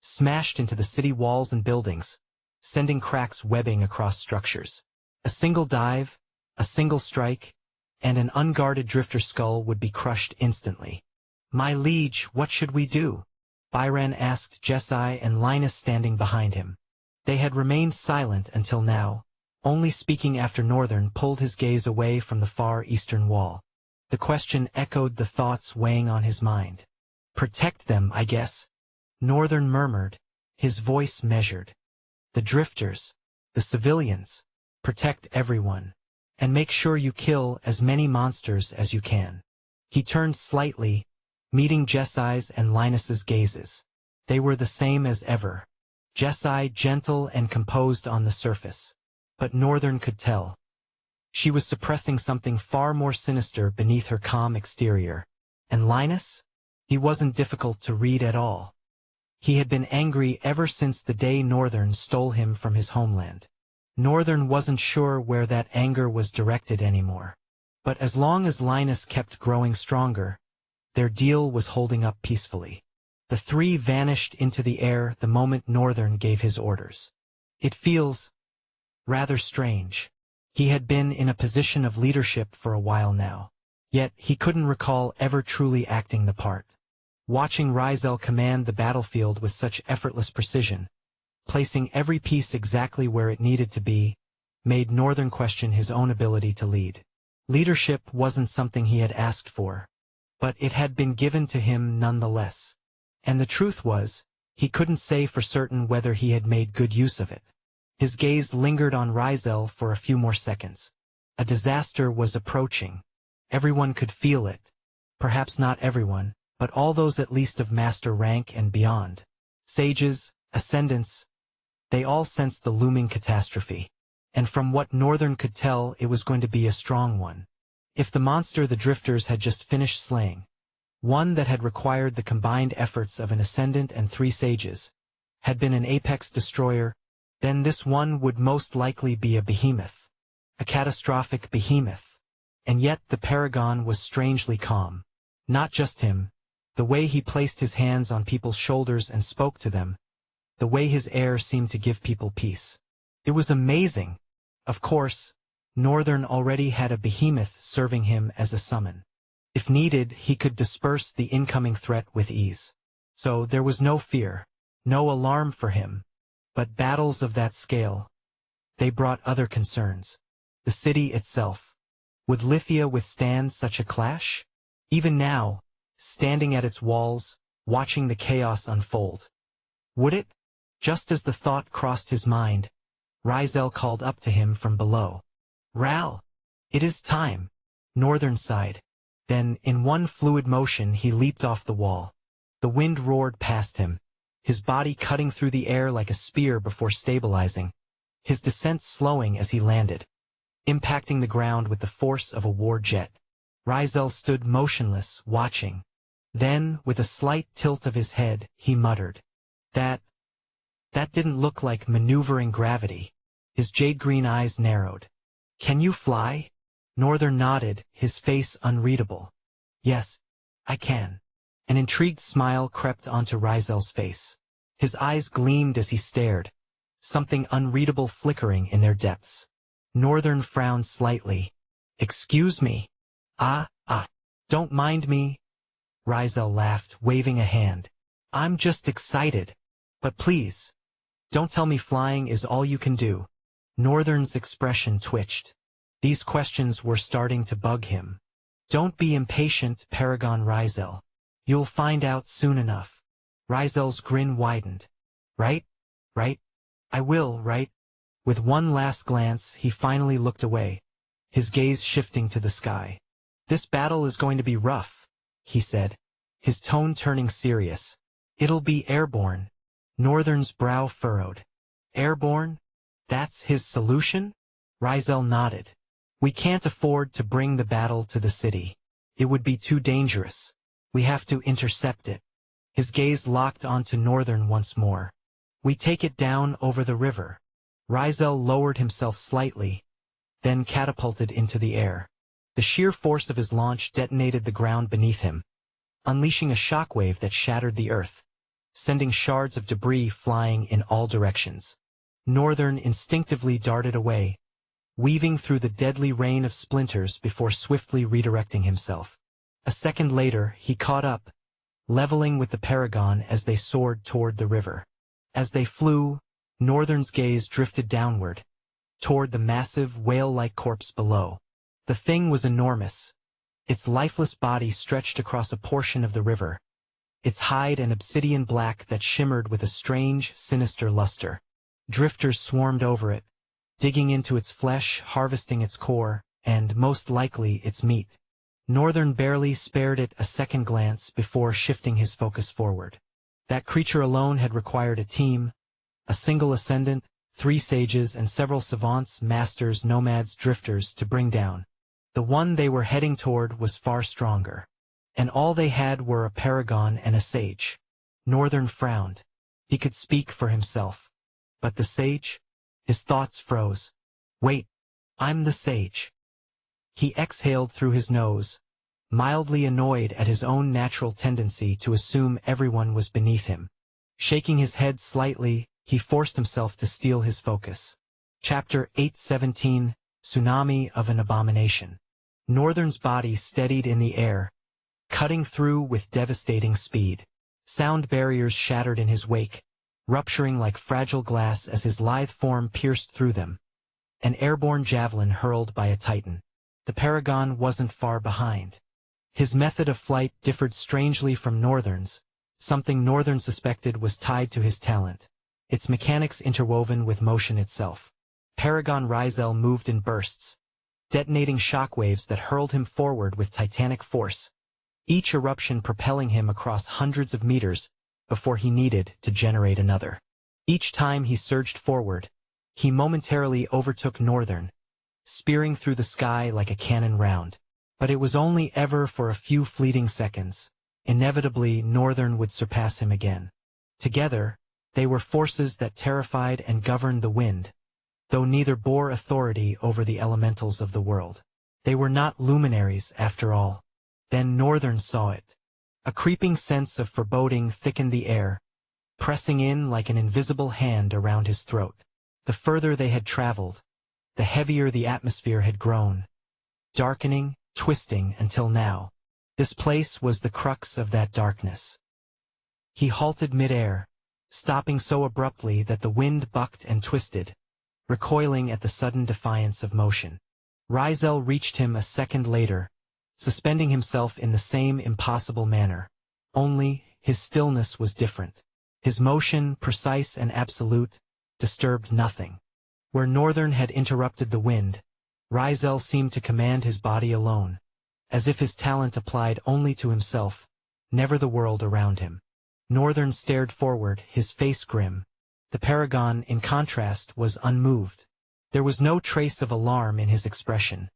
smashed into the city walls and buildings, sending cracks webbing across structures. A single dive, a single strike, and an unguarded drifter skull would be crushed instantly. "My liege, what should we do?" Byron asked Jesai and Linus standing behind him. They had remained silent until now, only speaking after Northern pulled his gaze away from the far eastern wall. The question echoed the thoughts weighing on his mind. "Protect them, I guess," Northern murmured, his voice measured. "The drifters, the civilians, protect everyone, and make sure you kill as many monsters as you can." He turned slightly, meeting Jesai's and Linus's gazes. They were the same as ever. Jesai gentle and composed on the surface. But Northern could tell. She was suppressing something far more sinister beneath her calm exterior. And Linus? He wasn't difficult to read at all. He had been angry ever since the day Northern stole him from his homeland. Northern wasn't sure where that anger was directed anymore. But as long as Linus kept growing stronger, their deal was holding up peacefully. The three vanished into the air the moment Northern gave his orders. It feels rather strange. He had been in a position of leadership for a while now. Yet he couldn't recall ever truly acting the part. Watching Rizel command the battlefield with such effortless precision, placing every piece exactly where it needed to be, made Northern question his own ability to lead. Leadership wasn't something he had asked for, but it had been given to him nonetheless. And the truth was, he couldn't say for certain whether he had made good use of it. His gaze lingered on Rizel for a few more seconds. A disaster was approaching. Everyone could feel it. Perhaps not everyone, but all those at least of master rank and beyond. Sages, ascendants, they all sensed the looming catastrophe. And from what Northern could tell, it was going to be a strong one. If the monster the drifters had just finished slaying, one that had required the combined efforts of an ascendant and 3 sages, had been an apex destroyer, then this one would most likely be a behemoth. A catastrophic behemoth. And yet the Paragon was strangely calm. Not just him. The way he placed his hands on people's shoulders and spoke to them. The way his air seemed to give people peace. It was amazing. Of course, Northern already had a behemoth serving him as a summon. If needed, he could disperse the incoming threat with ease. So there was no fear, no alarm for him. But battles of that scale, they brought other concerns. The city itself. Would Lithia withstand such a clash? Even now, standing at its walls, watching the chaos unfold. Would it? Just as the thought crossed his mind, Rizel called up to him from below. "Ral, it is time." Northern sighed. Then, in one fluid motion, he leaped off the wall. The wind roared past him, his body cutting through the air like a spear before stabilizing, his descent slowing as he landed, impacting the ground with the force of a war jet. Rizel stood motionless, watching. Then, with a slight tilt of his head, he muttered, That didn't look like maneuvering gravity." His jade-green eyes narrowed. "Can you fly?" Northern nodded, his face unreadable. "Yes, I can." An intrigued smile crept onto Rizel's face. His eyes gleamed as he stared, something unreadable flickering in their depths. Northern frowned slightly. "Excuse me." Don't mind me." Rizel laughed, waving a hand. "I'm just excited. But please, don't tell me flying is all you can do." Northern's expression twitched. These questions were starting to bug him. "Don't be impatient, Paragon Rizel. You'll find out soon enough." Rizel's grin widened. Right? I will, right?" With one last glance, he finally looked away, his gaze shifting to the sky. "This battle is going to be rough." he said, his tone turning serious. It'll be airborne. Northern's brow furrowed. Airborne? That's his solution? Rizel nodded. We can't afford to bring the battle to the city. It would be too dangerous. We have to intercept it. His gaze locked onto Northern once more. We take it down over the river. Rizel lowered himself slightly, then catapulted into the air. The sheer force of his launch detonated the ground beneath him, unleashing a shockwave that shattered the earth, sending shards of debris flying in all directions. Northern instinctively darted away, weaving through the deadly rain of splinters before swiftly redirecting himself. A second later, he caught up, leveling with the Paragon as they soared toward the river. As they flew, Northern's gaze drifted downward, toward the massive, whale-like corpse below. The thing was enormous. Its lifeless body stretched across a portion of the river, its hide an obsidian black that shimmered with a strange, sinister luster. Drifters swarmed over it, digging into its flesh, harvesting its core, and, most likely, its meat. Northern barely spared it a second glance before shifting his focus forward. That creature alone had required a team, a single ascendant, 3 sages and several savants, masters, nomads, drifters to bring down. The one they were heading toward was far stronger. And all they had were a paragon and a sage. Northern frowned. He could speak for himself. But the sage? His thoughts froze. Wait, I'm the sage. He exhaled through his nose, mildly annoyed at his own natural tendency to assume everyone was beneath him. Shaking his head slightly, he forced himself to steel his focus. Chapter 817, Tsunami of an Abomination. Northern's body steadied in the air, cutting through with devastating speed. Sound barriers shattered in his wake, rupturing like fragile glass as his lithe form pierced through them. An airborne javelin hurled by a titan. The Paragon wasn't far behind. His method of flight differed strangely from Northern's, something Northern suspected was tied to his talent, its mechanics interwoven with motion itself. Paragon Rizel moved in bursts, detonating shockwaves that hurled him forward with titanic force, each eruption propelling him across hundreds of meters before he needed to generate another. Each time he surged forward, he momentarily overtook Northern, spearing through the sky like a cannon round. But it was only ever for a few fleeting seconds. Inevitably, Northern would surpass him again. Together, they were forces that terrified and governed the wind, though neither bore authority over the elementals of the world. They were not luminaries, after all. Then Northern saw it. A creeping sense of foreboding thickened the air, pressing in like an invisible hand around his throat. The further they had traveled, the heavier the atmosphere had grown, darkening, twisting until now. This place was the crux of that darkness. He halted mid-air, stopping so abruptly that the wind bucked and twisted, recoiling at the sudden defiance of motion. Rizel reached him a second later, suspending himself in the same impossible manner. Only, his stillness was different. His motion, precise and absolute, disturbed nothing. Where Northern had interrupted the wind, Rizel seemed to command his body alone, as if his talent applied only to himself, never the world around him. Northern stared forward, his face grim. The Paragon, in contrast, was unmoved. There was no trace of alarm in his expression,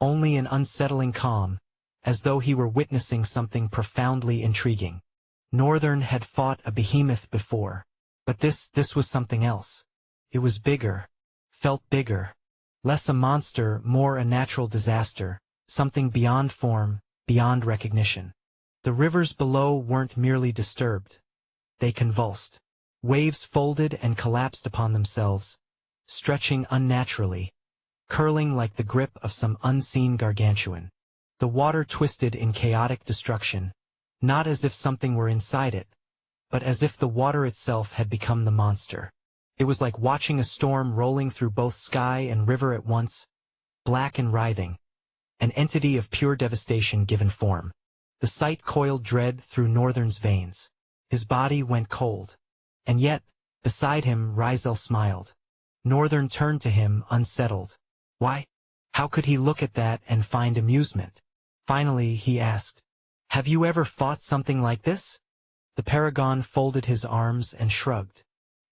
only an unsettling calm, as though he were witnessing something profoundly intriguing. Northern had fought a behemoth before, but this was something else. It was bigger, felt bigger. Less a monster, more a natural disaster, something beyond form, beyond recognition. The rivers below weren't merely disturbed. They convulsed. Waves folded and collapsed upon themselves, stretching unnaturally, curling like the grip of some unseen gargantuan. The water twisted in chaotic destruction, not as if something were inside it, but as if the water itself had become the monster. It was like watching a storm rolling through both sky and river at once, black and writhing, an entity of pure devastation given form. The sight coiled dread through Northern's veins. His body went cold. And yet, beside him, Rizel smiled. Northern turned to him, unsettled. Why? How could he look at that and find amusement? Finally, he asked, Have you ever fought something like this? The Paragon folded his arms and shrugged.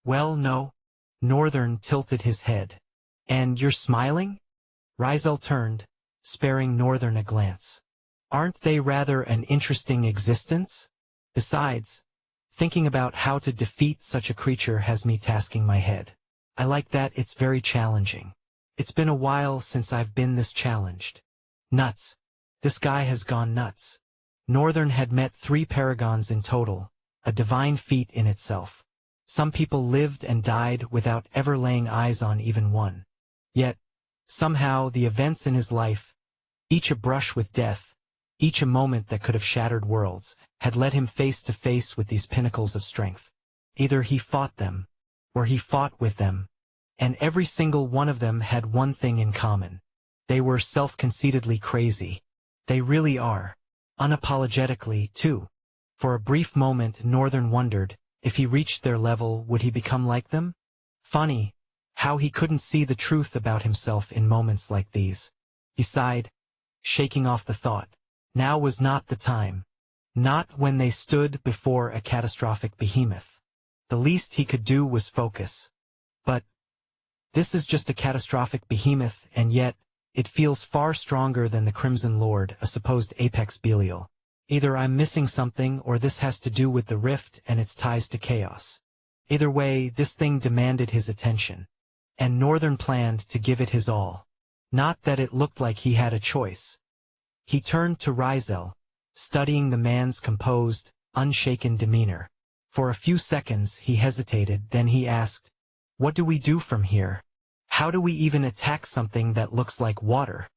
Well, no. Northern tilted his head. And you're smiling? Rizel turned, sparing Northern a glance. Aren't they rather an interesting existence? Besides, thinking about how to defeat such a creature has me tasking my head. I like that it's very challenging. It's been a while since I've been this challenged. Nuts. This guy has gone nuts. Northern had met 3 paragons in total, a divine feat in itself. Some people lived and died without ever laying eyes on even one. Yet, somehow the events in his life, each a brush with death, each a moment that could have shattered worlds, had led him face to face with these pinnacles of strength. Either he fought them, or he fought with them, and every single one of them had one thing in common. They were self-conceitedly crazy. They really are. Unapologetically, too. For a brief moment Northern wondered, if he reached their level would he become like them? Funny, how he couldn't see the truth about himself in moments like these. He sighed, shaking off the thought. Now was not the time. Not when they stood before a catastrophic behemoth. The least he could do was focus. But this is just a catastrophic behemoth, and yet it feels far stronger than the Crimson Lord, a supposed apex Belial. Either I'm missing something or this has to do with the rift and its ties to chaos. Either way, this thing demanded his attention. And Northern planned to give it his all. Not that it looked like he had a choice. He turned to Rizel, studying the man's composed, unshaken demeanor. For a few seconds he hesitated, then he asked, "What do we do from here? How do we even attack something that looks like water?"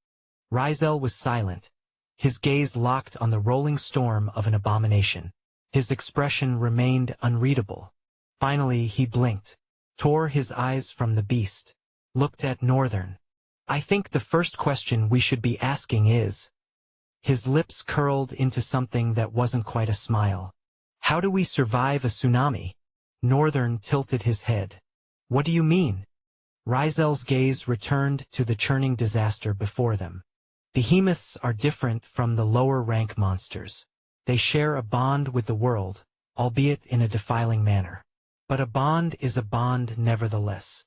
Rizel was silent, his gaze locked on the rolling storm of an abomination. His expression remained unreadable. Finally he blinked, tore his eyes from the beast, looked at Northern. "I think the first question we should be asking is..." His lips curled into something that wasn't quite a smile. "How do we survive a tsunami?" Northern tilted his head. "What do you mean?" Rizel's gaze returned to the churning disaster before them. Behemoths are different from the lower-rank monsters. They share a bond with the world, albeit in a defiling manner. But a bond is a bond nevertheless.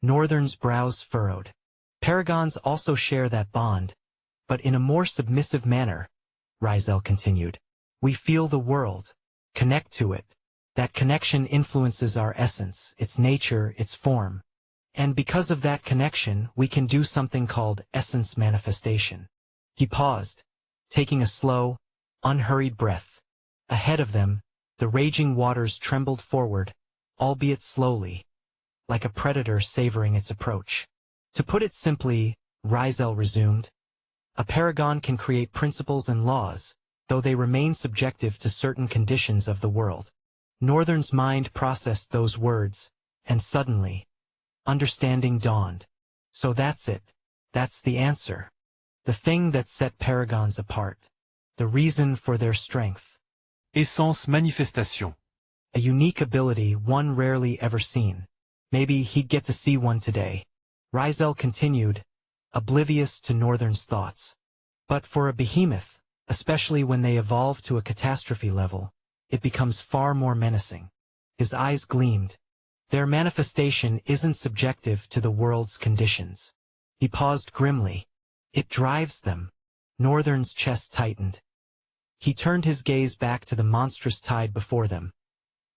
Northern's brows furrowed. Paragons also share that bond, but in a more submissive manner, Rizel continued. We feel the world, connect to it. That connection influences our essence, its nature, its form. And because of that connection, we can do something called essence manifestation. He paused, taking a slow, unhurried breath. Ahead of them, the raging waters trembled forward, albeit slowly, like a predator savoring its approach. To put it simply, Rizel resumed, a paragon can create principles and laws, though they remain subjective to certain conditions of the world. Northern's mind processed those words, and suddenly, understanding dawned. So that's it. That's the answer. The thing that set paragons apart. The reason for their strength. Essence manifestation. A unique ability, one rarely ever seen. Maybe he'd get to see one today. Rizel continued, oblivious to Northern's thoughts. But for a behemoth, especially when they evolve to a catastrophe level, it becomes far more menacing. His eyes gleamed. Their manifestation isn't subjective to the world's conditions. He paused grimly. It drives them. Northern's chest tightened. He turned his gaze back to the monstrous tide before them.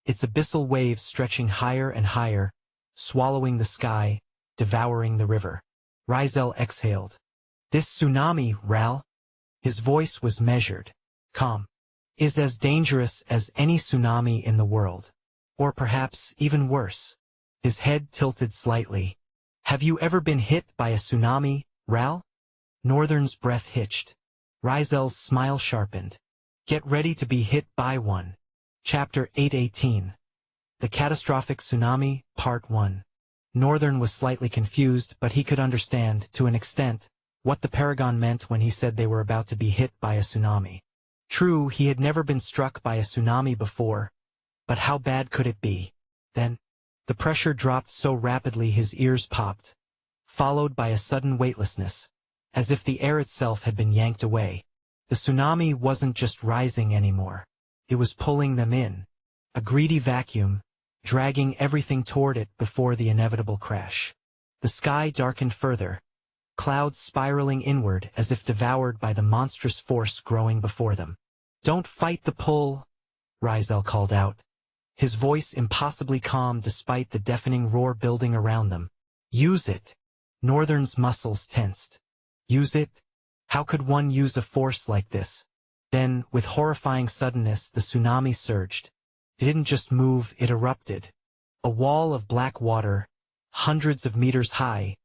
Its abyssal waves stretching higher and higher, swallowing the sky, devouring the river. Rizel exhaled. This tsunami, Ral, his voice was measured, calm, is as dangerous as any tsunami in the world. Or perhaps even worse. His head tilted slightly. Have you ever been hit by a tsunami, Ral? Northern's breath hitched. Rizel's smile sharpened. Get ready to be hit by one. Chapter 818. The Catastrophic Tsunami, Part 1. Northern was slightly confused, but he could understand, to an extent, what the Paragon meant when he said they were about to be hit by a tsunami. True, he had never been struck by a tsunami before, but how bad could it be? Then, the pressure dropped so rapidly his ears popped, followed by a sudden weightlessness, as if the air itself had been yanked away. The tsunami wasn't just rising anymore. It was pulling them in. A greedy vacuum, dragging everything toward it before the inevitable crash. The sky darkened further, clouds spiraling inward as if devoured by the monstrous force growing before them. "Don't fight the pull," Rizel called out, his voice impossibly calm despite the deafening roar building around them. "Use it." Northern's muscles tensed. Use it? How could one use a force like this? Then, with horrifying suddenness, the tsunami surged. It didn't just move, it erupted. A wall of black water, hundreds of meters high,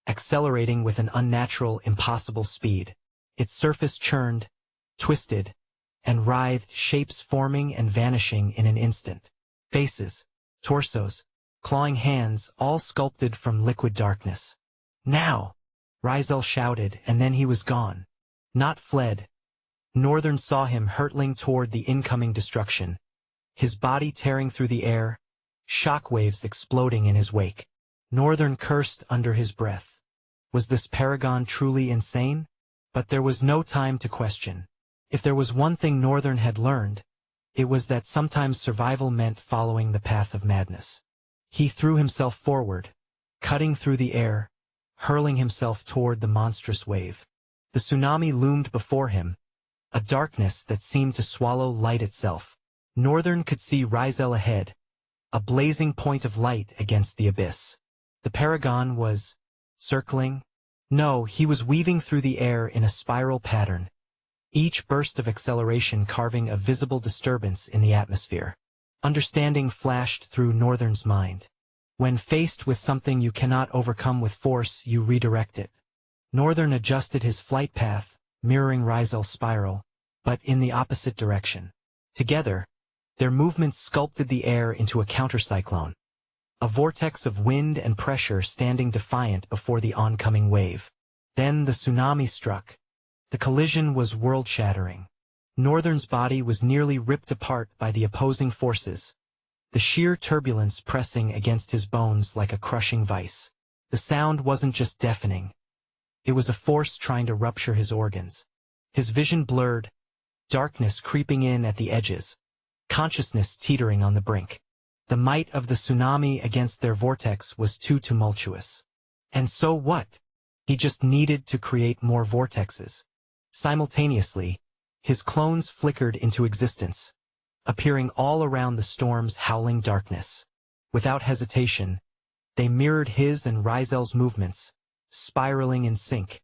accelerating with an unnatural, impossible speed. Its surface churned, twisted, and writhed, shapes forming and vanishing in an instant. Faces, torsos, clawing hands, all sculpted from liquid darkness. "Now!" Rizel shouted, and then he was gone. Not fled. Northern saw him hurtling toward the incoming destruction, his body tearing through the air, shockwaves exploding in his wake. Northern cursed under his breath. Was this paragon truly insane? But there was no time to question. If there was one thing Northern had learned, it was that sometimes survival meant following the path of madness. He threw himself forward, cutting through the air, hurling himself toward the monstrous wave. The tsunami loomed before him, a darkness that seemed to swallow light itself. Northern could see Rizel ahead, a blazing point of light against the abyss. The paragon was circling? No, he was weaving through the air in a spiral pattern, each burst of acceleration carving a visible disturbance in the atmosphere. Understanding flashed through Northern's mind. When faced with something you cannot overcome with force, you redirect it. Northern adjusted his flight path, mirroring Rizel's spiral, but in the opposite direction. Together, their movements sculpted the air into a countercyclone, a vortex of wind and pressure standing defiant before the oncoming wave. Then the tsunami struck. The collision was world-shattering. Northern's body was nearly ripped apart by the opposing forces, the sheer turbulence pressing against his bones like a crushing vice. The sound wasn't just deafening. It was a force trying to rupture his organs. His vision blurred, darkness creeping in at the edges, consciousness teetering on the brink. The might of the tsunami against their vortex was too tumultuous. And so what? He just needed to create more vortexes. Simultaneously, his clones flickered into existence, appearing all around the storm's howling darkness. Without hesitation, they mirrored his and Rizel's movements, spiraling in sync,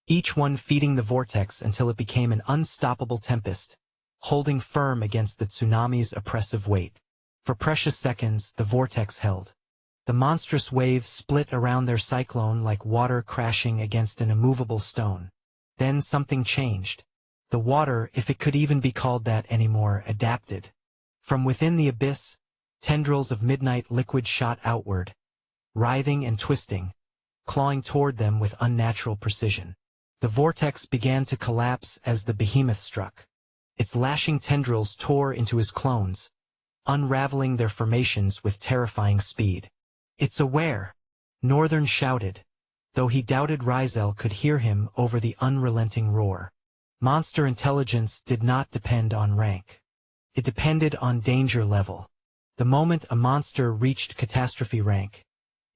each one feeding the vortex until it became an unstoppable tempest, holding firm against the tsunami's oppressive weight. For precious seconds, the vortex held. The monstrous wave split around their cyclone like water crashing against an immovable stone. Then something changed. The water, if it could even be called that anymore, adapted. From within the abyss, tendrils of midnight liquid shot outward, writhing and twisting, clawing toward them with unnatural precision. The vortex began to collapse as the behemoth struck. Its lashing tendrils tore into his clones, unraveling their formations with terrifying speed. "It's aware!" Northern shouted, though he doubted Rizel could hear him over the unrelenting roar. Monster intelligence did not depend on rank. It depended on danger level. The moment a monster reached catastrophe rank,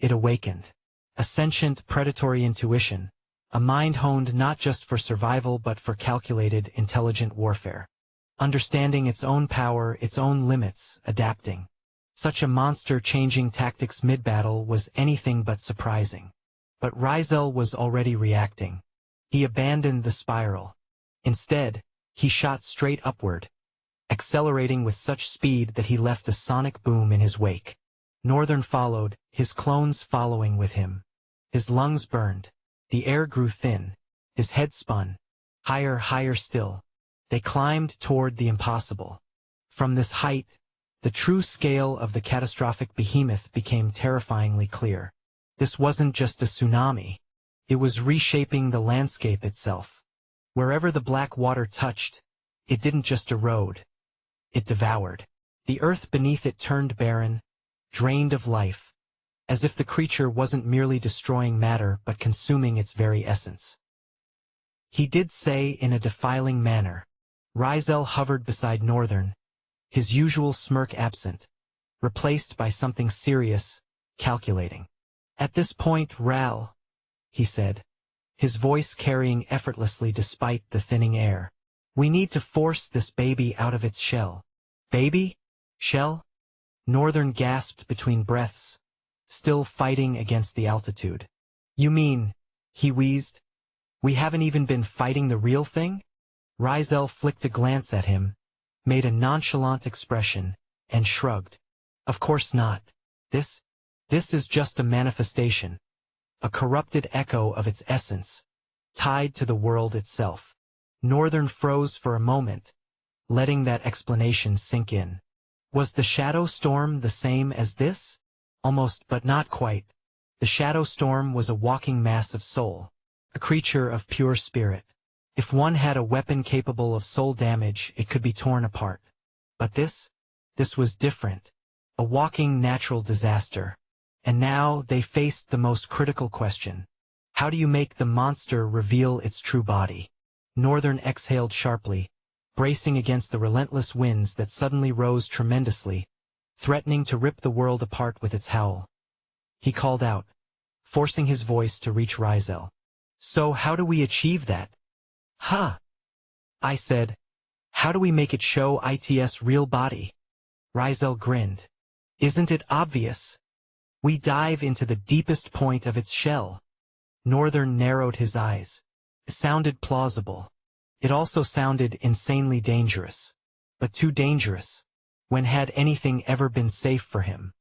it awakened. A sentient, predatory intuition, a mind honed not just for survival but for calculated, intelligent warfare. Understanding its own power, its own limits, adapting. Such a monster changing tactics mid-battle was anything but surprising. But Rizel was already reacting. He abandoned the spiral. Instead, he shot straight upward, accelerating with such speed that he left a sonic boom in his wake. Northern followed, his clones following with him. His lungs burned. The air grew thin. His head spun. Higher, higher still. They climbed toward the impossible. From this height, the true scale of the catastrophic behemoth became terrifyingly clear. This wasn't just a tsunami. It was reshaping the landscape itself. Wherever the black water touched, it didn't just erode. It devoured. The earth beneath it turned barren, drained of life, as if the creature wasn't merely destroying matter but consuming its very essence. he did say in a defiling manner. Rizel hovered beside Northern, his usual smirk absent, replaced by something serious, calculating. At this point, Ral, he said, his voice carrying effortlessly despite the thinning air. We need to force this baby out of its shell. Baby? Shell? Northern gasped between breaths, still fighting against the altitude. You mean, he wheezed, we haven't even been fighting the real thing? Rizel flicked a glance at him, made a nonchalant expression, and shrugged. Of course not. This is just a manifestation, a corrupted echo of its essence, tied to the world itself. Northern froze for a moment, letting that explanation sink in. Was the shadow storm the same as this? Almost, but not quite. The shadow storm was a walking mass of soul, a creature of pure spirit. If one had a weapon capable of soul damage, it could be torn apart. But this was different, a walking natural disaster. And now they faced the most critical question. How do you make the monster reveal its true body? Northern exhaled sharply, bracing against the relentless winds that suddenly rose tremendously, threatening to rip the world apart with its howl. He called out, forcing his voice to reach Rizel. So how do we achieve that? Huh? I said, how do we make it show its real body? Rizel grinned. Isn't it obvious? We dive into the deepest point of its shell. Northern narrowed his eyes. It sounded plausible. It also sounded insanely dangerous. But too dangerous. When had anything ever been safe for him?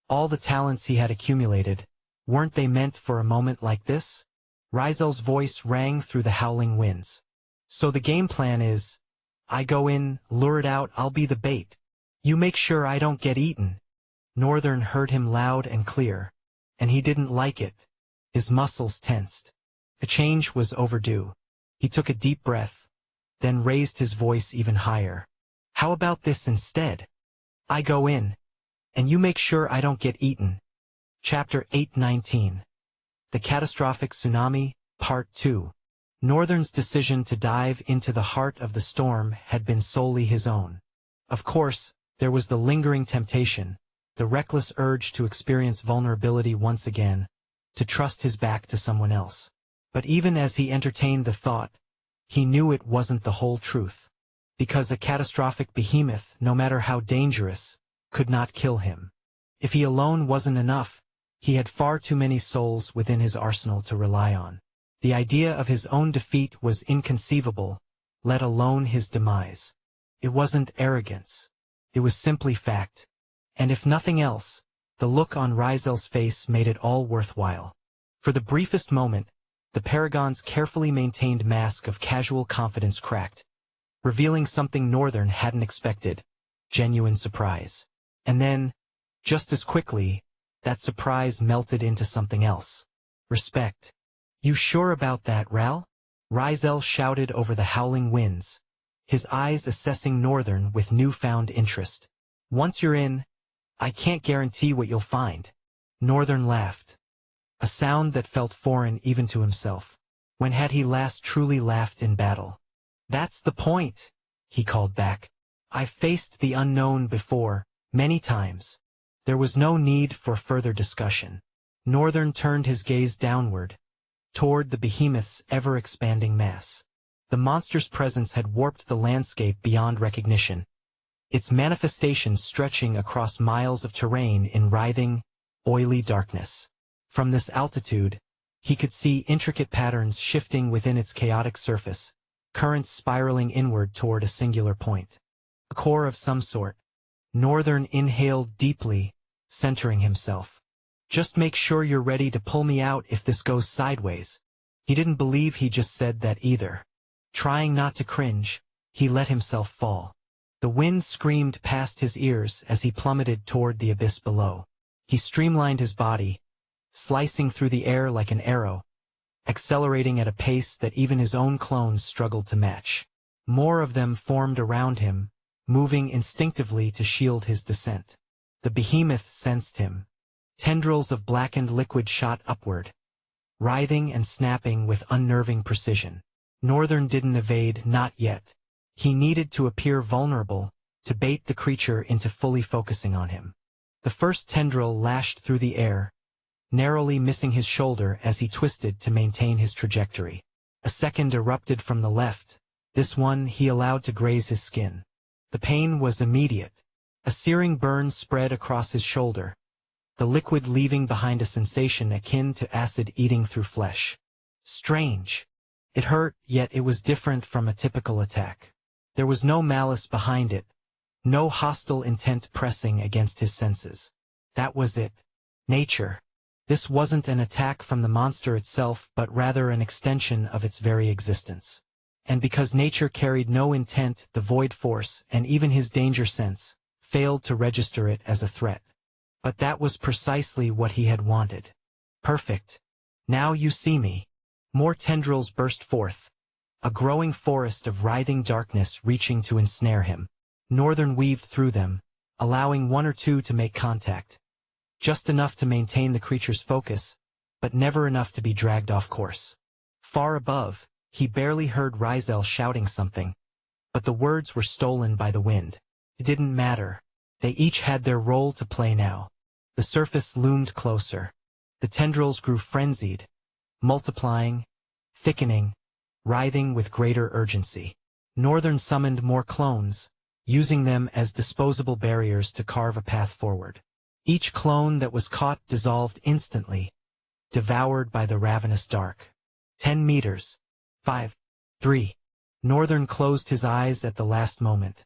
All the talents he had accumulated, weren't they meant for a moment like this? Rizel's voice rang through the howling winds. So the game plan is, I go in, lure it out, I'll be the bait. You make sure I don't get eaten. Northern heard him loud and clear, and he didn't like it. His muscles tensed. A change was overdue. He took a deep breath, then raised his voice even higher. How about this instead? I go in, and you make sure I don't get eaten. Chapter 819. The Catastrophic Tsunami, Part 2. Northern's decision to dive into the heart of the storm had been solely his own. Of course, there was the lingering temptation, the reckless urge to experience vulnerability once again, to trust his back to someone else. But even as he entertained the thought, he knew it wasn't the whole truth. Because a catastrophic behemoth, no matter how dangerous, could not kill him. If he alone wasn't enough, he had far too many souls within his arsenal to rely on. The idea of his own defeat was inconceivable, let alone his demise. It wasn't arrogance. It was simply fact. And if nothing else, the look on Rizel's face made it all worthwhile. For the briefest moment, the Paragon's carefully maintained mask of casual confidence cracked, revealing something Northern hadn't expected, genuine surprise. And then, just as quickly, that surprise melted into something else. Respect. You sure about that, Ral? Rizel shouted over the howling winds, his eyes assessing Northern with newfound interest. Once you're in, I can't guarantee what you'll find. Northern laughed. A sound that felt foreign even to himself. When had he last truly laughed in battle? That's the point, he called back. I've faced the unknown before, many times. There was no need for further discussion. Northern turned his gaze downward, toward the behemoth's ever-expanding mass. The monster's presence had warped the landscape beyond recognition, its manifestations stretching across miles of terrain in writhing, oily darkness. From this altitude, he could see intricate patterns shifting within its chaotic surface, currents spiraling inward toward a singular point. A core of some sort. Northern inhaled deeply, centering himself. Just make sure you're ready to pull me out if this goes sideways. He didn't believe he just said that either. Trying not to cringe, he let himself fall. The wind screamed past his ears as he plummeted toward the abyss below. He streamlined his body, slicing through the air like an arrow, accelerating at a pace that even his own clones struggled to match. More of them formed around him, moving instinctively to shield his descent. The behemoth sensed him. Tendrils of blackened liquid shot upward, writhing and snapping with unnerving precision. Northern didn't evade, not yet. He needed to appear vulnerable, to bait the creature into fully focusing on him. The first tendril lashed through the air, narrowly missing his shoulder as he twisted to maintain his trajectory. A second erupted from the left. This one he allowed to graze his skin. The pain was immediate. A searing burn spread across his shoulder, the liquid leaving behind a sensation akin to acid eating through flesh. Strange. It hurt, yet it was different from a typical attack. There was no malice behind it, no hostile intent pressing against his senses. That was it. Nature. This wasn't an attack from the monster itself, but rather an extension of its very existence. And because nature carried no intent, the void force, and even his danger sense, failed to register it as a threat. But that was precisely what he had wanted. Perfect. Now you see me. More tendrils burst forth, a growing forest of writhing darkness reaching to ensnare him. Northern weaved through them, allowing one or two to make contact. Just enough to maintain the creature's focus, but never enough to be dragged off course. Far above, he barely heard Rizel shouting something, but the words were stolen by the wind. It didn't matter. They each had their role to play now. The surface loomed closer. The tendrils grew frenzied, multiplying, thickening, writhing with greater urgency. Northern summoned more clones, using them as disposable barriers to carve a path forward. Each clone that was caught dissolved instantly, devoured by the ravenous dark. 10 meters. 5. 3. Northern closed his eyes at the last moment.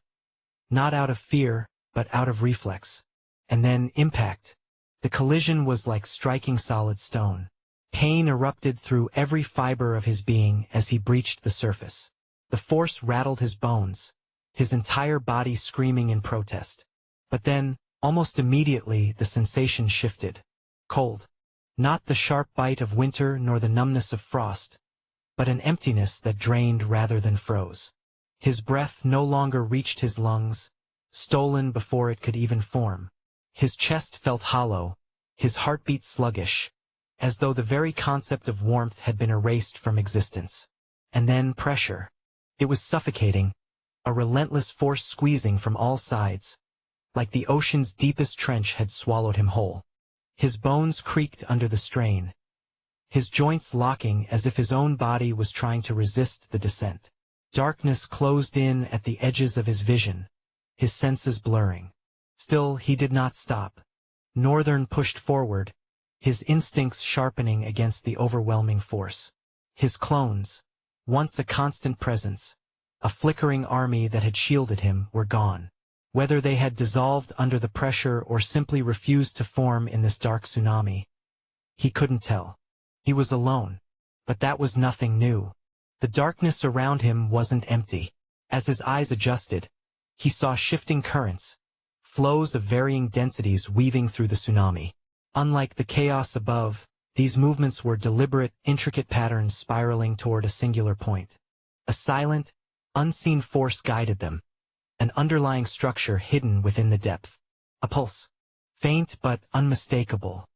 Not out of fear, but out of reflex. And then impact. The collision was like striking solid stone. Pain erupted through every fiber of his being as he breached the surface. The force rattled his bones, his entire body screaming in protest. But then, almost immediately, the sensation shifted. Cold. Not the sharp bite of winter nor the numbness of frost, but an emptiness that drained rather than froze. His breath no longer reached his lungs, stolen before it could even form. His chest felt hollow, his heartbeat sluggish, as though the very concept of warmth had been erased from existence. And then pressure. It was suffocating, a relentless force squeezing from all sides, like the ocean's deepest trench had swallowed him whole. His bones creaked under the strain, his joints locking as if his own body was trying to resist the descent. Darkness closed in at the edges of his vision, his senses blurring. Still, he did not stop. Northern pushed forward, his instincts sharpening against the overwhelming force. His clones, once a constant presence, a flickering army that had shielded him, were gone. Whether they had dissolved under the pressure or simply refused to form in this dark tsunami, he couldn't tell. He was alone, but that was nothing new. The darkness around him wasn't empty. As his eyes adjusted, he saw shifting currents, flows of varying densities weaving through the tsunami. Unlike the chaos above, these movements were deliberate, intricate patterns spiraling toward a singular point. A silent, unseen force guided them, an underlying structure hidden within the depth. A pulse, faint but unmistakable.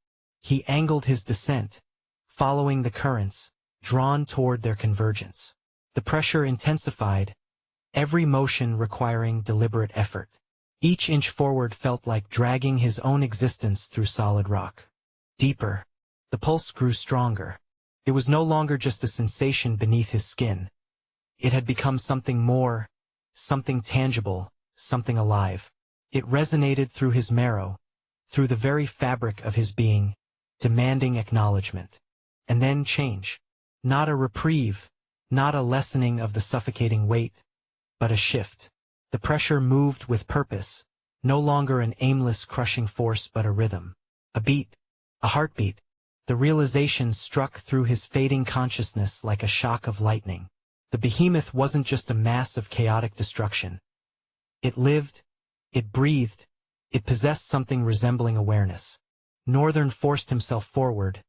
He angled his descent, following the currents, drawn toward their convergence. The pressure intensified, every motion requiring deliberate effort. Each inch forward felt like dragging his own existence through solid rock. Deeper. The pulse grew stronger. It was no longer just a sensation beneath his skin. It had become something more, something tangible, something alive. It resonated through his marrow, through the very fabric of his being, demanding acknowledgement. And then change. Not a reprieve, not a lessening of the suffocating weight, but a shift. The pressure moved with purpose, no longer an aimless crushing force but a rhythm. A beat, a heartbeat. The realization struck through his fading consciousness like a shock of lightning. The behemoth wasn't just a mass of chaotic destruction. It lived, it breathed, it possessed something resembling awareness. Northern forced himself forward,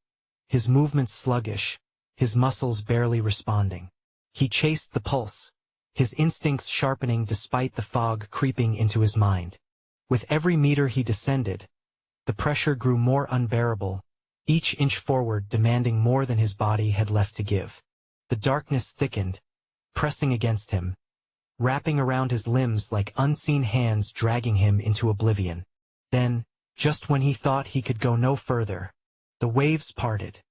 his movements sluggish, his muscles barely responding. He chased the pulse, his instincts sharpening despite the fog creeping into his mind. With every meter he descended, the pressure grew more unbearable, each inch forward demanding more than his body had left to give. The darkness thickened, pressing against him, wrapping around his limbs like unseen hands dragging him into oblivion. Then, just when he thought he could go no further, the waves parted.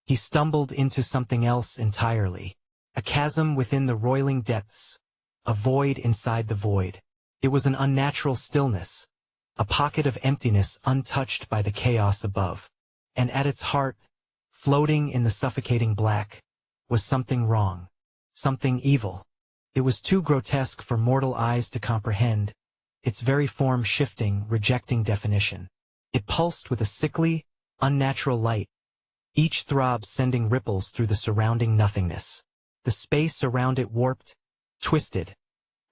He stumbled into something else entirely. A chasm within the roiling depths. A void inside the void. It was an unnatural stillness. A pocket of emptiness untouched by the chaos above. And at its heart, floating in the suffocating black, was something wrong. Something evil. It was too grotesque for mortal eyes to comprehend, its very form shifting, rejecting definition. It pulsed with a sickly, unnatural light, each throb sending ripples through the surrounding nothingness. The space around it warped, twisted,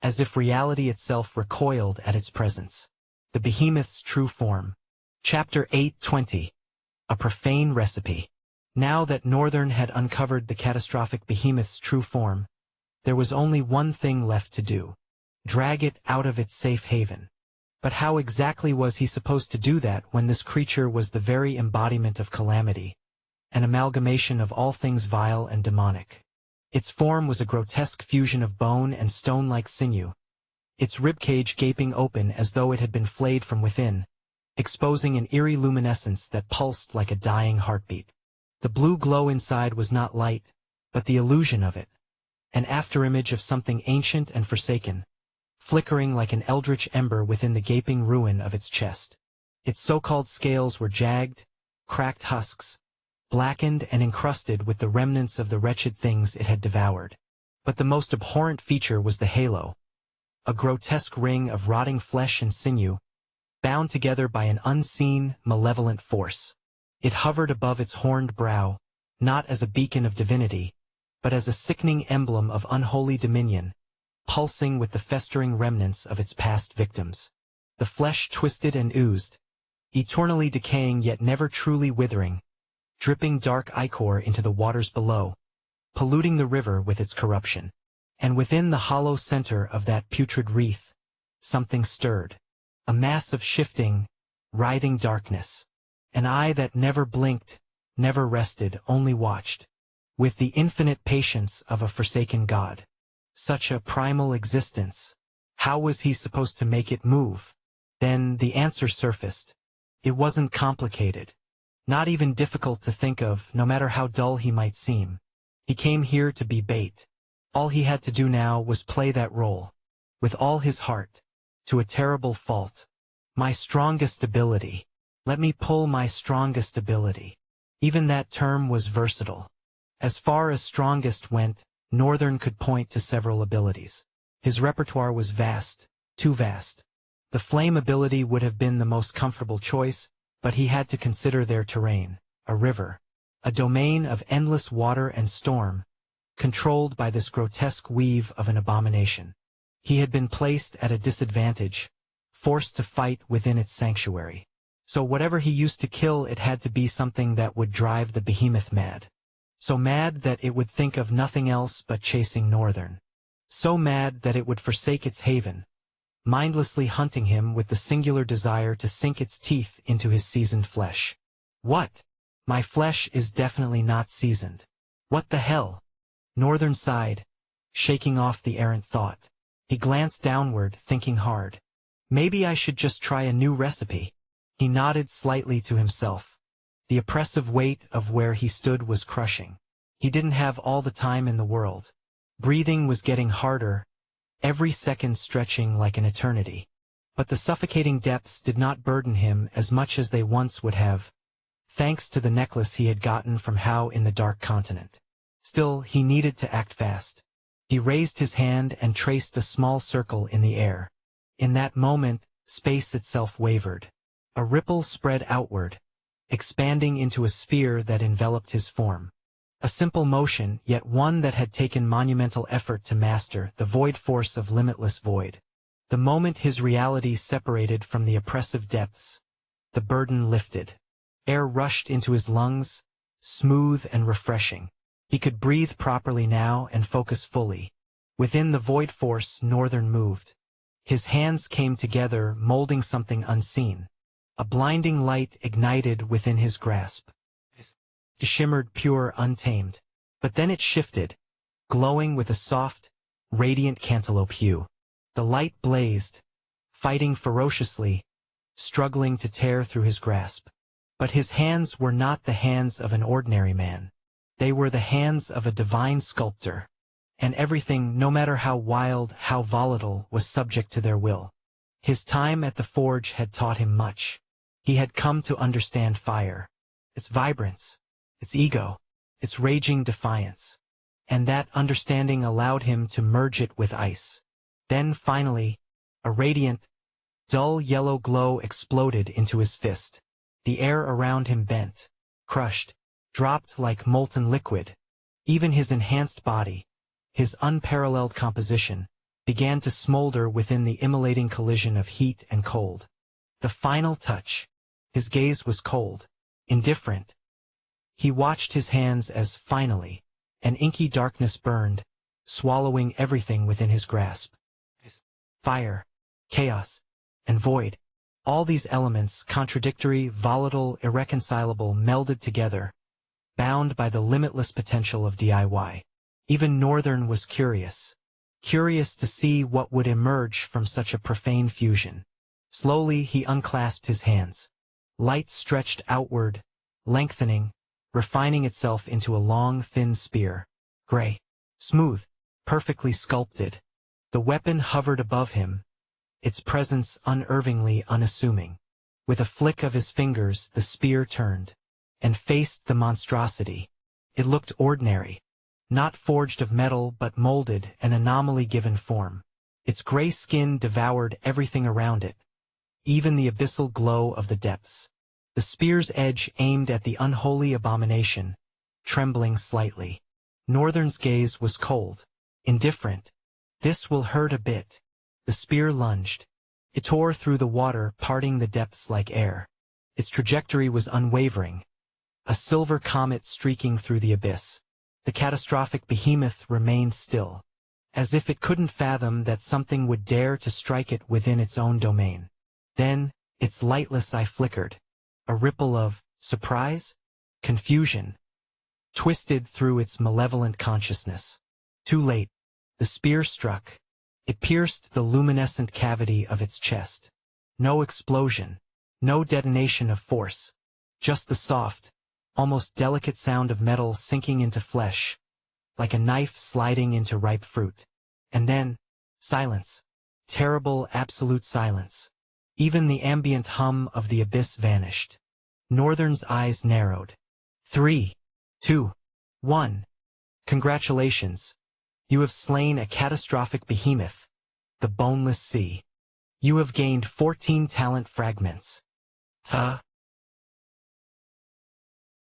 as if reality itself recoiled at its presence. The behemoth's true form. Chapter 8:20. A profane recipe. Now that Northern had uncovered the catastrophic behemoth's true form, there was only one thing left to do. Drag it out of its safe haven. But how exactly was he supposed to do that when this creature was the very embodiment of calamity, an amalgamation of all things vile and demonic? Its form was a grotesque fusion of bone and stone-like sinew, its ribcage gaping open as though it had been flayed from within, exposing an eerie luminescence that pulsed like a dying heartbeat. The blue glow inside was not light, but the illusion of it, an afterimage of something ancient and forsaken, flickering like an eldritch ember within the gaping ruin of its chest. Its so-called scales were jagged, cracked husks, blackened and encrusted with the remnants of the wretched things it had devoured. But the most abhorrent feature was the halo, a grotesque ring of rotting flesh and sinew, bound together by an unseen, malevolent force. It hovered above its horned brow, not as a beacon of divinity, but as a sickening emblem of unholy dominion, pulsing with the festering remnants of its past victims. The flesh twisted and oozed, eternally decaying yet never truly withering, dripping dark ichor into the waters below, polluting the river with its corruption. And within the hollow center of that putrid wreath, something stirred. A mass of shifting, writhing darkness. An eye that never blinked, never rested, only watched. With the infinite patience of a forsaken god. Such a primal existence. How was he supposed to make it move? Then the answer surfaced. It wasn't complicated. Not even difficult to think of, no matter how dull he might seem. He came here to be bait. All he had to do now was play that role. With all his heart. To a terrible fault. My strongest ability. Let me pull my strongest ability. Even that term was versatile. As far as strongest went, Northern could point to several abilities. His repertoire was vast, too vast. The flame ability would have been the most comfortable choice, but he had to consider their terrain, a river, a domain of endless water and storm, controlled by this grotesque weave of an abomination. He had been placed at a disadvantage, forced to fight within its sanctuary. So whatever he used to kill, it had to be something that would drive the behemoth mad. So mad that it would think of nothing else but chasing Northern. So mad that it would forsake its haven, mindlessly hunting him with the singular desire to sink its teeth into his seasoned flesh. What? My flesh is definitely not seasoned. What the hell? Northern sighed, shaking off the errant thought. He glanced downward, thinking hard. Maybe I should just try a new recipe. He nodded slightly to himself. The oppressive weight of where he stood was crushing. He didn't have all the time in the world. Breathing was getting harder, every second stretching like an eternity. But the suffocating depths did not burden him as much as they once would have, thanks to the necklace he had gotten from Howe in the Dark Continent. Still, he needed to act fast. He raised his hand and traced a small circle in the air. In that moment, space itself wavered. A ripple spread outward, expanding into a sphere that enveloped his form. A simple motion, yet one that had taken monumental effort to master, the void force of limitless void. The moment his reality separated from the oppressive depths, the burden lifted. Air rushed into his lungs, smooth and refreshing. He could breathe properly now and focus fully. Within the void force, Northern moved. His hands came together, molding something unseen. A blinding light ignited within his grasp. It shimmered pure, untamed. But then it shifted, glowing with a soft, radiant cantaloupe hue. The light blazed, fighting ferociously, struggling to tear through his grasp. But his hands were not the hands of an ordinary man. They were the hands of a divine sculptor. And everything, no matter how wild, how volatile, was subject to their will. His time at the forge had taught him much. He had come to understand fire, its vibrance, its ego, its raging defiance. And that understanding allowed him to merge it with ice. Then, finally, a radiant, dull yellow glow exploded into his fist. The air around him bent, crushed, dropped like molten liquid. Even his enhanced body, his unparalleled composition, began to smolder within the immolating collision of heat and cold. The final touch. His gaze was cold, indifferent. He watched his hands as, finally, an inky darkness burned, swallowing everything within his grasp. Fire, chaos, and void. All these elements, contradictory, volatile, irreconcilable, melded together, bound by the limitless potential of DIY. Even Northern was curious to see what would emerge from such a profane fusion. Slowly he unclasped his hands. Light stretched outward, lengthening, refining itself into a long, thin spear. Gray, smooth, perfectly sculpted. The weapon hovered above him, its presence unervingly unassuming. With a flick of his fingers, the spear turned and faced the monstrosity. It looked ordinary, not forged of metal but molded, an anomaly given form. Its gray skin devoured everything around it, even the abyssal glow of the depths. The spear's edge aimed at the unholy abomination, trembling slightly. Northern's gaze was cold, indifferent. This will hurt a bit. The spear lunged. It tore through the water, parting the depths like air. Its trajectory was unwavering, a silver comet streaking through the abyss. The catastrophic behemoth remained still, as if it couldn't fathom that something would dare to strike it within its own domain. Then, its lightless eye flickered. A ripple of surprise, confusion, twisted through its malevolent consciousness. Too late. The spear struck. It pierced the luminescent cavity of its chest. No explosion, no detonation of force, just the soft, almost delicate sound of metal sinking into flesh, like a knife sliding into ripe fruit. And then, silence. Terrible, absolute silence. Even the ambient hum of the abyss vanished. Northern's eyes narrowed. 3, 2, 1. Congratulations. You have slain a catastrophic behemoth, the boneless sea. You have gained 14 talent fragments.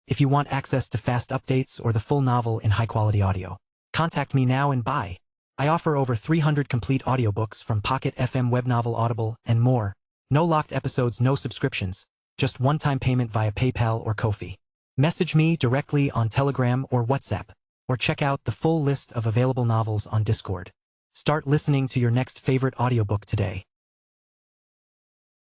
If you want access to fast updates or the full novel in high-quality audio, contact me now and buy. I offer over 300 complete audiobooks from Pocket FM, Webnovel, Audible, and more. No locked episodes, no subscriptions, just one-time payment via PayPal or Ko-fi. Message me directly on Telegram or WhatsApp, or check out the full list of available novels on Discord. Start listening to your next favorite audiobook today.